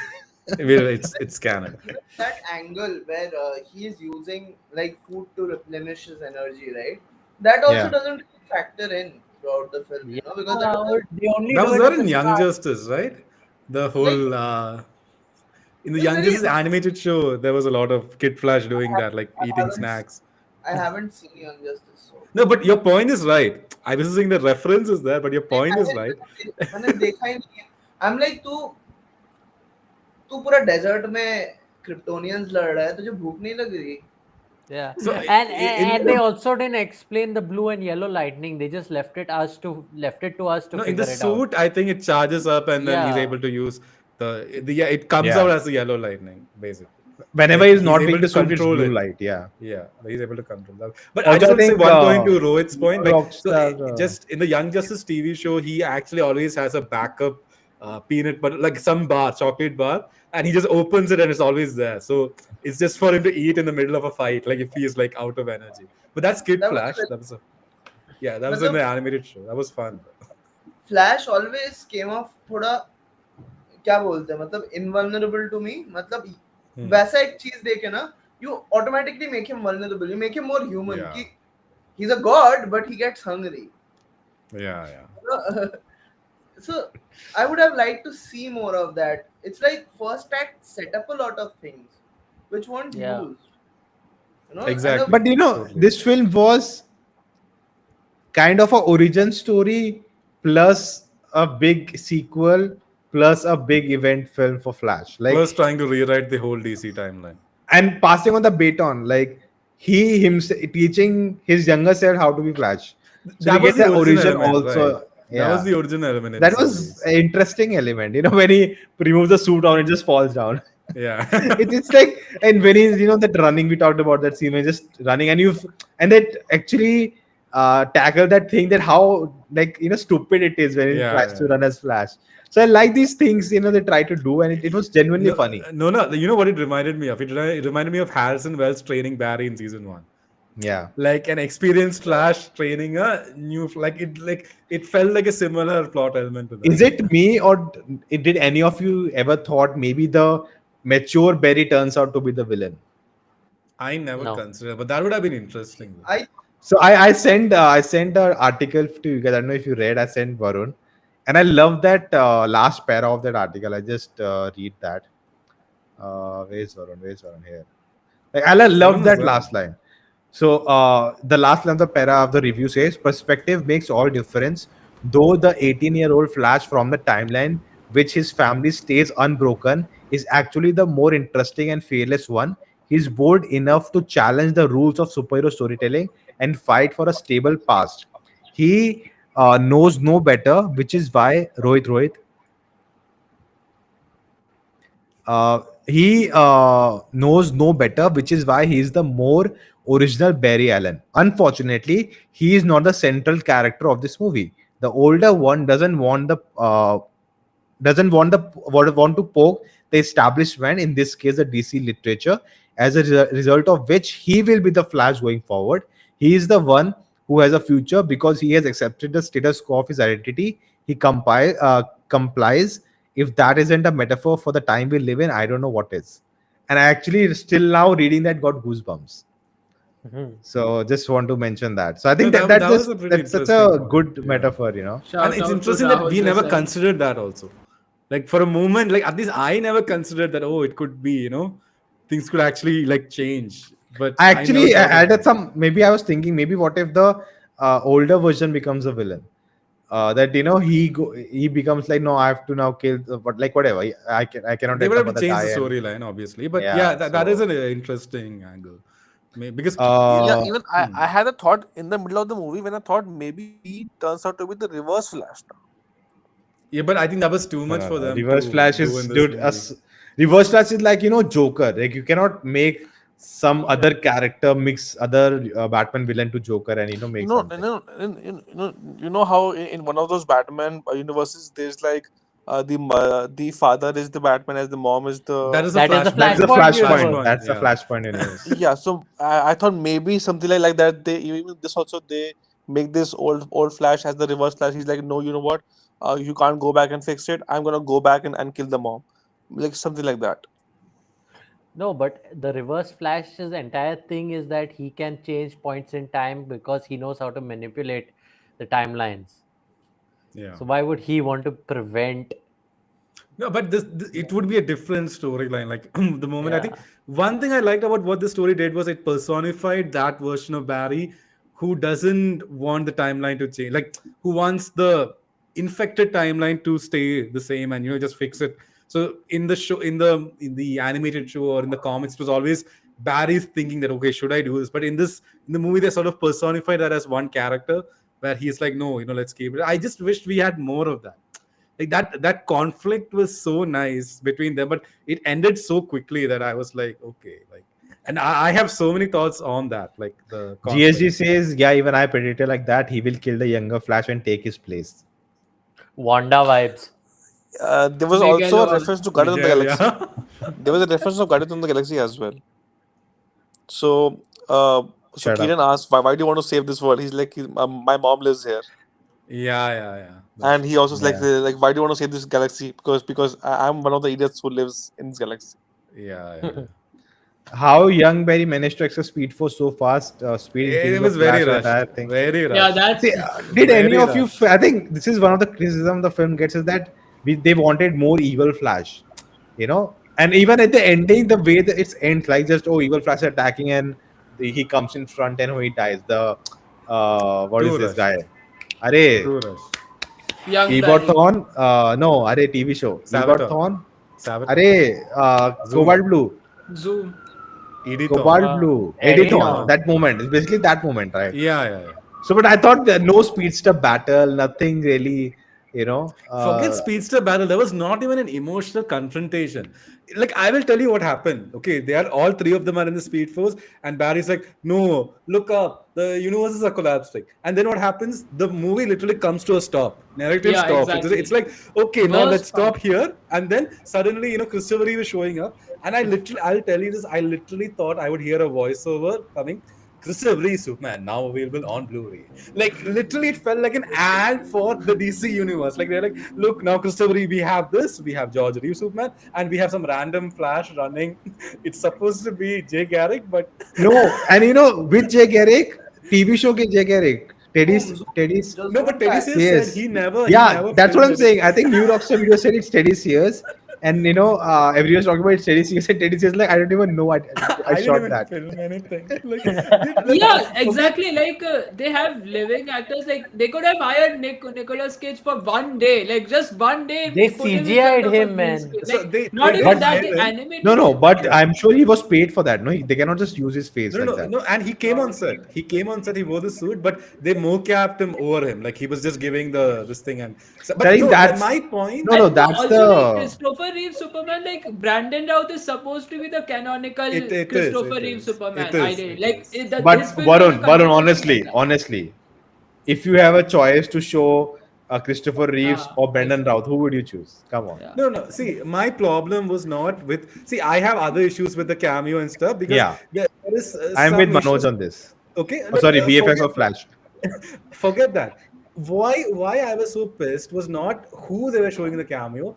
It's canon. That angle where he is using like food to replenish his energy, right? That also doesn't factor in throughout the film, because that was there in Young Justice, right? The whole in the Young Justice animated show, there was a lot of Kid Flash doing that, like eating snacks. I haven't seen Young Justice. So. No, but your point is right. I was saying the reference is there, but your point is right. I'm like, तू पूरा desert में Kryptonians लड़ रहा है, तुझे भूख नहीं लग रही? Yeah. So, and they also didn't explain the blue and yellow lightning. They just left it to us to figure it out. No, in the suit, I think it charges up and then he's able to use it comes out as a yellow lightning, basically. Whenever he's not being the suit, it's blue light. Yeah, he's able to control that. But I just want to say one point to Rohit's point. Like, just in the Young Justice TV show, he actually always has a backup peanut butter, like some chocolate bar, and he just opens it and it's always there. So it's just for him to eat in the middle of a fight, like if he's like out of energy. But that's Kid Flash. That was in the animated show. That was fun. Flash always came off थोड़ा क्या बोलते हैं, मतलब invulnerable to me, मतलब वैसा एक चीज देखे ना, you automatically make him vulnerable, you make him more human. He's a god, but he gets hungry. So I would have liked to see more of that. It's like first act set up a lot of things which weren't Yeah. used. And Exactly. But Totally. this film was kind of a origin story plus a big sequel plus a big event film for Flash. Plus Like, trying to rewrite the whole DC timeline. and passing on the baton, like he himself teaching his younger self how to be Flash. So we That was get the the origin origin element, right? also. That was Yeah. the origin element in That some was ways. an interesting element, when he removes the suit down, it just falls down. Yeah. It's like, and when he's that running, we talked about that scene when he's just running, and that actually tackle that thing, that how, like, stupid it is when he Yeah, tries to yeah. run as Flash. So I like these things, they try to do, and it was genuinely No, funny. no. You know what it reminded me of? It reminded me of Harrison Wells training Barry in season 1. Yeah. Like an experienced Flash training a new, like it felt like a similar plot element to that. Is it me, or did any of you ever thought maybe the mature Barry turns out to be the villain? I never No. considered, but that would have been interesting. Though. So I sent an article to you guys. I don't know if you read. I sent Varun, and I love that last para of that article. I just read that. Where's Varun? Where's Varun here? Like, I love Varun is that there. last line. So the last line of the para of the review says, "Perspective makes all difference. Though the 18-year-old Flash from the timeline, which his family stays unbroken, is actually the more interesting and fearless one. He's bold enough to challenge the rules of superhero storytelling and fight for a stable past. He knows no better, which is why Rohit. He knows no better, which is why he is the more original Barry Allen. Unfortunately, he is not the central character of this movie. The older one doesn't want to poke the establishment, in this case the DC literature, as a result of which he will be the Flash going forward. He is the one who has a future because he has accepted the status quo of his identity. He complies. If that isn't a metaphor for the time we live in, I don't know what is. And I actually still now reading that got goosebumps. Mhm. So just want to mention that. So I think No, that that was a pretty that's such interesting a point. good Yeah. metaphor. Shout And it's out to interesting that we Rahul never Desai. considered that also. Like for a moment, like at least I never considered that. Oh, it could be, things could actually like change. But I I never actually thought of added that. some. Maybe I was thinking, maybe what if the older version becomes a villain? That he becomes like, no, I have to now kill. But like, whatever, I cannot They let would the have to mother change the die. And storyline, obviously. But yeah, yeah, that is so an interesting angle. Because Yeah, uh, even I had a thought in the middle of the movie when I thought maybe he turns out to be the reverse Flash now. yeah, but I think that was too much for no. them Reverse to Flash do is, in this dude. movie. Reverse Flash is like, Joker. Like, you cannot make some other character mix other Batman villain to Joker and You make know, something. you know how in one of those Batman universes, there's like the father is the Batman, as the mom is That the is a That is the flashpoint. That's the Flashpoint Flashpoint. universe. Flashpoint, That's the yeah. Flashpoint universe. yeah. So I thought maybe something like that. They even this also they make this old Flash as the reverse Flash. He's like, no, you know what? You can't go back and fix it. I'm gonna go back and kill the mom, like something like that. No, but the reverse Flash's entire thing is that he can change points in time because he knows how to manipulate the timelines. Yeah. So why would he want to prevent? No, but this it would be a different storyline. Like the moment I think Yeah. one thing I liked about what the story did was it personified that version of Barry who doesn't want the timeline to change, like who wants the infected timeline to stay the same and just fix it. So in the show, in the animated show or in the comics, it was always Barry's thinking that, okay, should I do this? But in the movie they sort of personified that as one character where he's like, no, let's keep it. I just wished we had more of that. Like that conflict was so nice between them, but it ended so quickly that I was like, okay, like, and I have so many thoughts on that, like the conflict. GSG says, yeah, even I predicted like that. He will kill the younger Flash and take his place. Wanda vibes. There was Miguel also a Ol. reference to Guardians of the Miguel, Galaxy. yeah. There was a reference of Guardians of the Galaxy as well. So, Shut Kieran up. asked, why do you want to save this world? He's like, my mom lives here. Yeah. And he also is Yeah. like, why do you want to save this galaxy? Because I'm one of the idiots who lives in this galaxy. Yeah. how young Barry managed to access Speed Force so fast, speed It increases was of very Flash, rushed. entire thing. Very Yeah, rushed. that's See, did any Very of you? rushed. I think this is one of the criticism the film gets is that they wanted more evil Flash, and even at the ending, the way that it ends, like just evil Flash attacking and he comes in front and he dies. The what is Too this rushed. guy? Arey, Too rushed. young Barry. Eberthon, no, Arey TV show. Sabaton. Eberthon, Sabaton. Arey, Zoom. Cobalt Blue. Zoom. Editon. Cobalt Blue, Editon. Editon. That moment. It's basically that moment, right? Yeah. So, but I thought there no speedster battle, nothing really, Forget speedster battle. There was not even an emotional confrontation. Like, I will tell you what happened. Okay, they are all three of them are in the speed force, and Barry's like, "No, look up. The universes are collapsing." And then what happens? The movie literally comes to a stop. Narrative Yeah, stops. exactly. It's like, okay, now Worst let's stop part. here. And then suddenly, Christopher Reeve is showing up, and I'll tell you this. I literally thought I would hear a voiceover coming. Christopher Reeve Superman now available on Blu-ray. Like literally, it felt like an ad for the DC universe. Like they're like, look now, Christopher Reeve, we have this, we have George Reeve Superman, and we have some random Flash running. It's supposed to be Jay Garrick, but no, and with Jay Garrick, TV show ke Jay Garrick, Teddy's. no, but Teddy Sears Yes. said he never. That's what I'm filmed saying. I think New Rockstar Video said it's Teddy Sears, and everyone's talking about it's Teddy Sears, and Teddy Sears like I don't even know I didn't shot even that. film anything. Like, Yeah, exactly. Like they have living actors. Like they could have hired Nicolas Cage for one day, like just one day. They put him in CGI'd front of a him, green man. screen. So Like, they not did even that, hire they him. animated. No, him. but I'm sure he was paid for that. No, they cannot just use his face like that. No, and he came on set. He came on set. He wore the suit, but they mocapped him over him. Like he was just giving this thing. And but I think no, that's- my point. No, And that's also, like, the. Christopher Reeve Superman. Like Brandon Routh is supposed to be the canonical It is, Christopher it Reeve is. Superman. It is, Ideally, it like is. his But film was a Varun, continuation of that. honestly, if you have a choice to show Christopher Reeves Ah, or Brandon Routh, who would you choose? Come on. Yeah. No. See, my problem was not with. See, I have other issues with the cameo and stuff because Yeah. there is. I'm some with Manoj issues- on this. Okay. Oh, sorry, VFX forget of Flash. Forget that. Why I was so pissed was not who they were showing in the cameo,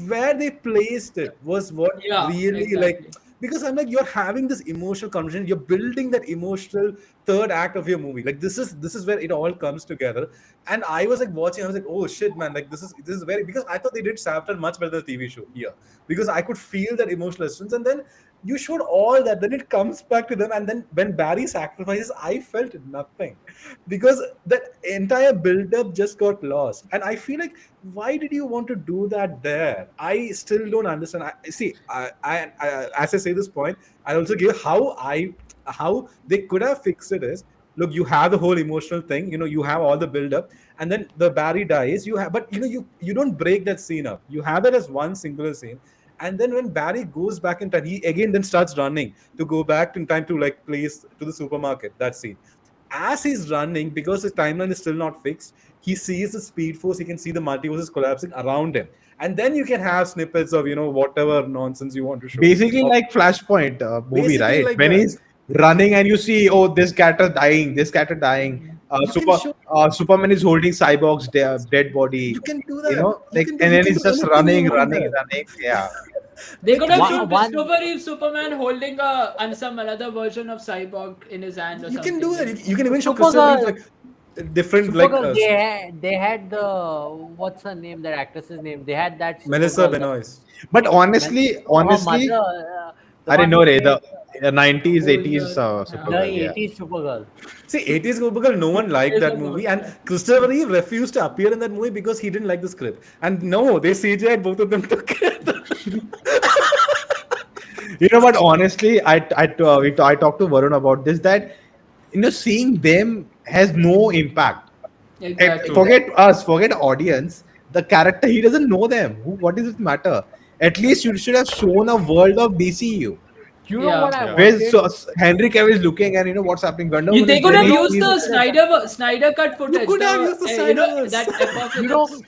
where they placed it was what Yeah, really exactly. because I'm like, you're having this emotional conversation, you're building that emotional third act of your movie. Like this is where it all comes together. And I was like watching, I was like, oh shit, man, like this is very, because I thought they did Saffron much better than the TV show here. Because I could feel that emotional essence, and then you showed all that, then it comes back to them, and then when Barry sacrifices, I felt nothing. Because that entire build-up just got lost. And I feel like, why did you want to do that there? I still don't understand. I as I say this point, I also give how they could have fixed it is, look, you have the whole emotional thing, you have all the build-up, and then the Barry dies, but you don't break that scene up. You have it as one singular scene. And then when Barry goes back in time, he again then starts running to go back in time to like place to the supermarket, that scene. As he's running, because his timeline is still not fixed, he sees the speed force, he can see the multiverses collapsing around him. And then you can have snippets of, whatever nonsense you want to show. Basically, Of- like Flashpoint movie, Basically right? like When that. he's running and you see, this character dying, this character dying. You can show- Superman is holding Cyborg's dead body. You can do that. And then he's just running. Yeah. They could have One- shown one- Christopher Reeve Superman holding some another version of Cyborg in his hand or You something. can do that. You can even show Supergirl- Christopher Reeve, like different Supergirl, they had the what's her name? That actress's name. They had that Melissa Supergirl, Benoist. But honestly, her mother, the I didn't one know who it. played The 90s, 80s the the Supergirl. Yeah. 80s Supergirl. See, 80s Supergirl, no one liked It's that a movie, good and one. Christopher Reeve refused to appear in that movie because he didn't like the script. And no, they CGI'd both of them together. But honestly, I talked to Varun about this, that seeing them has no impact. Exactly. Forget audience. The character, he doesn't know them. What does it matter? At least you should have shown a world of DCEU. You know Yeah. what I Where wanted? Henry Cavill is looking and what's happening. Wonder Woman They is could have very used the Snyder cut footage. could have used the Snyderverse. that epoch.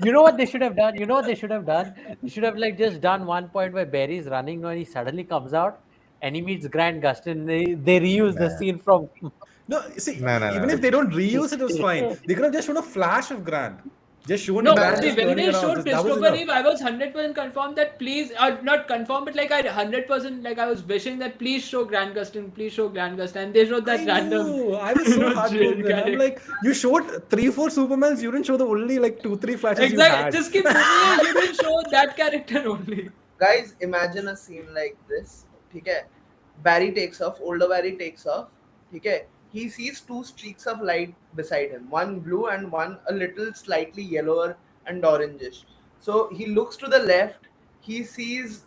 You know what they should have done? You know what they should have done? They should have like just done one point where Barry's running and he suddenly comes out and he meets Grant Gustin. They reuse the scene from. No, see, No. even if they don't reuse it, it was fine. They could have just shown a flash of Grant. Just shown No, his hand see, just when turning they around. showed That was Christopher enough. Reeve, I was 100% confirmed that please, not confirmed, but like I 100% like I was wishing that please show Grant Gustin, please show Grant Gustin, and they showed that I random, know. I was so jail heartbroken. I'm character. like, you showed 3-4 Supermans. You didn't show the only like 2-3 flashes you Exactly. had. Just keep moving. You didn't show that character only. Guys, imagine a scene like this. Okay, Barry takes off. Older Barry takes off. Okay, he sees two streaks of light beside him, one blue and one a little slightly yellower and orangish. So he looks to the left. He sees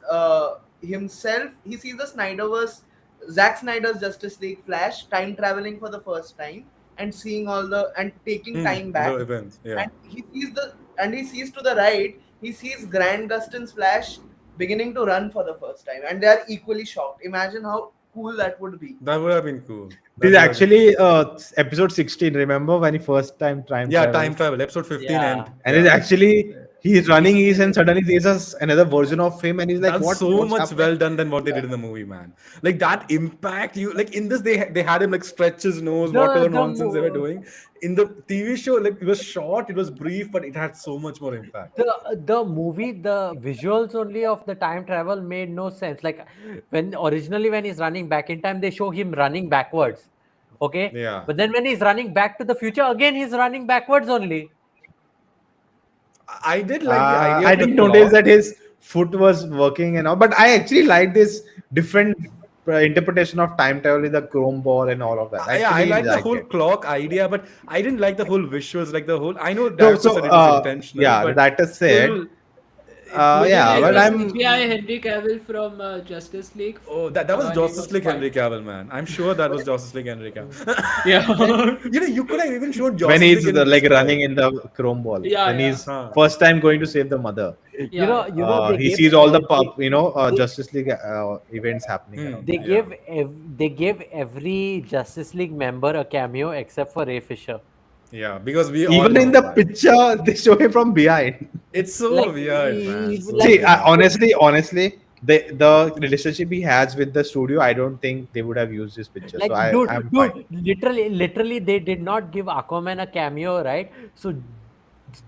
himself. He sees the Snyderverse, Zack Snyder's Justice League Flash time traveling for the first time and seeing all the and taking time back. The events. Yeah. And he sees to the right. He sees Grant Gustin's Flash beginning to run for the first time, and they are equally shocked. Imagine how cool that would be. That would have been cool. This is actually episode 16. Remember when he first time time traveled? travel. Episode 15 Yeah. end. And it's actually he's running and suddenly there's another version of him and he's like, That's what? so what's much happening? well done than what they did in the movie, man. Like that impact, you like in this they had him like stretch his nose, whatever nonsense they were doing. In the TV show, like it was short, it was brief, but it had so much more impact. The movie, the visuals only of the time travel made no sense. Like when he's running back in time, they show him running backwards. Okay. Yeah. But then when he's running back to the future, again he's running backwards only. I did like the idea. I of the didn't notice plot. that his foot was working and all, but I actually like this different interpretation of time travel with the chrome ball and all of that. Yeah, I Actually like the liked whole it. clock idea, but I didn't like the whole visuals. Like the whole, I know No, director so said it was intentional. yeah, but that is said. still, Yeah, Like but the I'm CGI Henry Cavill from Justice League. Oh, that was He Justice was League fine. Henry Cavill, man. I'm sure that was Justice League Henry Cavill. Yeah. You could have even shown Justice when he's League in like this running in the chrome ball. Yeah, when yeah. he's Huh. first time going to save the mother. Yeah. They He gave sees all the they- Justice League events happening. around. They Yeah. gave every Justice League member a cameo except for Ray Fisher. Yeah, because we all Even in know the that. picture, they show him from behind. It's so Like, weird, he- man. he's So like- See, weird. honestly, the relationship he has with the studio, I don't think they would have used this picture. Like, so I'm fine. literally, they did not give Aquaman a cameo, right? So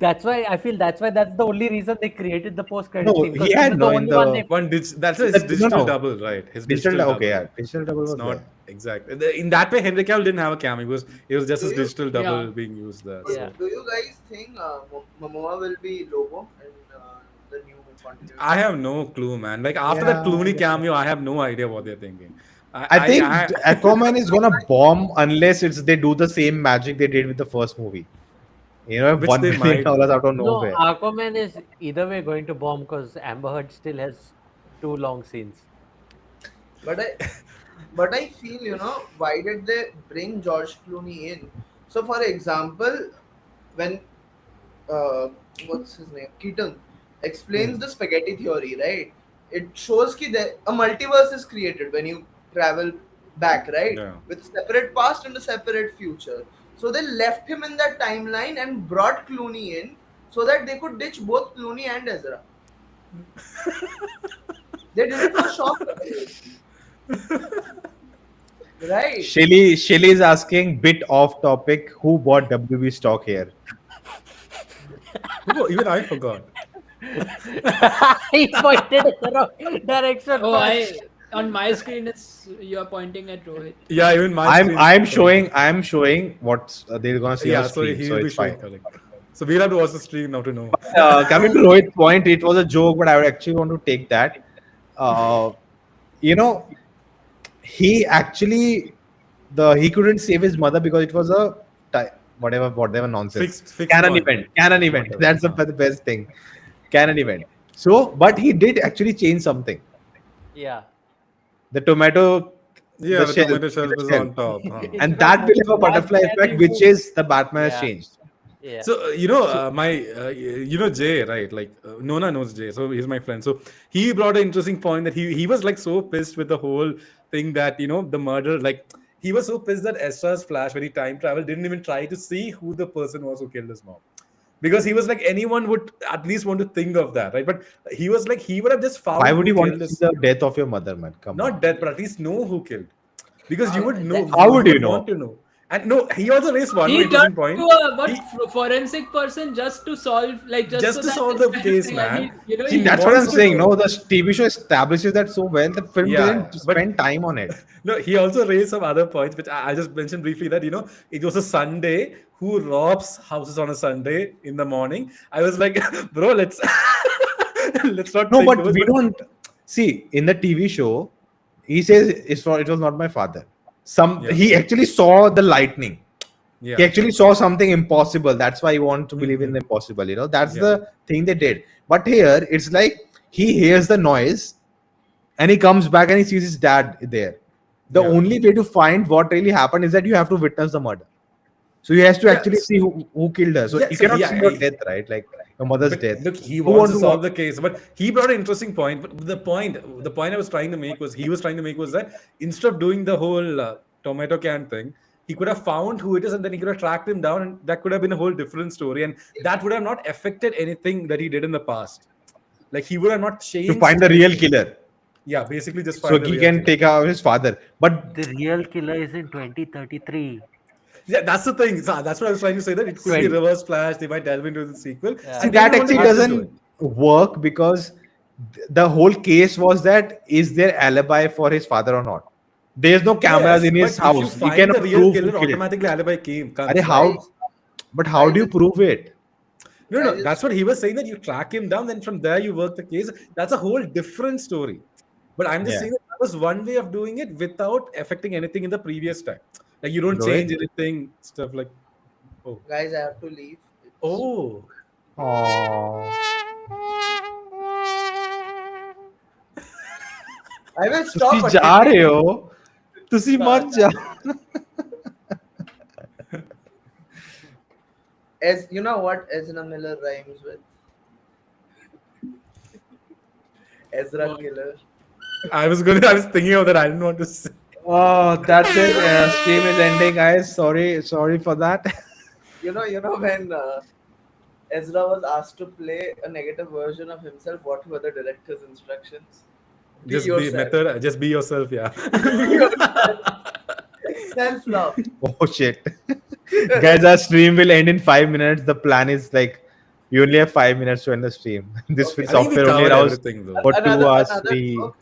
that's why I feel that's the only reason they created the post-credit No, scene. 'cause he this had is no the in only the- one they That's his No, digital no. double, right? His Digital, digital okay, yeah, double. digital double It's was not there. exactly. In that way, Henry Cavill didn't have a cameo. It was just his digital double Yeah. being used there. Yeah. Do you guys think Momoa will be Lobo in the new continuity? I have no clue, man. Like after that Yeah, Clooney cameo, I have no idea what they're thinking. I think Aquaman is gonna bomb unless they do the same magic they did with the first movie. Which $1 they billion might. out of No, nowhere. Aquaman is either way going to bomb because Amber Heard still has 2 long scenes. But I feel, why did they bring George Clooney in? So, for example, when what's his name, Keaton explains the spaghetti theory, right? It shows that a multiverse is created when you travel back, right? Yeah. With a separate past and a separate future. So they left him in that timeline and brought Clooney in so that they could ditch both Clooney and Ezra. They did it for shock value. Right. Shelly is asking, bit off topic, who bought WB stock here? Oh, even I forgot. He pointed in the wrong direction. Oh, first. on my screen you're pointing at Rohit. Yeah, even my screen- I'm showing what they're gonna see on Yeah, so screen, he so will be it's fine. showing correct. So we'll have to watch the stream now to know. Coming to Rohit's point, it was a joke, but I would actually want to take that. He actually he couldn't save his mother because it was a whatever nonsense. Fixed Canon one. event. Whatever. That's the best thing. Canon event. So, but he did actually change something. Yeah. The tomato. Yeah, the shell, tomato shell the was shell. on top. And that will have a butterfly That's effect, very which cool. is the Batman has Yeah. changed. Yeah. So Jay, right? Like Nona knows Jay, so he's my friend. So he brought an interesting point that he was like so pissed with the whole thing that the murder. Like he was so pissed that Ezra's Flash, when he time traveled, didn't even try to see who the person was who killed his mom, because he was like anyone would at least want to think of that, right? But he was like he would have just found. Why would you who want killed to his- see the death of your mother, man? Come on. not death, but at least know who killed, because you would know. How would you know? Want to know. And no, he also raised one more He interesting turned point. to a He- forensic person just to solve, like, just Just so to that solve this the kind of case, thing, and man. he, He That's what I'm wants to saying. know. No, the TV show establishes that so well. The film Yeah, didn't but- spend time on it. No, he also raised some other points, which I just mentioned briefly, that, it was a Sunday. Who robs houses on a Sunday in the morning? I was like, bro, let's let's not. No, think but those, we don't see in the TV show. He says it was not my father. Yeah. He actually saw the lightning. Yeah. He actually saw something impossible. That's why he wanted to believe in the impossible. That's the thing they did. But here it's like he hears the noise, and he comes back and he sees his dad there. The only way to find what really happened is that you have to witness the murder. So he has to actually see who killed her. So you cannot see your death, right? Like your mother's death. Look, he Who wants to want solve the case, but he brought an interesting point. But the point I was trying to make was that instead of doing the whole tomato can thing, he could have found who it is, and then he could have tracked him down, and that could have been a whole different story, and that would have not affected anything that he did in the past. Like, he would have not changed to find the real killer. Yeah, basically just So find the he real can killer. take out his father. But The real killer is in 2033. Yeah, that's the thing. So that's what I was trying to say, that it could be reverse flash. They might delve into the sequel. Yeah. see, And that they actually want to add into doesn't work because the whole case was that is there alibi for his father or not? There's no cameras in his but house. If you You find cannot the real prove who killer, killed it. automatically alibi comes. Arey, how? But how do you prove it? No, that's what he was saying, that you track him down, then from there you work the case. That's a whole different story. But I'm just saying that was one way of doing it without affecting anything in the previous time. Like, you don't Rohit? change anything, stuff like. Guys, I have to leave. Oh. I will ਤੁਸੀਂ stop. ਜਾ ਰਹੇ ਹੋ ਤੁਸੀਂ ਮਤ ਜਾ As you know what Ezra Miller rhymes with? Ezra Killer. I was thinking of that. I didn't want to say. Oh, that's it. Stream is ending, guys. Sorry for that. You know when Ezra was asked to play a negative version of himself, what were the director's instructions? Just be yourself, yeah. Self-love. Oh shit. Guys, our stream will end in 5 minutes. The plan is like you only have 5 minutes to end the stream. This Okay. software only allows everything, though. for 2 hours Another free. joke.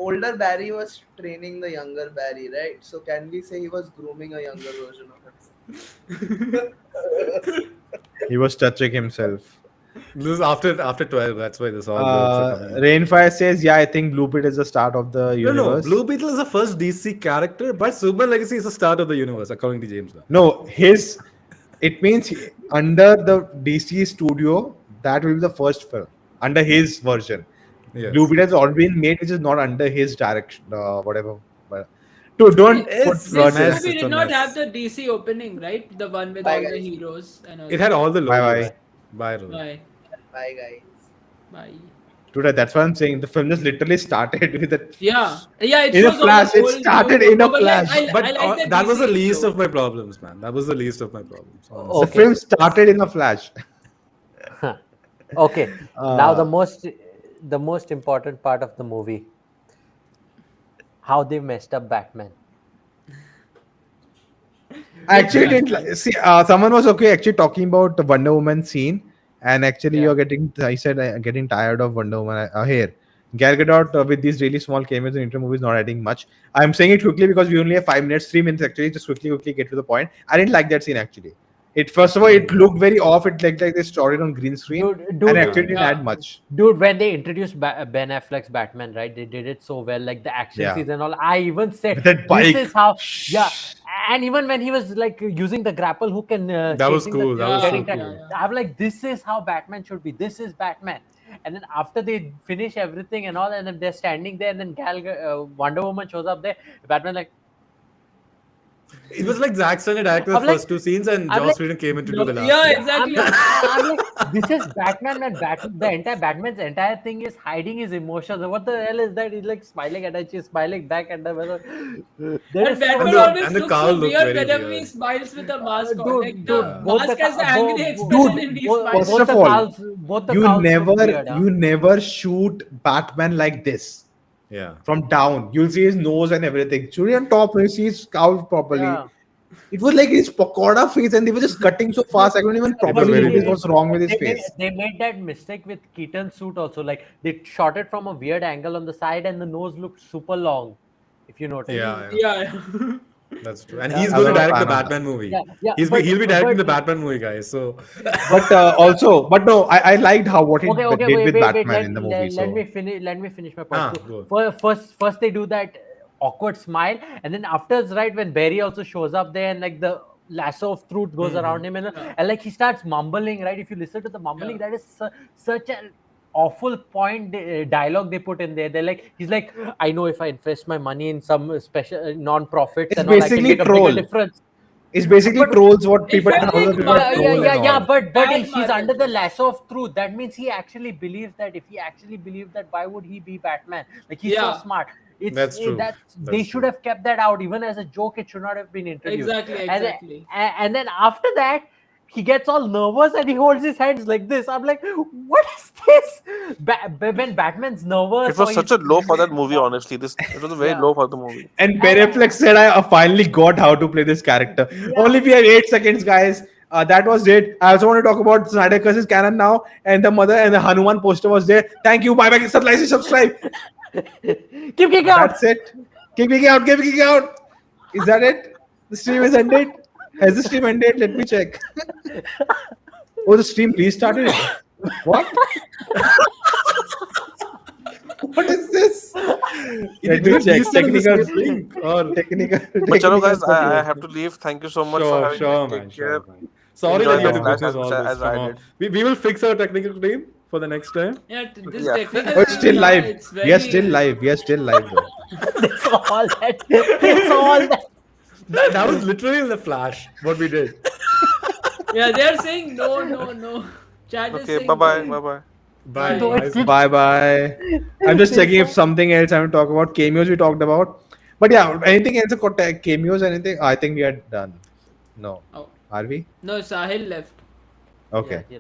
Older Barry was training the younger Barry, right? So can we say he was grooming a younger version of himself? He was touching himself. This is after 12. That's why this all jokes are coming. Rainfire says, yeah, I think Blue Beetle is the start of the No, universe. Blue Beetle is the first DC character, but Superman Legacy is the start of the universe, according to James Gunn. No, it means under the DC studio, that will be the first film under his version. Yes. Blue Beetle has already been made, which is not under his direction, whatever. But don't It's put a This words in. mess. movie It's a did not mess. have the DC opening, right? The one with Bye, all the guys. heroes and all. It had all the logos. Bye. Bye, Rohit. Bye. Bye, guys. Bye. Today, that's what I'm saying. The film just literally started with a Yeah. It In a shows all flash, the it old started heroes. in a But like, flash. But I like that was the DC least show. of my problems, man. That was the least of my problems. honestly. The film started in a flash. Okay. Now the most important part of the movie. How they messed up Batman. I actually didn't see. Someone was actually talking about the Wonder Woman scene, and actually you're getting. I said getting tired of Wonder Woman here. Gal Gadot with these really small cameos in inter movies not adding much. I'm saying it quickly because we only have 5 minutes, 3 minutes actually. Just quickly get to the point. I didn't like that scene actually. It first of all it looked very off. It looked like they started on green screen, Dude, and actually didn't add much. Dude, when they introduced Ben Affleck's Batman, right? They did it so well, like the action Yeah. scenes and all. I even said, With that bike. "This is how." Yeah, and even when he was like using the grapple hook and That was chasing cool. the- That was so getting that- cool. I'm like, this is how Batman should be. This is Batman. And then after they finish everything and all, and then they're standing there, and then Wonder Woman shows up there. Batman like, It was like Zack Snyder directed the I'm like- first two scenes, and I'm Joss like- Whedon came in to do the last. Yeah, one. exactly. I'm like, this is Batman, and the entire Batman's entire thing is hiding his emotions. What the hell is that? He's like smiling at her, she's smiling back at them. There And is Batman the- always and the looks cowl so looked weird very whenever he weird. smiles with a mask on. Dude, Like dude, the both mask the has the co- angry both- expression dude, and he both, smiles. First both of the all, cowls, both the cowls look weird, huh? you never shoot Batman like this. Yeah. From down, you'll see his nose and everything. Shoot on top, you see his cowl properly. Yeah. It was like his pakoda face, and they were just cutting so fast. I couldn't even properly very notice good. what's wrong with his They face. made that mistake with Keaton's suit also. Like they shot it from a weird angle on the side, and the nose looked super long. If you notice. Yeah, Yeah. that's true. And Yeah. he's I going to was a direct the fan of Batman movie. Yeah. He'll be directing the Batman movie, guys. So But no, I liked how what he Okay, did with wait. Batman in the movie. Let So me finish. Let me finish my point. go So first they do that awkward smile, and then afterwards, right when Barry also shows up there, and like the lasso of truth goes around him, and like he starts mumbling. Right, if you listen to the mumbling, that is such an awful point dialogue they put in there. They're like, he's like, I know if I invest my money in some special non-profits It's and all, I can basically make a troll. bigger difference. It's basically trolls what people felt how the like people Marvel- troll and all. But Bad he's Marvel. under the lasso of truth. That means he actually believes that. If he actually believed that, why would he be Batman? Like he's so Yeah. smart. That's true. They should have kept that out. Even as a joke, it should not have been introduced. Exactly. And then after that, he gets all nervous and he holds his hands like this. I'm like, what is this? When Batman's nervous, It was or such a low for that movie, honestly. It was a very Yeah. low for the movie. And Ben Affleck said, I finally got how to play this character. Only we have 8 seconds, guys. That was it. I also want to talk about Snyder Curse's canon now. And the mother and the Hanuman poster was there. Thank you. Bye bye. Subscribe. keep kicking out. That's it. Keep kicking out. Keep kicking out. Is that it? The stream is ended. Has the stream ended? Let me check. Oh, the stream restarted. What? What is this? Let me check. Technical. But chalo guys, technical I have to leave. Thank you so much for having Sure, me. man. Take care. Man. Sorry Enjoy that you had to the witness Flash all as this. I from did. We will fix our technical team for the next time. Yeah, this Yeah. technical. Oh, it's still live. It's We are still very- live. We are still live, though. That's all that. That's all that. That was literally in the flash what we did. Yeah, they are saying no. Chat is Okay, saying bye-bye. no. Bye-bye. Bye. No, Bye. Bye bye. I'm just checking if something else I haven't talked about. Cameos we talked about. But yeah, anything else? Cameos, anything? I think we are done. No. Oh. Are we? No, Sahil left. Okay. Yeah,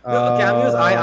The cameos, I